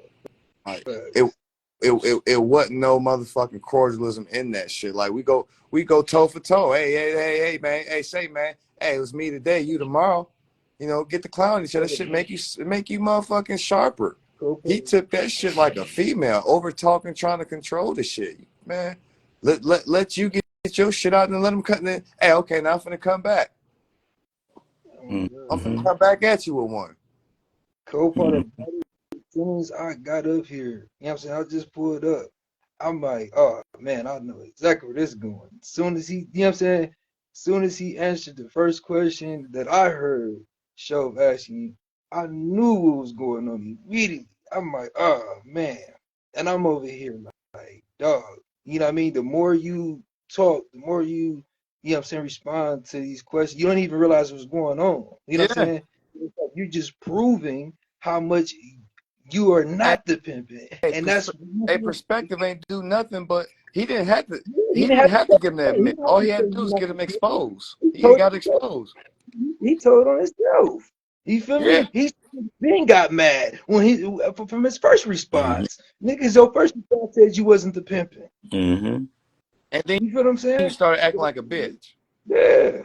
Like it, Facts. it wasn't no motherfucking cordialism in that shit. Like we go toe for toe. Hey, man. Hey, say, man. Hey, it was me today, you tomorrow. You know, get the clown each other. That shit make you motherfucking sharper. He took that shit like a female, over talking, trying to control the shit, man. Let you get your shit out and let him cut in. Hey, okay, now I'm finna come back. Oh my I'm God. finna Mm-hmm. come back at you with one. Co-part Mm-hmm. of as soon as I got up here, you know what I'm saying? I just pulled up. I'm like, oh man, I know exactly where this is going. As soon as he, you know what I'm saying? As soon as he answered the first question that I heard Shove asking, I knew what was going on immediately. I'm like, oh man. And I'm over here like, dog. You know what I mean? The more you talk, the more you know what I'm saying, respond to these questions. You don't even realize what's going on. You know what I'm Yeah. saying? It's like you're just proving how much You are Hey, not the pimping, hey, and that's perspective ain't do nothing, but he didn't have to. he He didn't didn't have to have to say give him that that. He admit. didn't have All to he say had to do you're is not get the him pimping. exposed. He He told got himself. exposed. He told on himself. You feel me? Yeah. He then got mad when he from his first Mm-hmm. response. Niggas, your first response said you wasn't the pimping. Mm-hmm. And then You feel what I'm you saying? started acting like a bitch. Yeah, yeah,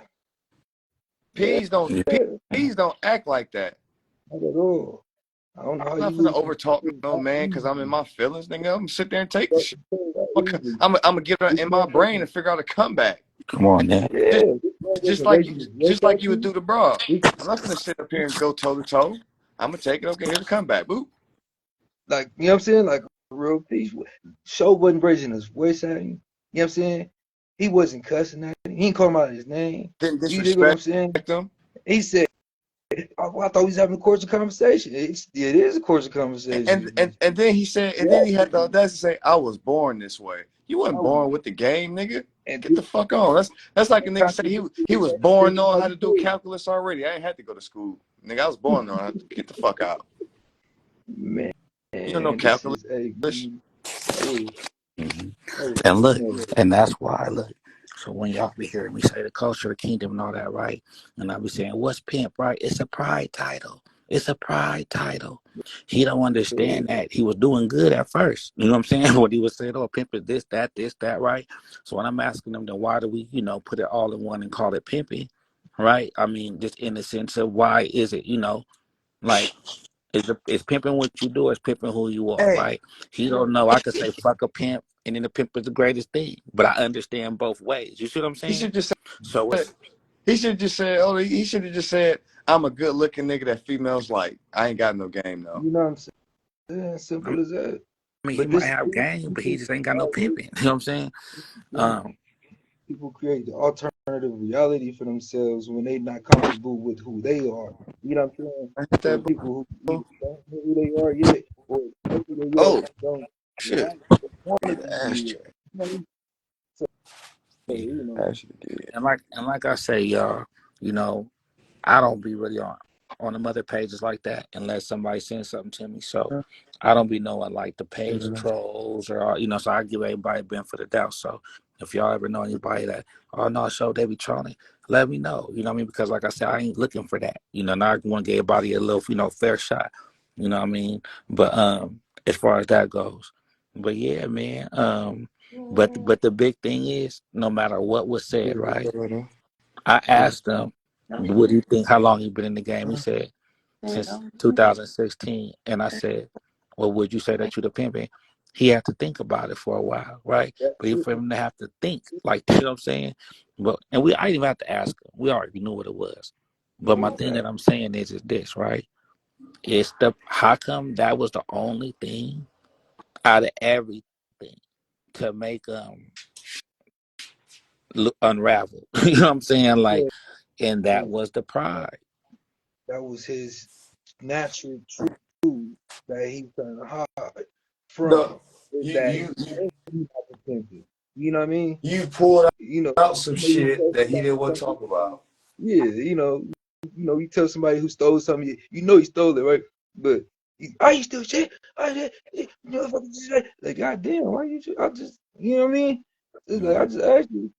Peas don't. yeah. Peas don't act like that. Not at all. I don't know how I'm not you gonna lose overtalk no that man because easy. I'm in my feelings, nigga. I'm gonna sit there and take the That shit. easy. I'm gonna get her This in my man brain doesn't. and figure out a comeback. Come on, now. Just, Yeah, this man just doesn't like you, wake just like up you would to. do the bra. This, I'm not gonna sit up here and go toe to toe. I'm gonna take it. Okay, here's a comeback. Boop. like you know what I'm saying? Like a real piece. Show wasn't raising his voice at him. You know what I'm saying? He wasn't cussing at him. He didn't call him out his name. Didn't You dig what I'm disrespect saying? them. He said, "Oh, I thought we was having a course of conversation. It is a course of And, conversation. and and then he said, and then he had the audacity to say, "I was born this way." You wasn't born with the game, nigga. And Get the fuck on. That's like a nigga say he was born knowing how to do this calculus already. I ain't had to go to school, nigga. I was born knowing how to get the fuck out. man, You don't know this calculus. is that was Mm-hmm. that was And look, man. and that's why, look. So when y'all be hearing me say the culture, the kingdom, and all that, right? And I be saying, what's pimp, right? It's a pride title. It's a pride title. He don't understand that. He was doing good at first. You know what I'm saying? When he was saying, oh, pimp is this, that, right? So when I'm asking them, then why do we, put it all in one and call it pimping, right? I mean, just in the sense of why is it, like, is pimping what you do, or is pimping who you are, Hey, right? He don't know. I could say fuck a pimp, and then the pimp is the greatest thing. But I understand both ways. You see what I'm he saying? should just So said, it's he should just said, oh, he should have just said, I'm a good looking nigga that females like. I ain't got no game though. You know what I'm saying? I Simple as that. mean, he But might this have game, but he just ain't got no pimping. You know what I'm saying? Um, people create the alternative reality for themselves when they're not comfortable with who they are. You know what I'm saying? I hit So that people who bro. either don't know who they are yet or know who they are Oh don't shit. want to be Ashtray. here. You know what I mean? So, you know, Ashtray did. and like I say, y'all, you know, I don't be really on the mother pages like that unless somebody sends something to me. So I don't be knowing like the page trolls or so I give everybody benefit of the doubt. So if y'all ever know anybody that no show they be trolling, let me know. You know what I mean? Because like I said, I ain't looking for that. Now I want to give everybody a little fair shot. You know what I mean? But as far as that goes, but yeah, man. But the big thing is, no matter what was said, right? I asked him, what do you think, how long he been in the game? He said, since 2016. And I said, well, would you say that you're the pimping? He had to think about it for a while, right? But for him to have to think, like, you know what I'm saying? I didn't even have to ask him. We already knew what it was. But my thing that I'm saying is this, right? It's how come that was the only thing out of everything to make unravel? You know what I'm saying? Like, yeah, and that was the pride. that was his natural truth that he's trying to hide No, from. Is you that you he's not the pimping. You know what I mean? you pulled You know, out some you shit tell that he didn't want somebody, to talk about. yeah, you tell somebody who stole something, you know he stole it, right? But I used to shit. Motherfucker, like, goddamn, why you? I just, you know what I mean? It's like I just asked you,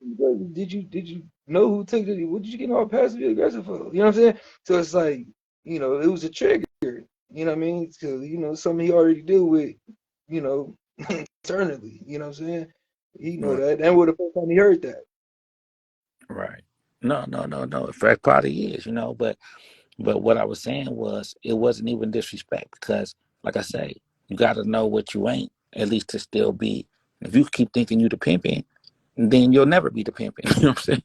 did you know who took it? What did you get all passive aggressive for? You know what I'm saying? So it's like, it was a trigger. You know what I mean? Because something he already do with, you know, internally. You know what I'm saying? He know Right. that. And what the first time he heard that. Right. No, no, no, no. In fact, probably is, but what I was saying was it wasn't even disrespect because, like I say, you got to know what you ain't, at least to still be. If you keep thinking you the pimping, then you'll never be the pimping. You know what I'm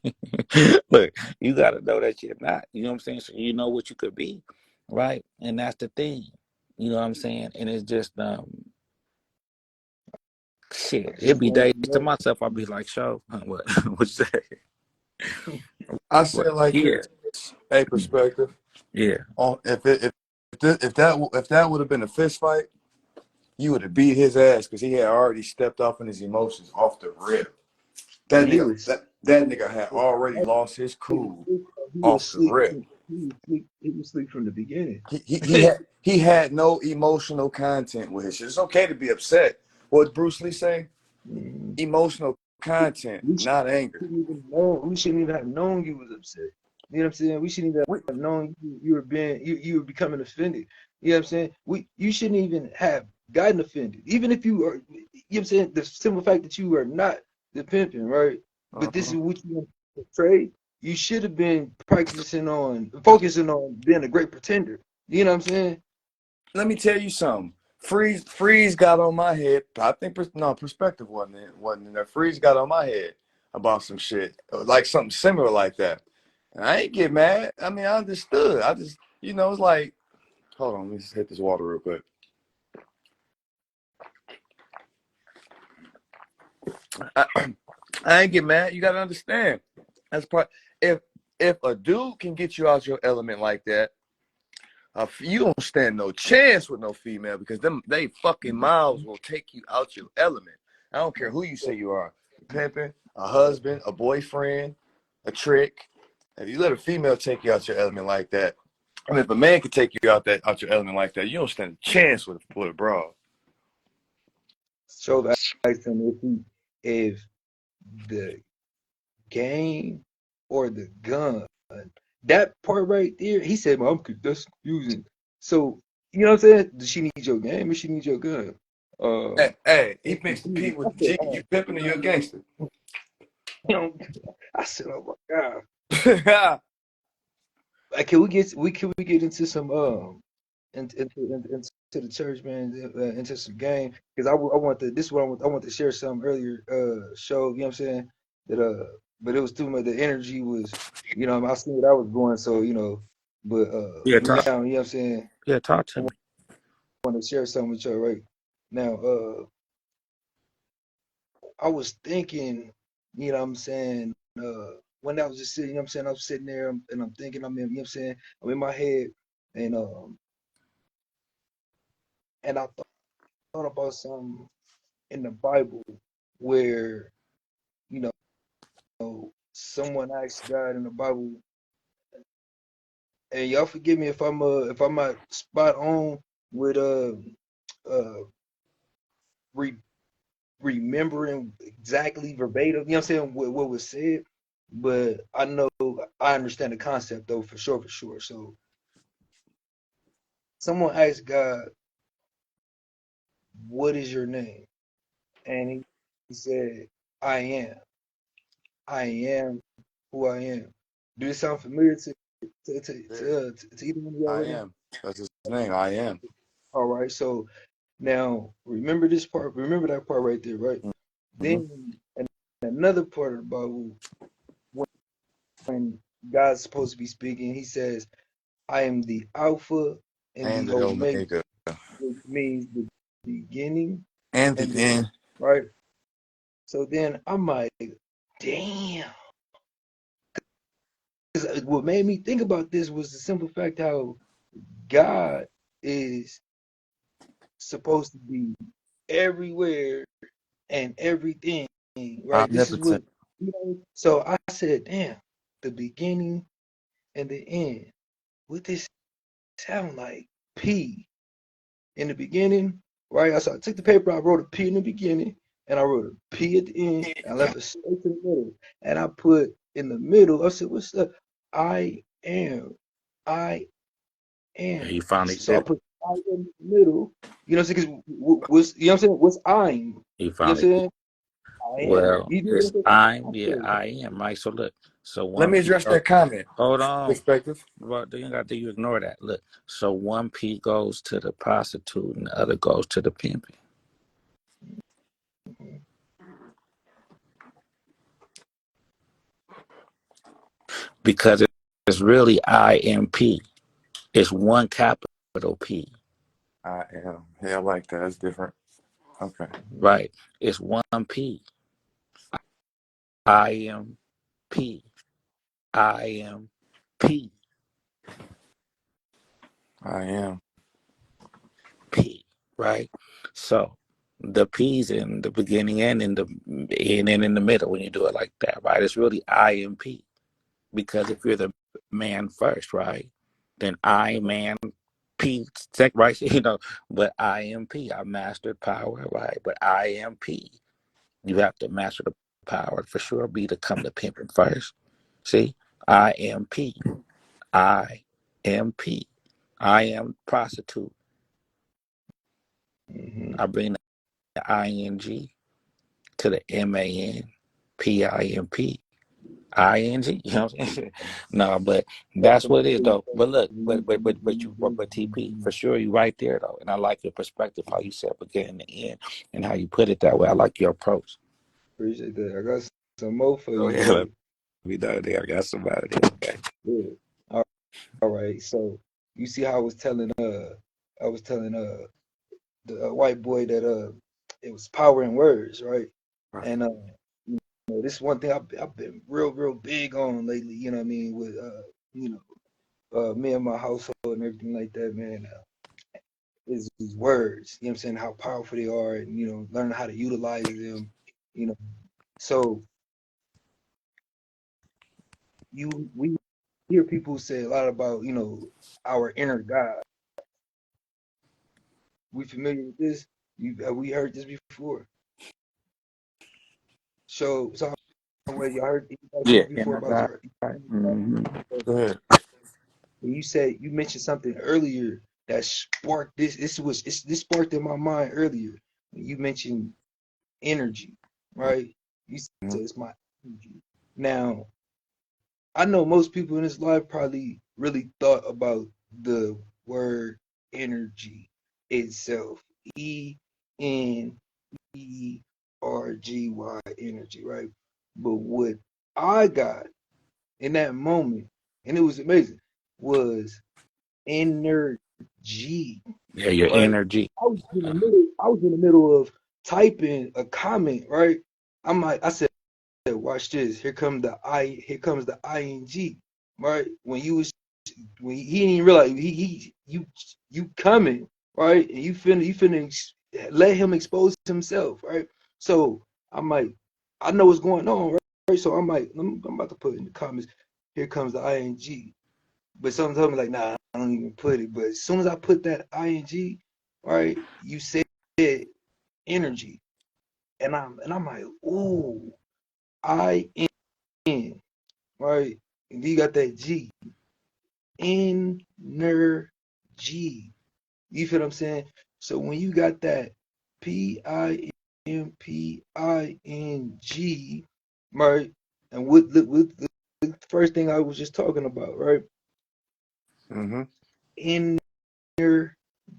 saying? Look, you got to know that you're not. You know what I'm saying? So you know what you could be, right? And that's the thing. You know what I'm saying? And it's just shit. I It'd just be want days to to know. myself. I'd be like, "Show what? What you say?" I say But it like yeah, this. Hey, perspective. yeah. If that would have been a fist fight, you would have beat his ass because he had already stepped off in his emotions off the rip. And he was That nigga had already lost his cool he was off the sleep. rip. He was Bruce Lee from the beginning. He had no emotional content with his shit. It's okay to be upset. What did Bruce Lee say? Emotional content, not anger. We shouldn't even have known you was upset. You know what I'm saying? We shouldn't even have known you were becoming offended. You know what I'm saying? You shouldn't even have gotten offended. Even if you are, you know what I'm saying? The simple fact that you are not the pimping, right? But this is what you want to portray. You should have been focusing on being a great pretender. You know what I'm saying? Let me tell you something. Freeze got on my head. I think Perspective wasn't in there. Freeze got on my head about some shit, like something similar like that. And I ain't get mad. I mean, I understood. I just, it's like, hold on, let me just hit this water real quick. I ain't get mad. You gotta understand. That's part. If a dude can get you out your element like that, you don't stand no chance with no female because they fucking mouths will take you out your element. I don't care who you say you are, pimping, a husband, a boyfriend, a trick. If you let a female take you out your element like that, I mean, if a man can take you out your element like that, you don't stand a chance with a broad. So asked him if the game or the gun. That part right there, he said, "Mom, that's confusing." So you know what I'm saying? Does she need your game or she need your gun? Hey, he mixed the P with the G. You pimping or you a gangster? I said, "Oh my god!" Like, can we get into some into the church, man, into some game? Because I want to this is what I want to share some earlier show. You know what I'm saying? That but it was too much. The energy was, I seen where I was going. So but Yeah, now talk. you know what I'm saying. Yeah, talk to me. I want to share something with y'all right now. I was thinking, you know what I'm saying, when I was just sitting, you know what I'm saying, I was sitting there and I'm thinking, you know what I'm saying, I'm in my head and I thought about something in the Bible where, you know, someone asked God in the Bible, and y'all forgive me if I'm not spot on with uh remembering exactly verbatim, you know what I'm saying, what was said, but I know I understand the concept though for sure. So someone asked God, "What is your name?" And he said, "I am. I am who I am." Do this sound familiar to either one of y'all I right now? am. That's his name. I am. All right. So now remember this part. Remember that part right there, right? Mm-hmm. Then another part of the Bible, when God's supposed to be speaking, he says, "I am the Alpha and And the the Omega," Omega. which means the beginning And and the the end, end. right? So then I'm like, damn. 'Cause what made me think about this was the simple fact how God is supposed to be everywhere and everything, right? This is what, Omnipotent. so I said, damn, the beginning and the end. What this sound like? P in the beginning, right? So I took the paper, I wrote a P in the beginning, and I wrote a P at the end, and I left a space in the middle. And I put in the middle, I said, what's up? I am. I Yeah, am. he finally So I did it. put I in the middle. You know what I'm saying? Because what's, you know what I'm saying? What's I'm? You know He what I'm finally. saying? I am. Well, You know what it's I'm saying? I'm. I Yeah, said, I am. Right. So look. So Let one me P. address that comment. Hold on. Perspective. Well, you got to ignore that. Look. So one P goes to the prostitute, and the other goes to the pimping. Because it's really IMP. It's one capital P. I am. Yeah, I like that. That's different. Okay. Right. It's one P. I am P. I am P. I am. P. Right. So the P's in the beginning and in the middle when you do it like that. Right. It's really IMP. Because if you're the man first, right, then I man P sec right, but I am P. I mastered power, right? But I am P. You have to master the power for sure. B to come to pimping first. See, I am P. I am P. I am prostitute. Mm-hmm. I bring the ing to the man, pimp, ing. You know what I'm saying? No, but that's what it is though. But look, but TP for sure you right there though, and I like your perspective how you said beginning to end and how you put it that way. I like your approach. Appreciate that. I got some more for Oh you yeah, let though. me know there. I got somebody there. Okay. Yeah. All right. So you see how I was telling the white boy that it was power in words, right? Right. And this is one thing I've been real big on lately. You know what I mean? With you me and my household and everything like that, man. Is words. You know what I'm saying? How powerful they are, and learning how to utilize them. You know, so we hear people say a lot about our inner God. We familiar with this? We heard this before. So you guys Yeah, heard before inner about God. your Right. Mm-hmm. Go ahead. you mentioned something earlier that sparked this sparked in my mind earlier. You mentioned energy, right? You said it's my energy. Now, I know most people in this life probably really thought about the word energy itself. ENERGY, energy, right? But what I got in that moment, and it was amazing, was energy, Yeah, your right? energy. I was in the middle of typing a comment, right? I said, watch this. Here comes the ing, right? When he didn't even realize you coming, right? And let him expose himself, right? So I'm like, I know what's going on, right? So I'm like, I'm about to put in the comments, here comes the ing. But some tell me like, nah, I don't even put it. But as soon as I put that ing, right, you said energy. And I'm like, ooh, I N, right? And then you got that G. Energy. You feel what I'm saying? So when you got that PIMPING, right? And with the first thing I was just talking about, right? Mm-hmm. Energy,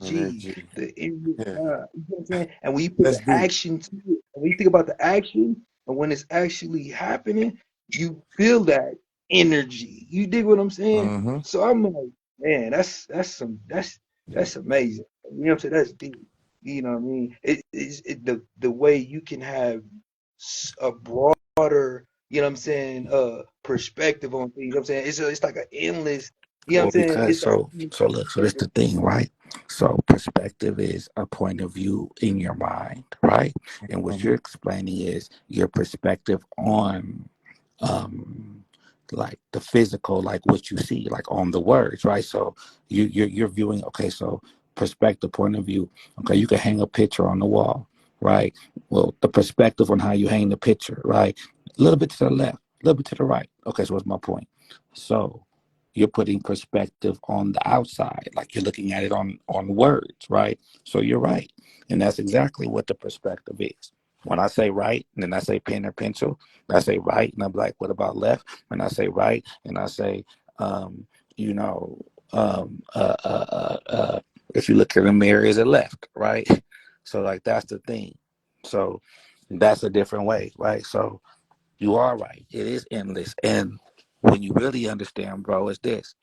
Energy. the energy, you Yeah. know what I'm saying? And when you put That's the deep. action to it, and when you think about the action, and when it's actually happening, you feel that energy. You dig what I'm saying? Mm-hmm. So I'm like, man, that's amazing. You know what I'm saying? That's deep. You know what I mean? The way you can have a broader, you know what I'm saying, perspective on things. You know what I'm saying? It's like an endless, you know what I'm Well, saying? because It's an so look, so that's the thing, right? So perspective is a point of view in your mind, right? And what Mm-hmm. you're explaining is your perspective on um like the physical, like what you see, like on the words, right? So you're viewing, okay, so perspective, point of view. Okay, you can hang a picture on the wall, right? Well, the perspective on how you hang the picture, right? A little bit to the left, a little bit to the right. Okay, so what's my point? So you're putting perspective on the outside, like you're looking at it on words, right? So you're right, and that's exactly what the perspective is. When I say right, and then I say pen or pencil, I say right, and I'm like, what about left? When I say right, and I say, um, you know, um, uh, uh, uh, uh, if you look in the mirror, is it left, right? So like that's the thing. So that's a different way, right? So you are right. It is endless, and when you really understand, bro, is this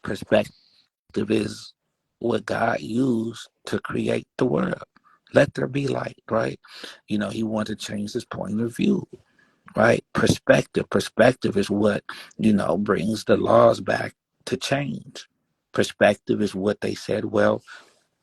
perspective is what God used to create the world. Let there be light, right? He wanted to change his point of view, right? Perspective is what, brings the laws back to change. Perspective is what they said, well,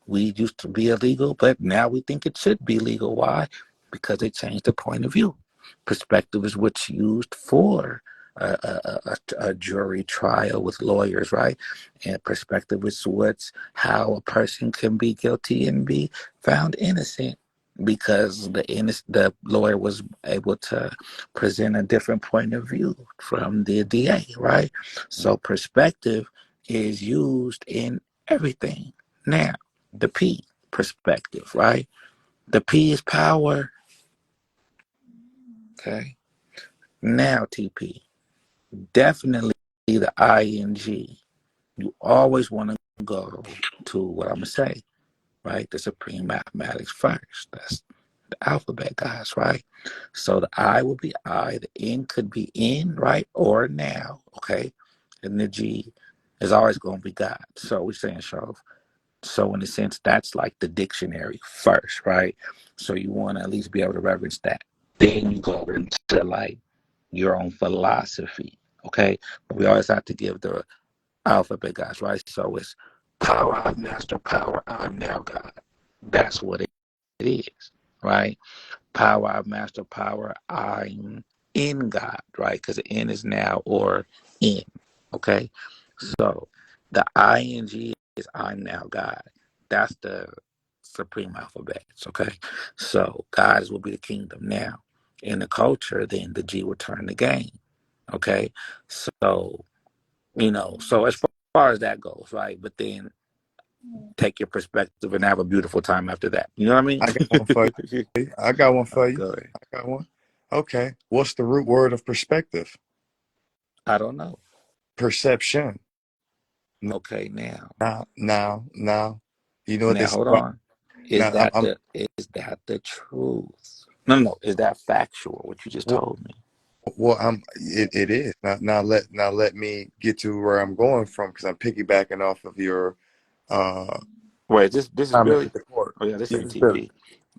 we used to be illegal, but now we think it should be legal. Why? Because they changed the point of view. Perspective is what's used for a jury trial with lawyers, right? And perspective is what's how a person can be guilty and be found innocent because the lawyer was able to present a different point of view from the DA, right? So perspective is used in everything. Now, the P, perspective, right? The P is power. Okay. Now, TP, definitely the ING. You always want to go to what I'm going to say, right? The supreme mathematics first. That's the alphabet, guys, right? So the I will be I, the N could be in, right? Or now, okay? And the G is always going to be God. So we're saying, Shove. So in a sense, that's like the dictionary first, right? So you want to at least be able to reference that. Then you go into like your own philosophy, okay? But we always have to give the alphabet, guys, right? So it's power, I master power, I'm now God. That's what it is, right? Power, I master power, I'm in God, right? Because the N is now or in, okay? So the ing is I'm now God. That's the supreme alphabets, okay? So God will be the kingdom now. In the culture, then the G will turn the game, okay? So, so as far as that goes, right? But then take your perspective and have a beautiful time after that. You know what I mean? I got one for you. I got one for you. Go ahead. I got one. Okay. What's the root word of perspective? I don't know. Perception. Okay, now, Now. You know what they now say hold about on. Is now? that the truth? No. Is that factual? What you just Well, told me? it is. Now let me get to where I'm going from because I'm piggybacking off of your uh Wait, this is comment Billy. with the court. Oh yeah, this Yeah, ain't it's Billy. TP.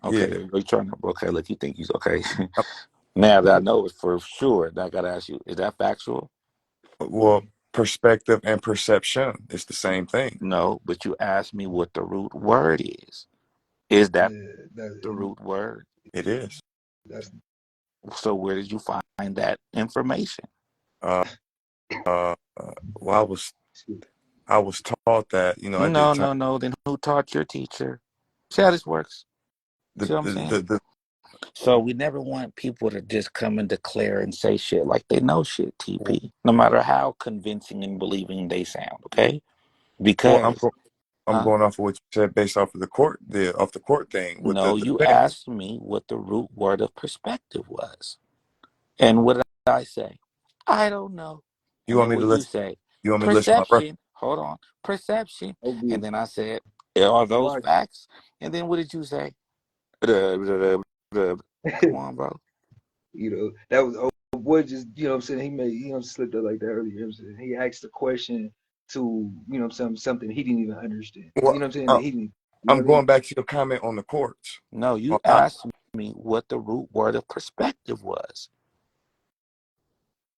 Okay, Yeah. there you go. You trying to okay? Look, you think he's okay. Now that I know it's for sure, I gotta ask you: is that factual? Well, perspective and perception is the same thing. No, but you asked me what the root word is. Is that Yeah, that's the root word? It is. that's So where did you find that information? Uh, well, I was taught that I did No. Then who taught your teacher? See how this works? the See what I'm the saying? the, the So we never want people to just come and declare and say shit like they know shit, TP, no matter how convincing and believing they sound, okay? well, I'm Because, go, I'm huh? going off of what you said based off of the court thing with No, the you bench. asked me what the root word of perspective was. And what did I say? I don't know. You And want then me to what you list? say? You want me to list my reference? Perception. Hold on. Perception. OB. And then I said, are those Why? facts? And then what did you say? Come on, bro. That was old boy just, you know what I'm saying, he made, slipped up like that earlier. You know what I'm saying? He asked a question to, you know what I'm saying, something he didn't even understand. You Well, know what I'm saying? That he didn't, you know I'm what I mean? going back to your comment on the courts. No, you On I, asked me what the root word of perspective was.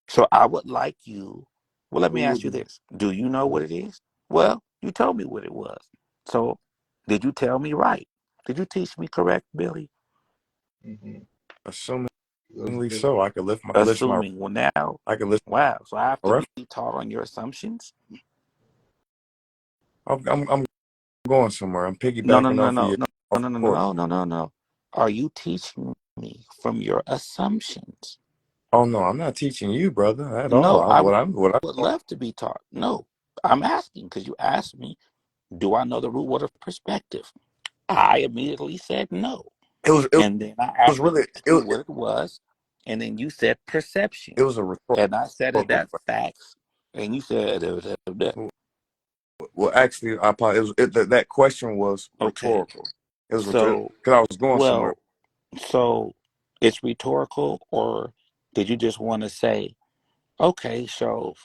So I would like you. Well, let me What ask would you be? this. Do you know what it is? Well, you told me what it was. So did you tell me right? Did you teach me correct, Billy? Mm-hmm. assumingly Okay. so, I could list my Assuming. Well, now, I could list wow. So I have my to be reference. taught on your assumptions? I'm going somewhere. I'm No, no, piggybacking no, off of no, your no, off no, the no, court. no, no, no, no. Are you teaching me from your assumptions? Oh no, I'm not teaching you, brother, at all. No, I What would I love to be taught. No, I'm asking because you asked me, do I know the root word of perspective? I immediately said no. it And then I was asked really you what it was. And then you said perception. it was a And I said, is rhetorical that facts? And you said, question. Well, actually, I apologize. That question was okay. rhetorical. It was rhetorical So, because I was going somewhere. well, so it's rhetorical, or did you just want to say, okay, so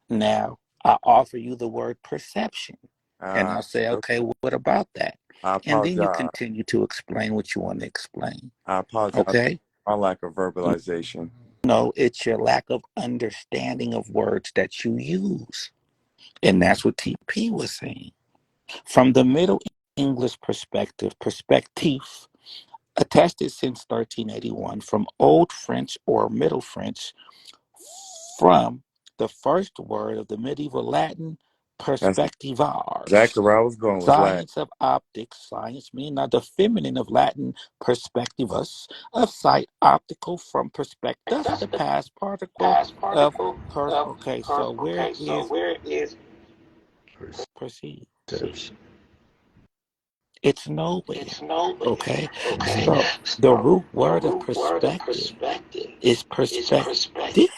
now I offer you the word perception. And Uh, I'll say, okay, what about that? I And then you apologize. continue to explain what you want to explain. I apologize for Okay? my lack of verbalization. No, it's your lack of understanding of words that you use. And that's what TP was saying. From the Middle English perspective, attested since 1381 from Old French or Middle French, from the first word of the medieval Latin That's perspectivars. exactly where I was going with Latin. Science of optics, science meaning now the feminine of Latin perspectivus, of sight, optical from perspectus, the past particle of okay, so where is perceive? Perception. It's nowhere. Okay. So the root word of perspective is perspective.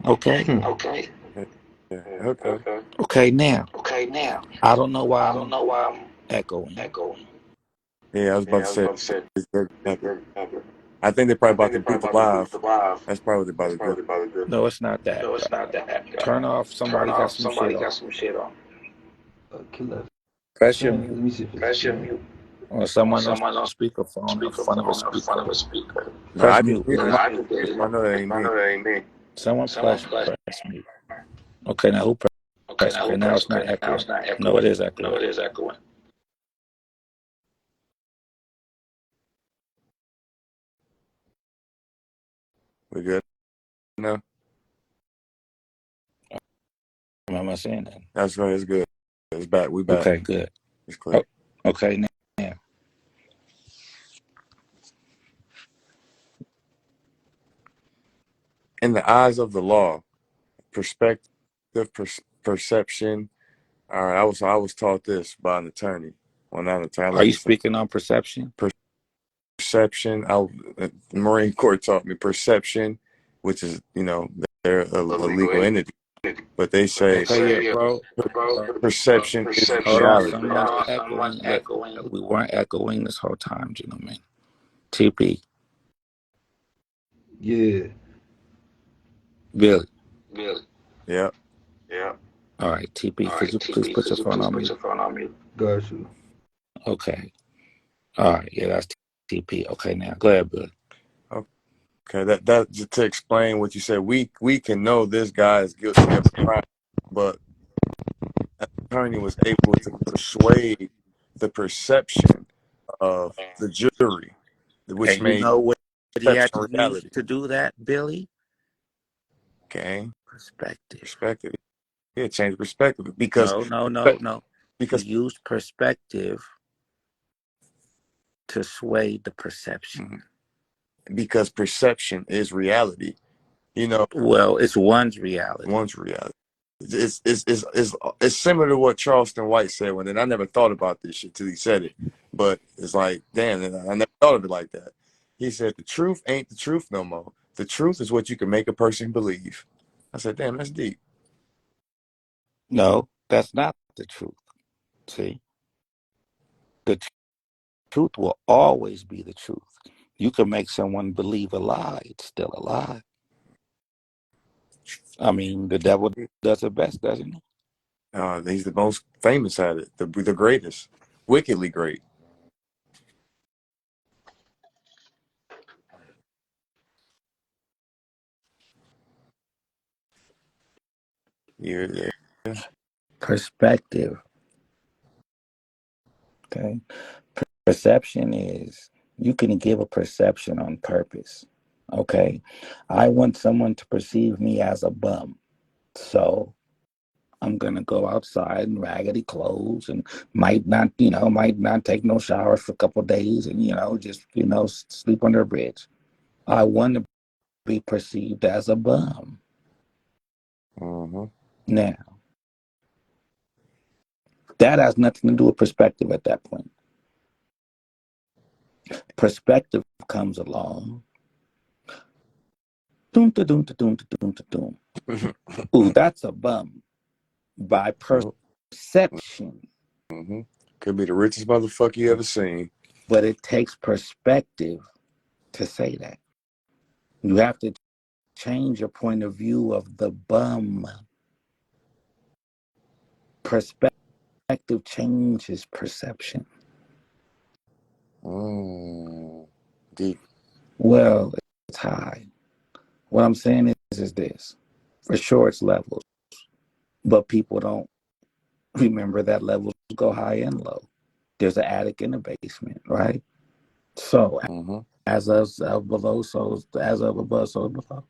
Okay. Yeah. Okay. Okay, now I don't know why I'm echoing. Yeah, I was about to say it's very epic. I think they're probably about to beat the live. That's probably about to do. No, it's not that. Turn off. Somebody got some shit on. Okay, left. Press your Let mute. me see if it's Or someone on speakerphone in front of a speaker. No, Press I can mute, hear Billy. it. I know that ain't me. Someone press mute. Okay, now who press? Okay, now it's not echoing. No, it is echoing. We good? No, Am I saying that? that's right. It's good. It's back. We back. Okay, good. It's clear. Oh, okay, now. In the eyes of the law, perspective, perception. All right, I was taught this by an attorney. Well, not an attorney. Are you speaking on perception? Perception. The Marine Corps taught me perception, which is they're a legal entity, but they say Okay, yeah, bro. perception is Hold on, reality. someone's echoing. Look, we weren't echoing this whole time, gentlemen. TP, Yeah. Billy. Yeah. All right, TP, could you please put your phone on mute? Got you. Okay. All right, yeah, that's TP. Okay, now go ahead, Billy. Okay. That just to explain what you said. We can know this guy is guilty of a crime, but the attorney was able to persuade the perception of the jury, which And you made know what he had perception to use reality. to do that, Billy? Okay. Perspective. Yeah, change perspective because No. He because used perspective to sway the perception. because perception is reality. Well, it's one's reality. One's reality. It's similar to what Charleston White said when, and I never thought about this shit till he said it, but it's like, damn, I never thought of it like that. He said, the truth ain't the truth no more. The truth is what you can make a person believe. I said, damn, that's deep. No, that's not the truth. See? The truth will always be the truth. You can make someone believe a lie, it's still a lie. I mean, the devil does it best, doesn't he? He's the most famous at it, the greatest, wickedly great. Yeah. Perspective. Okay. Perception is you can give a perception on purpose. Okay. I want someone to perceive me as a bum. So I'm gonna go outside in raggedy clothes and might not take no showers for a couple of days and just sleep under a bridge. I want to be perceived as a bum. Mm-hmm. Now, that has nothing to do with perspective at that point. Perspective comes along. Doom to doom to doom to doom to doom. Ooh, that's a bum. By perception. Mm-hmm. Could be the richest motherfucker you ever seen. But it takes perspective to say that. You have to change your point of view of the bum. Perspective changes perception. Deep. Well, it's high. What I'm saying is this. For sure, it's levels. But people don't remember that levels go high and low. There's an attic and a basement, right? So, Mm-hmm. as of below, so as of above, so below.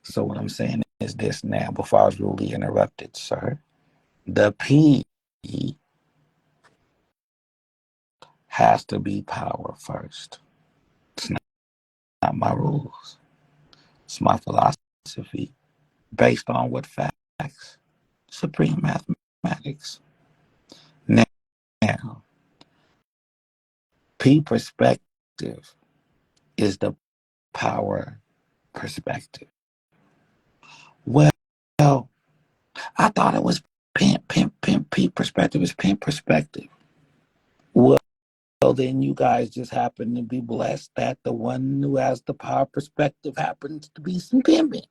So what I'm saying is this now, before I was rudely interrupted, sir. The P has to be power first. It's not my rules. It's my philosophy based on what facts? Supreme mathematics. Now, P perspective is the power perspective. Well, I thought it was pimp. P perspective is pimp perspective. Well, then you guys just happen to be blessed that the one who has the power perspective happens to be some pimping.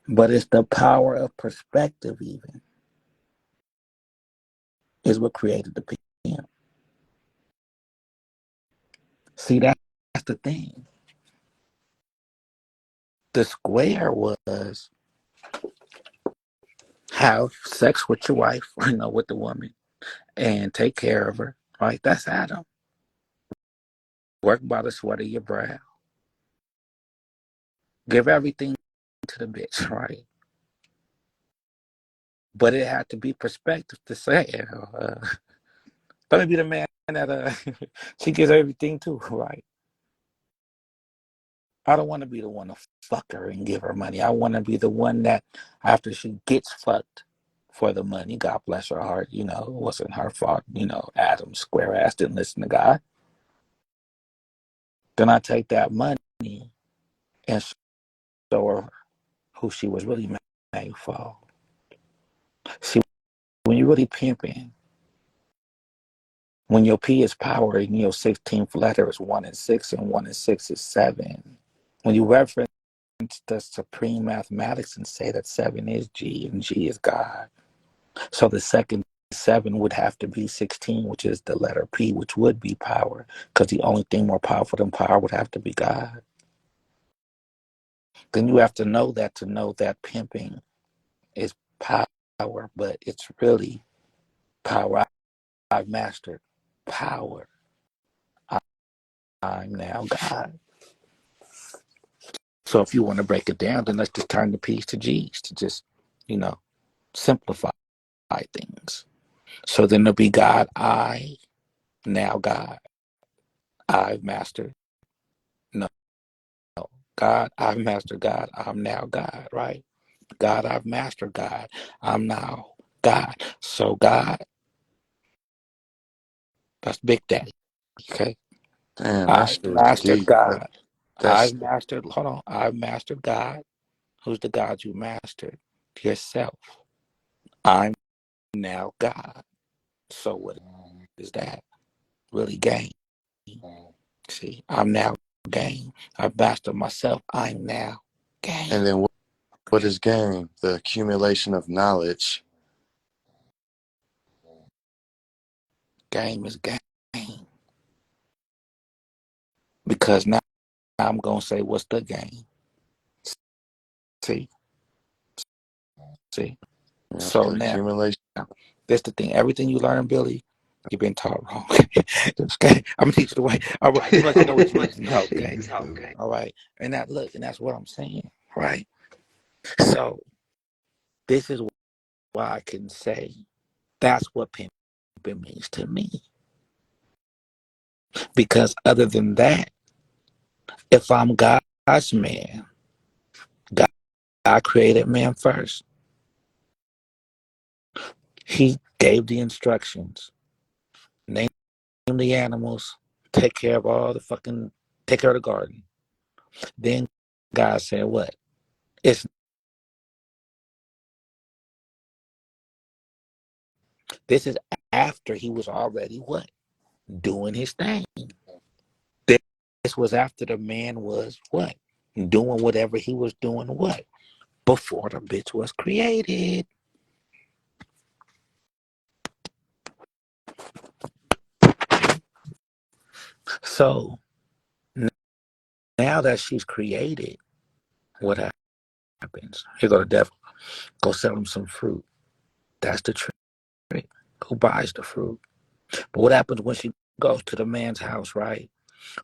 But it's the power of perspective, even, is what created the pimp. See, that's the thing. The square was have sex with your wife, with the woman, and take care of her. Right? That's Adam. Work by the sweat of your brow. Give everything to the bitch, right? But it had to be perspective to say, let me be the man that she gives everything to, right? I don't want to be the one to fuck her and give her money. I want to be the one that, after she gets fucked for the money, God bless her heart, it wasn't her fault. Adam square ass didn't listen to God. Then I take that money and show her who she was really made for. See, when you're really pimping, when your P is power and your 16th letter is 1 and 6 and 1 and 6 is 7, when you reference the supreme mathematics and say that 7 is G and G is God, so the second 7 would have to be 16, which is the letter P, which would be power, because the only thing more powerful than power would have to be God. Then you have to know that pimping is power, but it's really power. I've mastered power. I'm now God. So if you want to break it down, then let's just turn the P's to G's to just, simplify things. So then there'll be God, I, now God. I've mastered. No. God, I've mastered God. I'm now God, right? God, I've mastered God. I'm now God. So God, that's Big Daddy. Okay. Damn, that I've shit was mastered deep. God. That's I've mastered God. Who's the God you mastered? Yourself. I'm now God. So what is that? Really game. See, I'm now game. I've mastered myself. I'm now and game. then what is game? The accumulation of knowledge. Game is game. Because now I'm going to say, what's the game? See? See? Yeah, So the now, accumulation. that's the thing. Everything you learn, Billy, you've been taught wrong. Okay? I'm going to teach you the way. All right. I'm going to let you know what you need to know. Okay? All right. And that's what I'm saying. Right? So this is why I can say that's what pimping means to me. Because other than that, if I'm God's man, God created man first. He gave the instructions. Name the animals. Take care of take care of the garden. Then God said what? It's This is after he was already what? Doing his thing. This was after the man was what? Doing whatever he was doing what? Before the bitch was created. So now that she's created, what happens? Here go the devil. Go sell him some fruit. That's the trick. Who buys the fruit? But what happens when she goes to the man's house, right?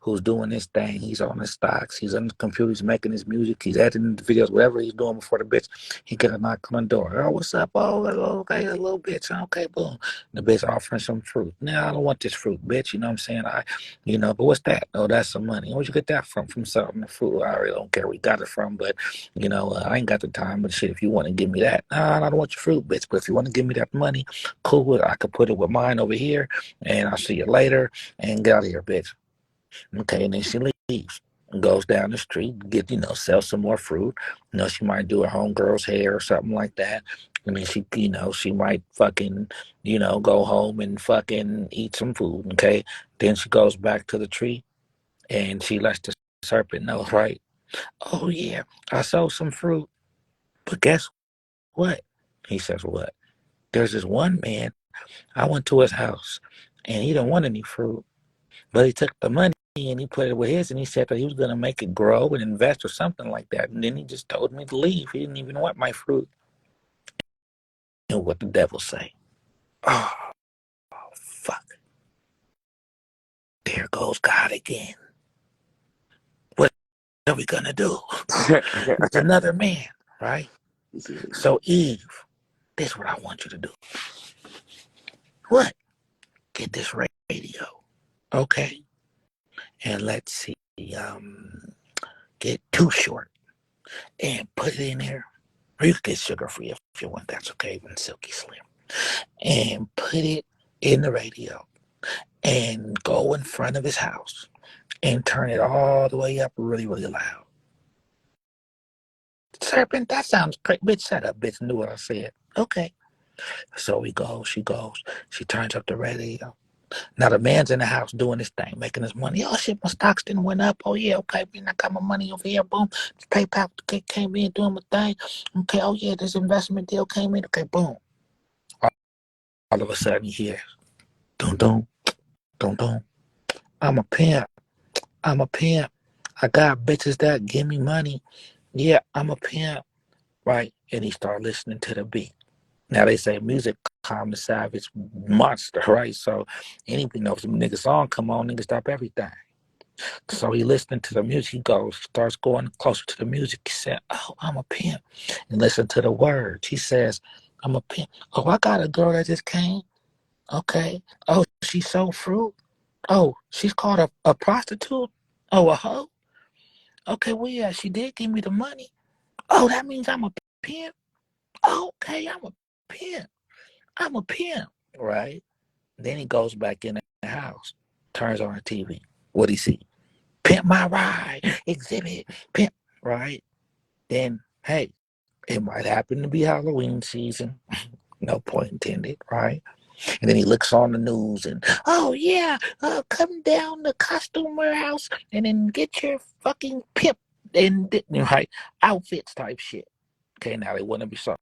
who's doing this thing. He's on the stocks. He's on the computer. He's making his music. He's editing the videos, whatever he's doing before the bitch. He get a knock on the door. Oh, what's up? Oh, okay, a little bitch. Okay, boom. The bitch offering some fruit. Now I don't want this fruit, bitch. You know what I'm saying? But what's that? Oh, that's some money. Where'd you get that from? From selling the fruit. I really don't care where you got it from, but I ain't got the time. But shit, if you want to give me that, nah, I don't want your fruit, bitch. But if you want to give me that money, cool. I could put it with mine over here, and I'll see you later. And get out of here, bitch. Okay, and then she leaves. Goes down the street, sell some more fruit. She might do her homegirl's hair or something like that. And then she might fucking, go home and fucking eat some food. Okay. Then she goes back to the tree and she lets the serpent know, right? Oh yeah, I sold some fruit. But guess what? He says, what? There's this one man, I went to his house and he didn't want any fruit. But he took the money and he put it with his, and he said that he was going to make it grow and invest or something like that. And then he just told me to leave. He didn't even want my fruit. And what the devil say? Oh, fuck. There goes God again. What are we going to do? It's another man, right? So Eve, this is what I want you to do. What? Get this radio. Okay. And let's see. Get Too Short and put it in there. Or you can get sugar free if you want. That's okay. Even Silky Slim. And put it in the radio and go in front of his house and turn it all the way up really, really loud. Serpent, that sounds great. Bitch, shut up. Bitch knew what I said. Okay. So she goes. She turns up the radio. Now the man's in the house doing this thing, making his money. Oh shit, my stocks didn't went up. Oh yeah, okay, I got my money over here. Boom. PayPal came in doing my thing. Okay, oh yeah, this investment deal came in. Okay, boom. All of a sudden you hear, dun dun, dun dun. I'm a pimp. I'm a pimp. I got bitches that give me money. Yeah, I'm a pimp. Right? And he started listening to the beat. Now they say music calm the savage monster, right? So anything if some nigga song come on, nigga stop everything. So he listening to the music, starts going closer to the music. He said, oh, I'm a pimp. And listen to the words. He says, I'm a pimp. Oh, I got a girl that just came. Okay. Oh, she sold fruit. Oh, she's called a prostitute. Oh, a hoe. Okay, well, yeah, she did give me the money. Oh, that means I'm a pimp. Okay, I'm a pimp. I'm a pimp. Right? Then he goes back in the house, turns on the TV. What'd he see? Pimp my ride, exhibit, pimp, right? Then, hey, it might happen to be Halloween season. No point intended, right? And then he looks on the news and, oh yeah, come down the costume warehouse and then get your fucking pimp and right outfits type shit. Okay, now they want to be so.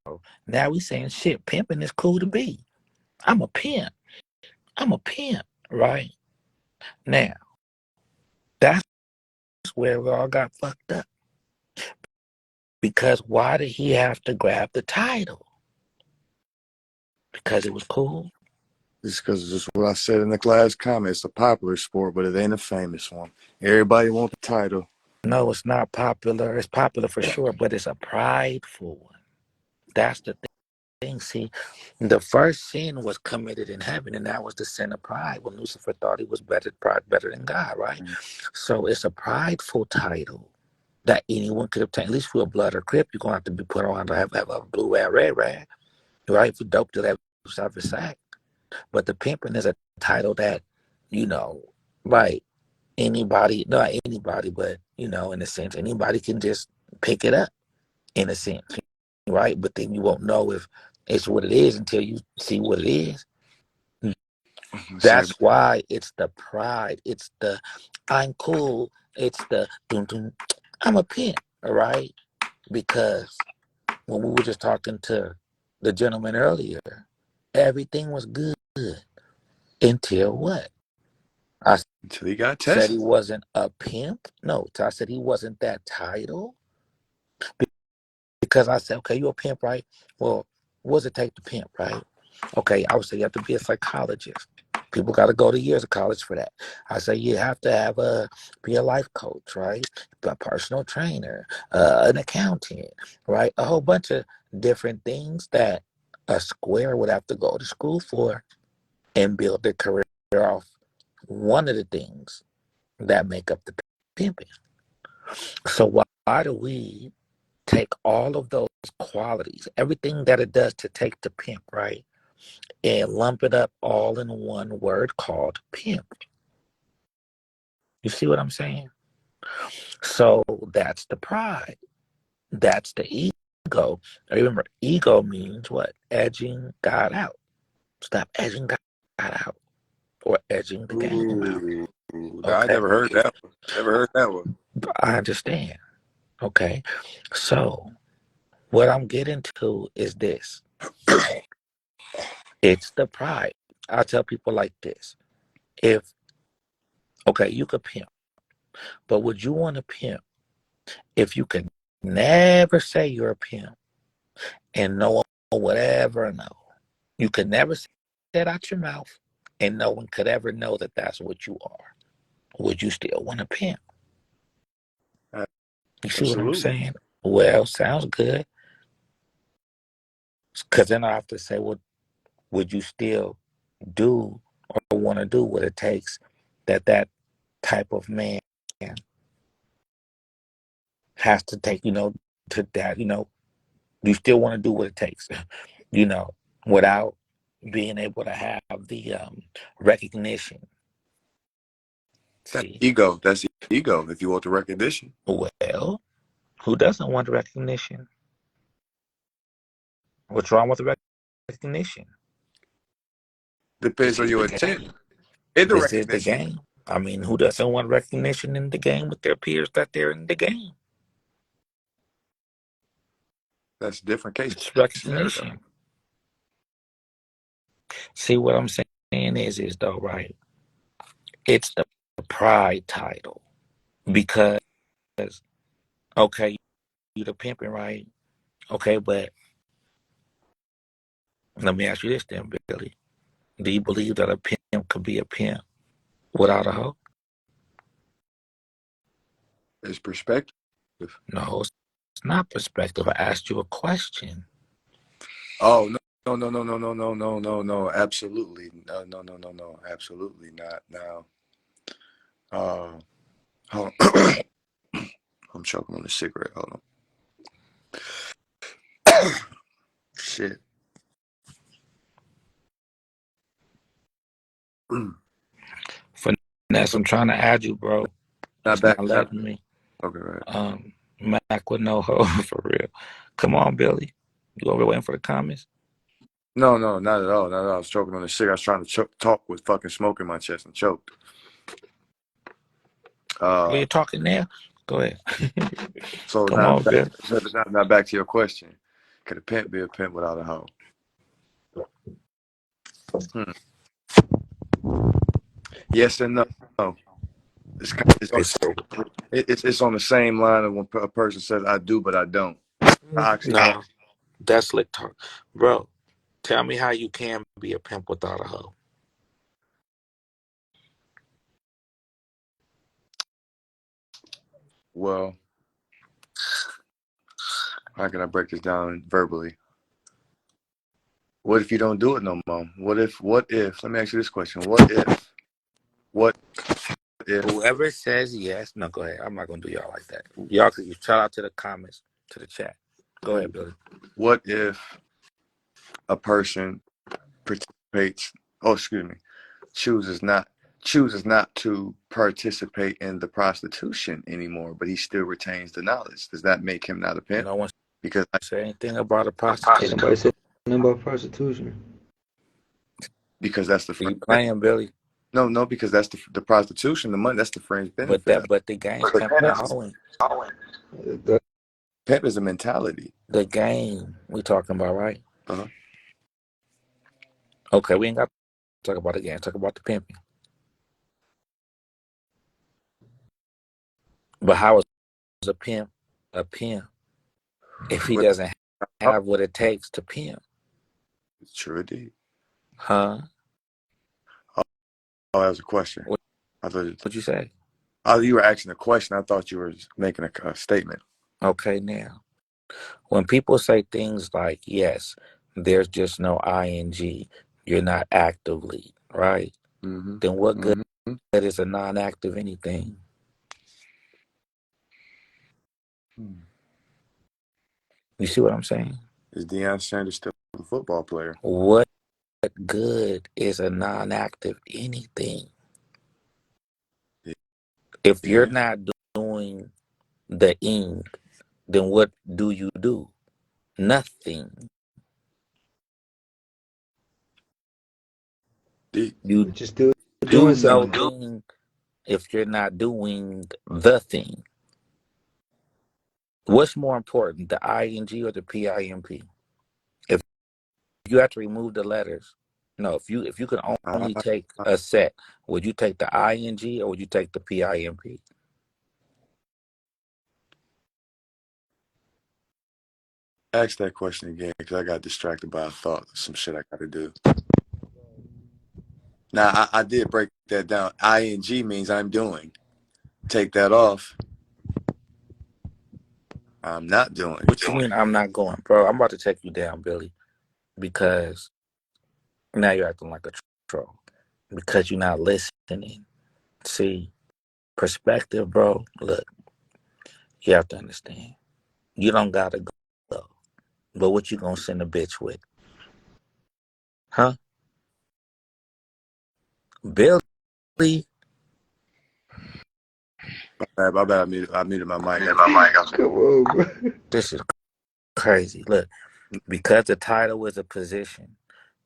Now we saying shit, pimping is cool to be. I'm a pimp. I'm a pimp, right? Now that's where we all got fucked up. Because why did he have to grab the title? Because it was cool. It's because it's what I said in the class comment. It's a popular sport, but it ain't a famous one. Everybody want the title. No, it's not popular. It's popular for sure, but it's a prideful one. That's the thing. See, the first sin was committed in heaven, and that was the sin of pride when Lucifer thought he was better than God, right? So it's a prideful title that anyone could obtain. At least for a blood or crip, you're going to have to be put on to have a blue rat, red rat, right? For dope to have service act. But the pimping is a title that, right, anybody, not anybody, but, in a sense, anybody can just pick it up, in a sense, right? But then you won't know if it's what it is until you see what it is. That's why it's the pride. It's the I'm cool. It's the dun, dun, I'm a pimp, all right? Because when we were just talking to the gentleman earlier, everything was good until what? Until he got Said tested. he wasn't a pimp. No, I said he wasn't that title. Because I said, okay, you're a pimp, right? Well, what does it take to pimp, right? Okay, I would say you have to be a psychologist. People got to go to years of college for that. I say you have to have be a life coach, right? A personal trainer, an accountant, right? A whole bunch of different things that a square would have to go to school for and build their career off. One of the things that make up the pimping. So why do we take all of those qualities, everything that it does to take the pimp, right, and lump it up all in one word called pimp? You see what I'm saying? So that's the pride. That's the ego. Remember, ego means what? Edging God out. Stop edging God out or edging the game out. Ooh, I Okay? never heard that one. Never heard that one. I understand. Okay? So what I'm getting to is this. It's the pride. I tell people like this. Okay, you could pimp, but would you want to pimp if you could never say you're a pimp and no one would ever know? You could never say that out your mouth and no one could ever know that that's what you are. Would you still want to pimp? You see what I'm Absolutely. saying? Well, sounds good. Because then I have to say, well, would you still do or want to do what it takes that type of man has to take, to that, you still want to do what it takes, you know, without being able to have the recognition. That's See, ego. That's ego. If you want the recognition, well, who doesn't want the recognition? What's wrong with the recognition? depends This on is your the intent. game. In the This is the recognition, game. I mean, who doesn't want recognition in the game with their peers that they're in the game? that's a different case It's scenario. recognition. See what I'm saying is though, right? It's the pride title because okay, you the pimping, right? Okay, but let me ask you this then, Billy. Do you believe that a pimp could be a pimp without a hoe? It's perspective. No, it's not perspective. I asked you a question. Oh no, no, no, no, no, no, no, no, no. Absolutely. No, no, no, no, no. Absolutely not. Now, hold on. I'm choking on a cigarette. Hold on. Shit. Finesse, I'm trying to add you, bro. Not It's back. not Not letting me. okay. Right. Mac with no hoe for real. Come on, Billy. You over waiting for the comments? No, no, not at all. Not at all. I was choking on a cigarette. I was trying to talk with fucking smoke in my chest and choked. Are Uh, you talking now? Go ahead. so Come now on, back. Billy. So now back to your question. Could a pimp be a pimp without a hoe? Hmm. Yes and no. It's kind It's it's on the same line of when a person says I do but I don't. no, that's slick talk, bro. Tell me how you can be a pimp without a hoe. Well, how can I break this down verbally? What if you don't do it no more? What if let me ask you this question. What if Whoever says yes, no, go ahead. I'm not gonna do y'all like that. Y'all could shout out to the comments, to the chat. Go ahead, Billy. what if a person participates excuse me, chooses not to participate in the prostitution anymore, but he still retains the knowledge. Does that make him not a pimp? No one Because say anything about a Ain't prostitute. nobody said nothing about prostitution. that's the Are you fringe benefit. playing, Billy? No, because that's the prostitution, the money, that's the fringe But benefit of it. the game's pimping a hoe. That, Pimp is a mentality. The game we talking about, right? Uh-huh. Okay, we ain't got to talk about the game. Talk about the pimping. But how is a pimp if he But doesn't have what it takes to pimp? it's true indeed. Huh? Oh, that was a question. What, I thought what'd you say? you were asking a question. I thought you were making a statement. Okay, now when people say things like, yes, there's just no ing, you're not actively, right? Mm-hmm. Then what good Mm-hmm. is a non-active anything? You see what I'm saying? Is Deion Sanders still a football player? What good is a non-active anything? If you're Yeah. not doing the ing, then what do you do? Nothing. You But you're still do doing no something. thing if you're not doing the thing. What's more important, the ing or the pimp? If you have to remove the letters, no. If you can I, only take a set, would you take the ing or would you take the pimp? asked that question again because I got distracted by a thought of some shit I got to do. Now, I did break that down. ING means I'm doing. Take that off. I'm not doing. What you mean I'm not going, bro? I'm about to take you down, Billy, because now you're acting like a troll because you're not listening. See, perspective, bro. Look, you have to understand. You don't gotta go, but what you gonna send a bitch with, huh? Billy, My bad. I muted my mic. Come on, bro. this is crazy. Look, because the title is a position,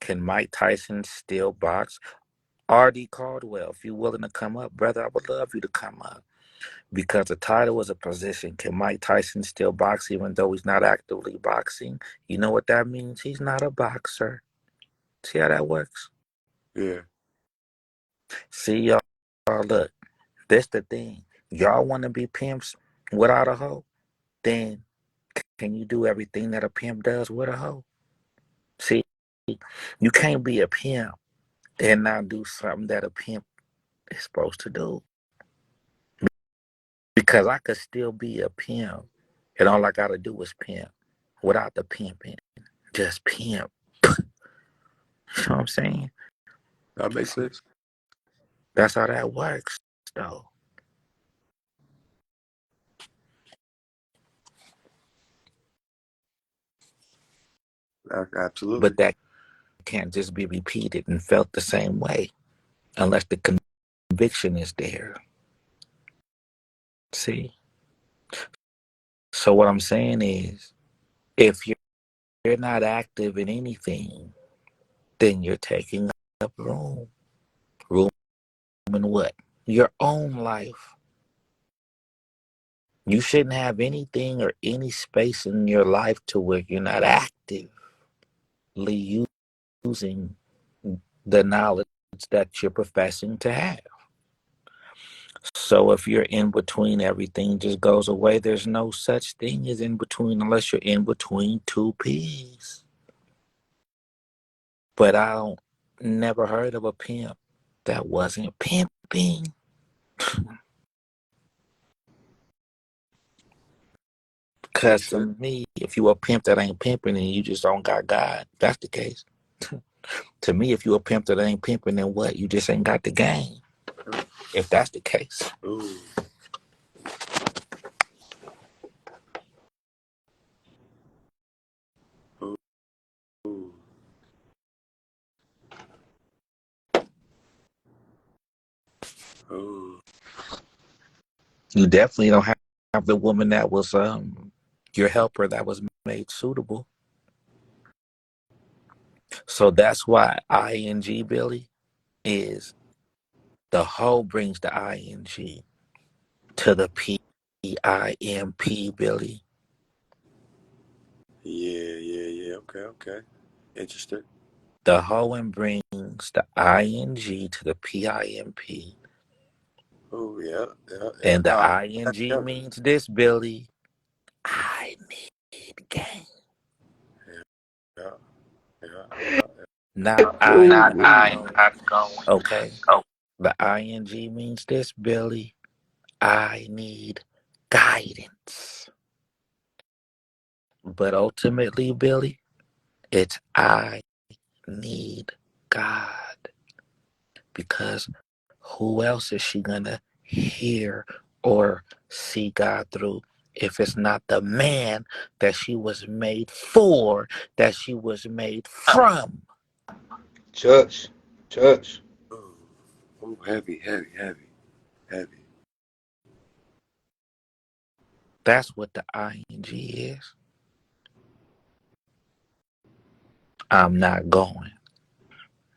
can Mike Tyson still box? R.D. Caldwell, if you're willing to come up, brother, I would love you to come up. Because the title is a position. Can Mike Tyson still box even though he's not actively boxing? You know what that means? He's not a boxer. See how that works? Yeah. See, y'all, look, that's the thing. Y'all want to be pimps without a hoe? Then can you do everything that a pimp does with a hoe? See, you can't be a pimp and not do something that a pimp is supposed to do. Because I could still be a pimp and all I got to do is pimp without the pimping. Just pimp. You know what I'm saying? That makes sense. That's how that works, though. Absolutely. But that can't just be repeated and felt the same way unless the conviction is there. See? So what I'm saying is, if you're not active in anything, then you're taking up room. Room in what? Your own life. You shouldn't have anything or any space in your life to where you're not actively using the knowledge that you're professing to have. So if you're in between, everything just goes away. There's no such thing as in between unless you're in between two peas. But I don't never heard of a pimp that wasn't pimping. Because Makes to sense. me, if you a pimp that ain't pimping and you just don't got God, that's the case. To me, if you a pimp that ain't pimping, then what? You just ain't got the game. If that's the case. Ooh. Ooh. Ooh. Ooh. You definitely don't have the woman that was your helper that was made suitable. So that's why ing, Billy, is the hoe brings the ing to the pimp, Billy. Yeah. Okay. Interesting. The hoeing brings the ing to the pimp. Oh, yeah. And the No, ing yeah. means this, Billy. I need game. Yeah. Yeah. Not Oh, I'm man. not going. Okay. The ing means this, Billy. I need guidance. But ultimately, Billy, it's I need God. Because who else is she gonna hear or see God through if it's not the man that she was made for, that she was made from? Church, church. Ooh, ooh, heavy, heavy, heavy, heavy. That's what the ing is. I'm not going.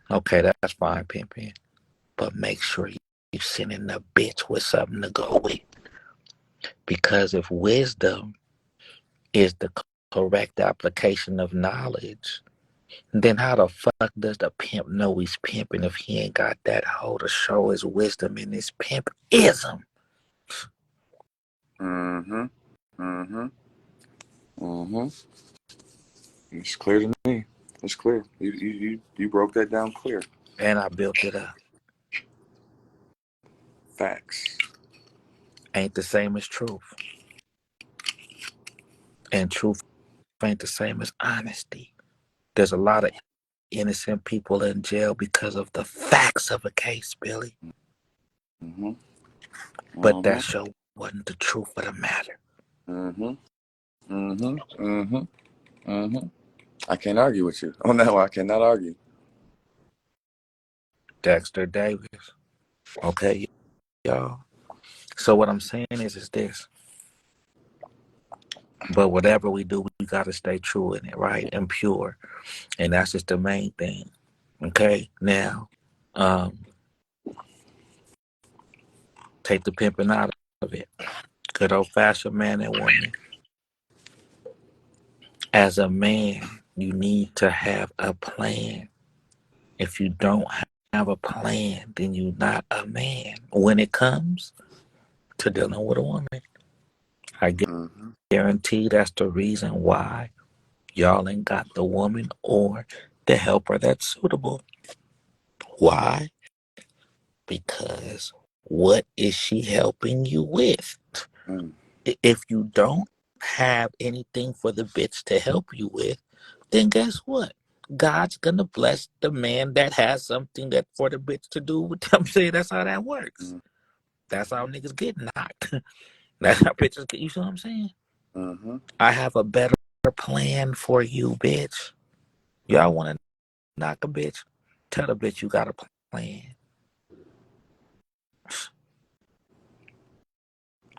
Okay, that's fine, Pimpin. But make sure you sending the bitch with something to go with. Because if wisdom is the correct application of knowledge, then how the fuck does the pimp know he's pimping if he ain't got that hoe to show his wisdom in his pimp-ism? Mm-hmm. Mm-hmm. Mm-hmm. It's clear to me. It's clear. You broke that down clear. And I built it up. Facts. Ain't the same as truth. And truth ain't the same as honesty. There's a lot of innocent people in jail because of the facts of a case, Billy. Mm-hmm. But Mm-hmm. that show wasn't the truth of the matter. Mm-hmm. Mm-hmm. Mm-hmm. Mm-hmm. I can't argue with you. Oh no, I cannot argue. Dexter Davis. Okay, y'all. So what I'm saying is this. But whatever we do, we gotta stay true in it, right? And pure. And that's just the main thing. Okay? Now, um, take the pimping out of it. Good old fashioned man and woman. As a man, you need to have a plan. If you don't have a plan, then you're not a man. When it comes to dealing with a woman, I Mm-hmm. guarantee that's the reason why y'all ain't got the woman or the helper that's suitable. Why? Because what is she helping you with? Mm. If you don't have anything for the bitch to help you with, then guess what? God's gonna bless the man that has something that for the bitch to do with them. Say that's how that works. That's how niggas get knocked. That's how bitches get. You see what I'm saying? Mm-hmm. I have a better plan for you, bitch. Y'all want to knock a bitch? Tell the bitch you got a plan.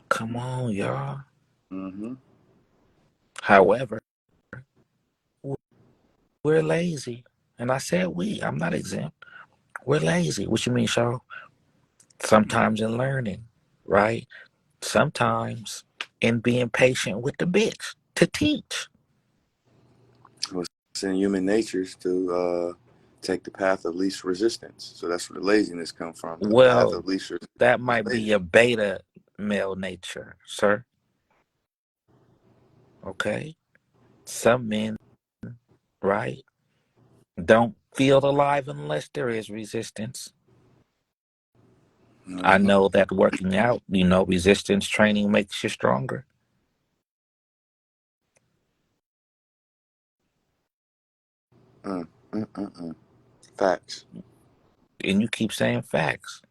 Come on, y'all. Mm-hmm. However, we're lazy. And I said we. I'm not exempt. We're lazy. What you mean, Shaw? Sometimes in learning, right? Sometimes in being patient with the bitch to teach. Well, it's in human natures to take the path of least resistance. So that's where the laziness comes from. The path Well, of least resistance that is might be lazy. a beta male nature, sir. Okay? Some men, right, don't feel alive unless there is resistance. I Mm-hmm. know that working out, resistance training makes you stronger. Mm-mm-mm. Facts. And you keep saying facts.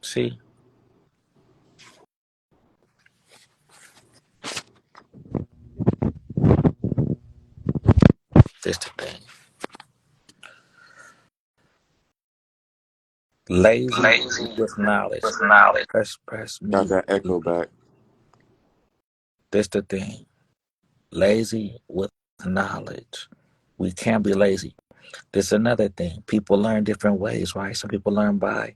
See, this the thing. Lazy with knowledge. Press Got mute. that echo back. This the thing. Lazy with knowledge. We can't be lazy. There's another thing. People learn different ways, right? Some people learn by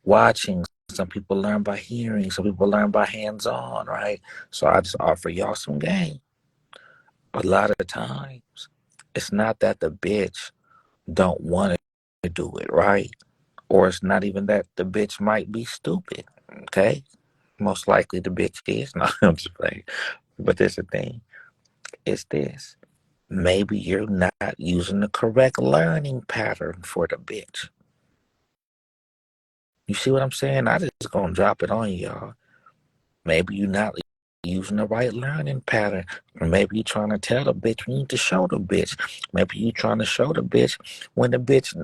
watching. Some people learn by hearing. Some people learn by hands-on, right? So I just offer y'all some game. A lot of the times, it's not that the bitch don't want to do it, right? Or it's not even that the bitch might be stupid, okay? Most likely the bitch is. No, I'm just playing. But there's the thing. It's this. maybe you're not using the correct learning pattern for the bitch. You see what I'm saying? I just gonna drop it on y'all. Maybe you're not using the right learning pattern. Or maybe you're trying to tell the bitch you need to show the bitch. Maybe you're trying to show the bitch when the bitch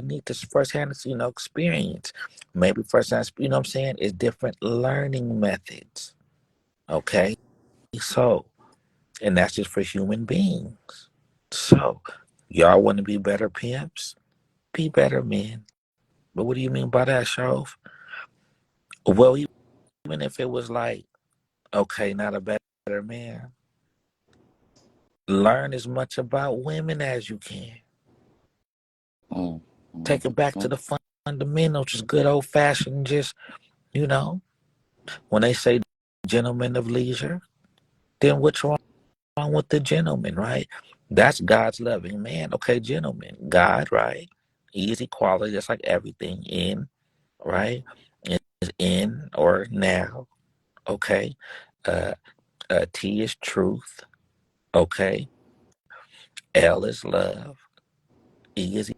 need this first-hand, experience. Maybe first-hand, you know what I'm saying? It's different learning methods. Okay? So, and that's just for human beings. So, y'all want to be better pimps? Be better men. But what do you mean by that, Shove? Well, even if it was like, okay, not a better man, learn as much about women as you can. Mm, Take it back to mm, the fundamentals, just good old fashioned, just, you know, when they say gentlemen of leisure, then what's wrong with the gentleman, right? That's God's loving man. Okay, gentlemen, God, right? Easy quality, just like everything in, right? Is in or now, okay? Uh, T is truth, okay? L is love, E is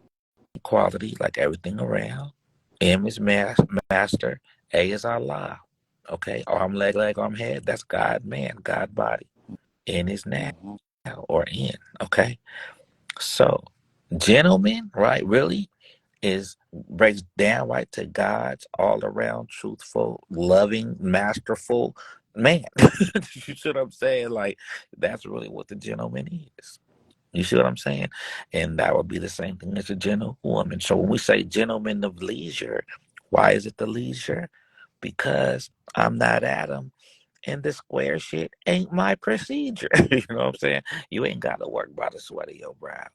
equality, like everything around. M is master. A is Allah. Okay. Arm, leg, arm, head. That's God, man, God, body. N is now mm, or N. Okay. So, gentlemen, right, really is breaks down right to God's all around truthful, loving, masterful man. You see what I'm saying? Like, that's really what the gentleman is. You see what I'm saying? And that would be the same thing as a gentlewoman. So when we say gentlemen of leisure, why is it the leisure? Because I'm not Adam, and the square shit ain't my procedure. You know what I'm saying? You ain't got to work by the sweat of your brow.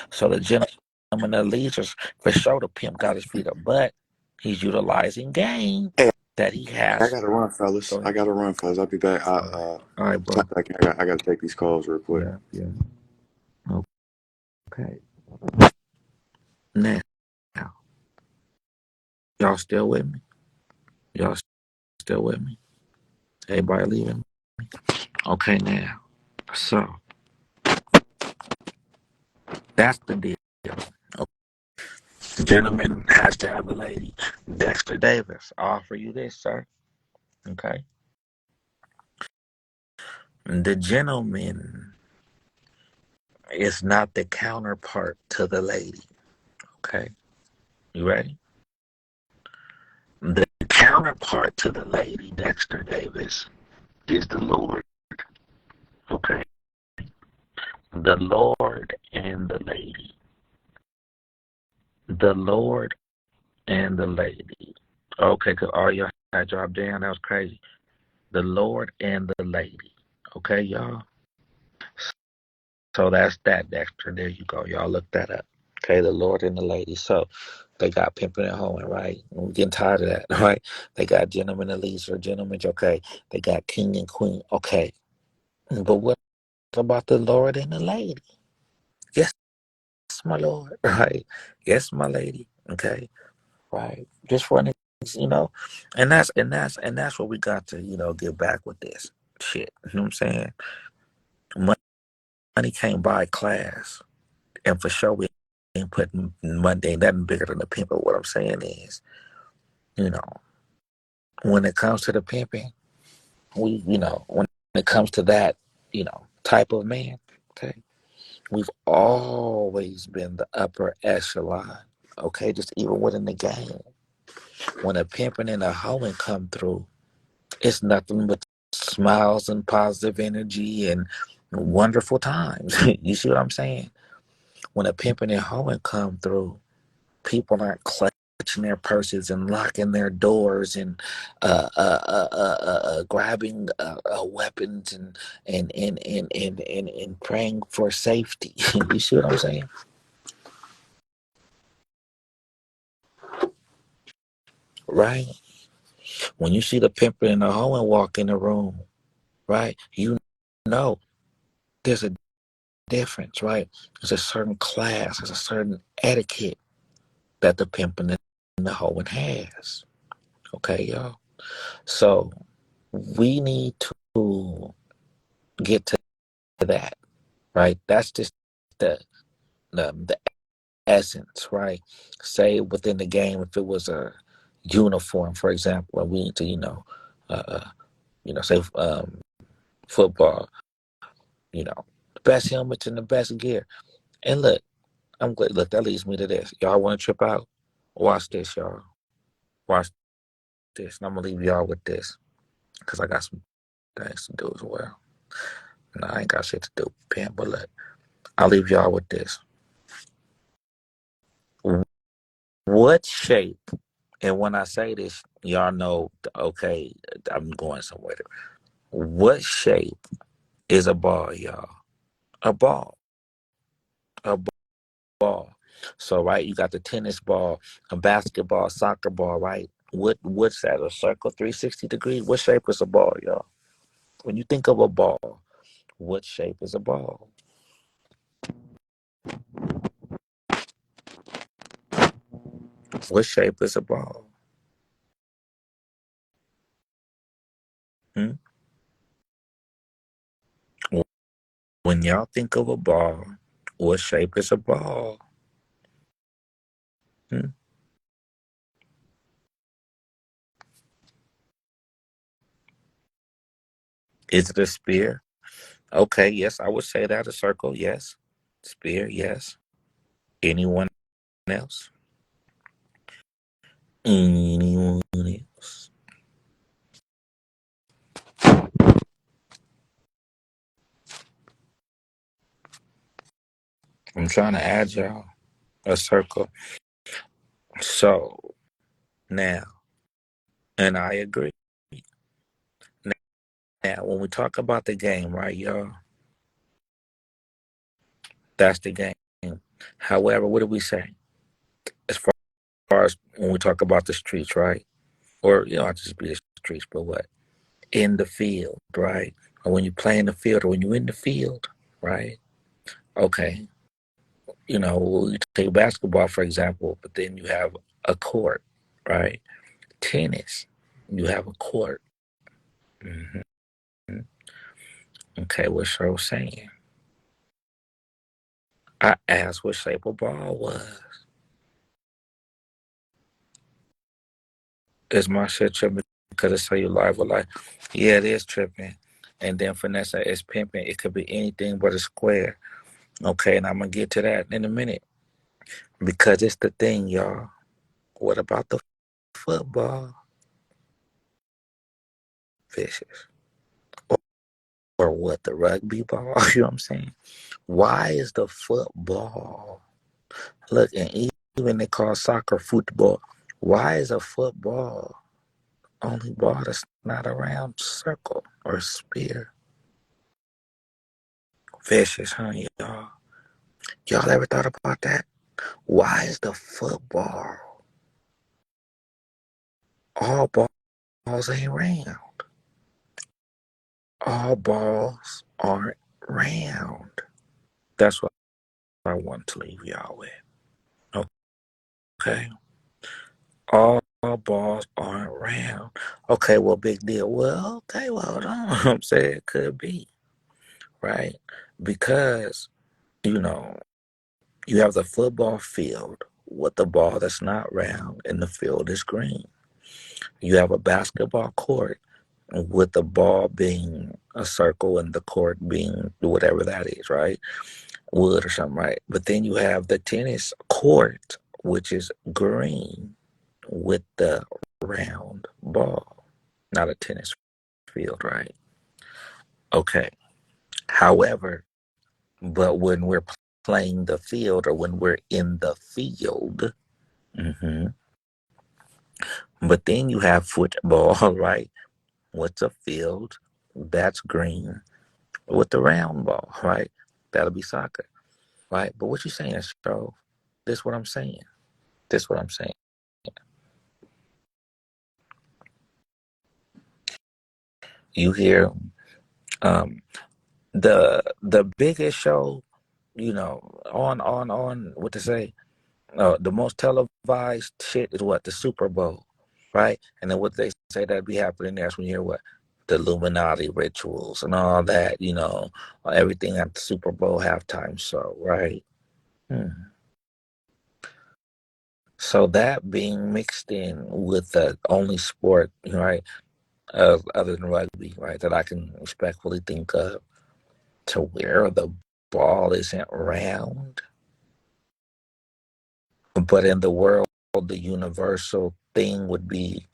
So the gentleman of leisure, for sure, the pimp got his feet up, but he's utilizing game Hey, that he I has. gotta run, fellas. Go I ahead. gotta run, fellas. I'll be back. All right, Tap bro. back in. I gotta take these calls real quick. Yeah, yeah. Okay. Now, y'all still with me? Y'all still with me? Everybody leaving? Okay, now. So that's the deal. Okay. The gentleman has to have a lady. Dexter Davis, I offer you this, sir. Okay. The gentleman is not the counterpart to the lady. Okay. You ready? The counterpart to the lady, Dexter Davis, is the Lord. Okay. The Lord and the lady. The Lord and the lady. Okay, because all y'all had dropped down. That was crazy. The Lord and the lady. Okay, y'all. So that's that, Dexter. There you go. Y'all look that up. Okay, the Lord and the lady. So they got pimping and hoeing, right? We're getting tired of that, right? They got gentlemen and ladies or gentlemen. Okay. They got king and queen. Okay. But what about the Lord and the lady? Yes, my Lord. Right. Yes, my lady. Okay. Right. Just for an you know, and that's what we got to, get back with this shit. You know what I'm saying? Money can't buy class. And for sure we ain't putting Monday nothing bigger than the pimp. But what I'm saying is, you know, when it comes to the pimping, when it comes to that, type of man, okay, we've always been the upper echelon. Okay, just even within the game. When a pimping and a hoeing come through, it's nothing but smiles and positive energy and wonderful times. You see what I'm saying? When a pimping and hoeing come through, people aren't clutching their purses and locking their doors and grabbing weapons and praying for safety. You see what I'm saying? Right? When you see the pimper and the hoe and walk in the room, right? You know there's a difference, right? There's a certain class, there's a certain etiquette that the pimp and the hoe has. Okay, y'all? So we need to get to that. right? That's just the essence, right? Say within the game, if it was a uniform, for example, and we need to, uh, say football, the best helmets and the best gear. And look, I'm glad. Look, that leads me to this. Y'all want to trip out? Watch this, y'all. Watch this, and I'm gonna leave y'all with this because I got some things to do as well. No, I ain't got shit to do, Pam. But look, I'll leave y'all with this. What shape? And when I say this, y'all know. Okay, I'm going somewhere. What shape is a ball, y'all? A ball. A ball. So right, you got the tennis ball, a basketball, soccer ball, right? What's that? A circle, 360 degrees? What shape is a ball, y'all? When you think of a ball, what shape is a ball? What shape is a ball? Hmm? When y'all think of a ball, what shape is a ball? Hmm? Is it a spear? Okay, yes, I would say that. A circle, yes. Spear, yes. Anyone else? Anyone else? I'm trying to add y'all a circle. So now, and I agree. Now, when we talk about the game, right, y'all, that's the game. However, what do we say? As far as when we talk about the streets, right? Or, I just be the streets, but what? In the field, right? Or when you play in the field, or when you're in the field, right? Okay. You take basketball, for example, but then you have a court, right? Tennis, you have a court. Hmm. Okay, what Cheryl saying? I asked what shape a ball was. Is my shit tripping because it's so you live or life? Yeah, it is tripping. And then Vanessa is pimping. It could be anything but a square. Okay, and I'm gonna get to that in a minute because it's the thing, y'all. What about the football? Vicious. Or what, the rugby ball? You know what I'm saying? Why is the football? Look, and even they call soccer football. Why is a football only ball that's not a round circle or spear? Vicious, huh, y'all? Y'all ever thought about that? Why is the football all balls ain't round? All balls aren't round. That's what I want to leave y'all with. Okay. All balls aren't round. Okay, well, big deal. Well, okay, well, hold on. I'm saying it could be, right? Because, you know, you have the football field with the ball that's not round and the field is green. You have a basketball court with the ball being a circle and the court being whatever that is, right? Wood or something, right? But then you have the tennis court, which is green with the round ball, not a tennis field, right? Okay. However, but when we're playing the field or when we're in the field, hmm but then you have football, right? What's a field? That's green with the round ball, right? That'll be soccer, right? But what you saying, Stro? This what I'm saying. This what I'm saying. You hear um the biggest show, on what to say. The most televised shit is what? The Super Bowl, right? And then what they say that be happening there is when you hear what? the Illuminati rituals and all that, everything at the Super Bowl halftime show, right? Hmm. So that being mixed in with the only sport, right, other than rugby, right, that I can respectfully think of to where the ball isn't round, but in the world, the universal thing would be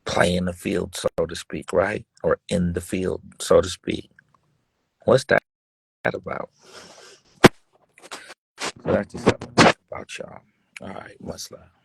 playing the field, so to speak, right, or in the field, so to speak. What's that about? So that's just something to think about, y'all. All right, much love.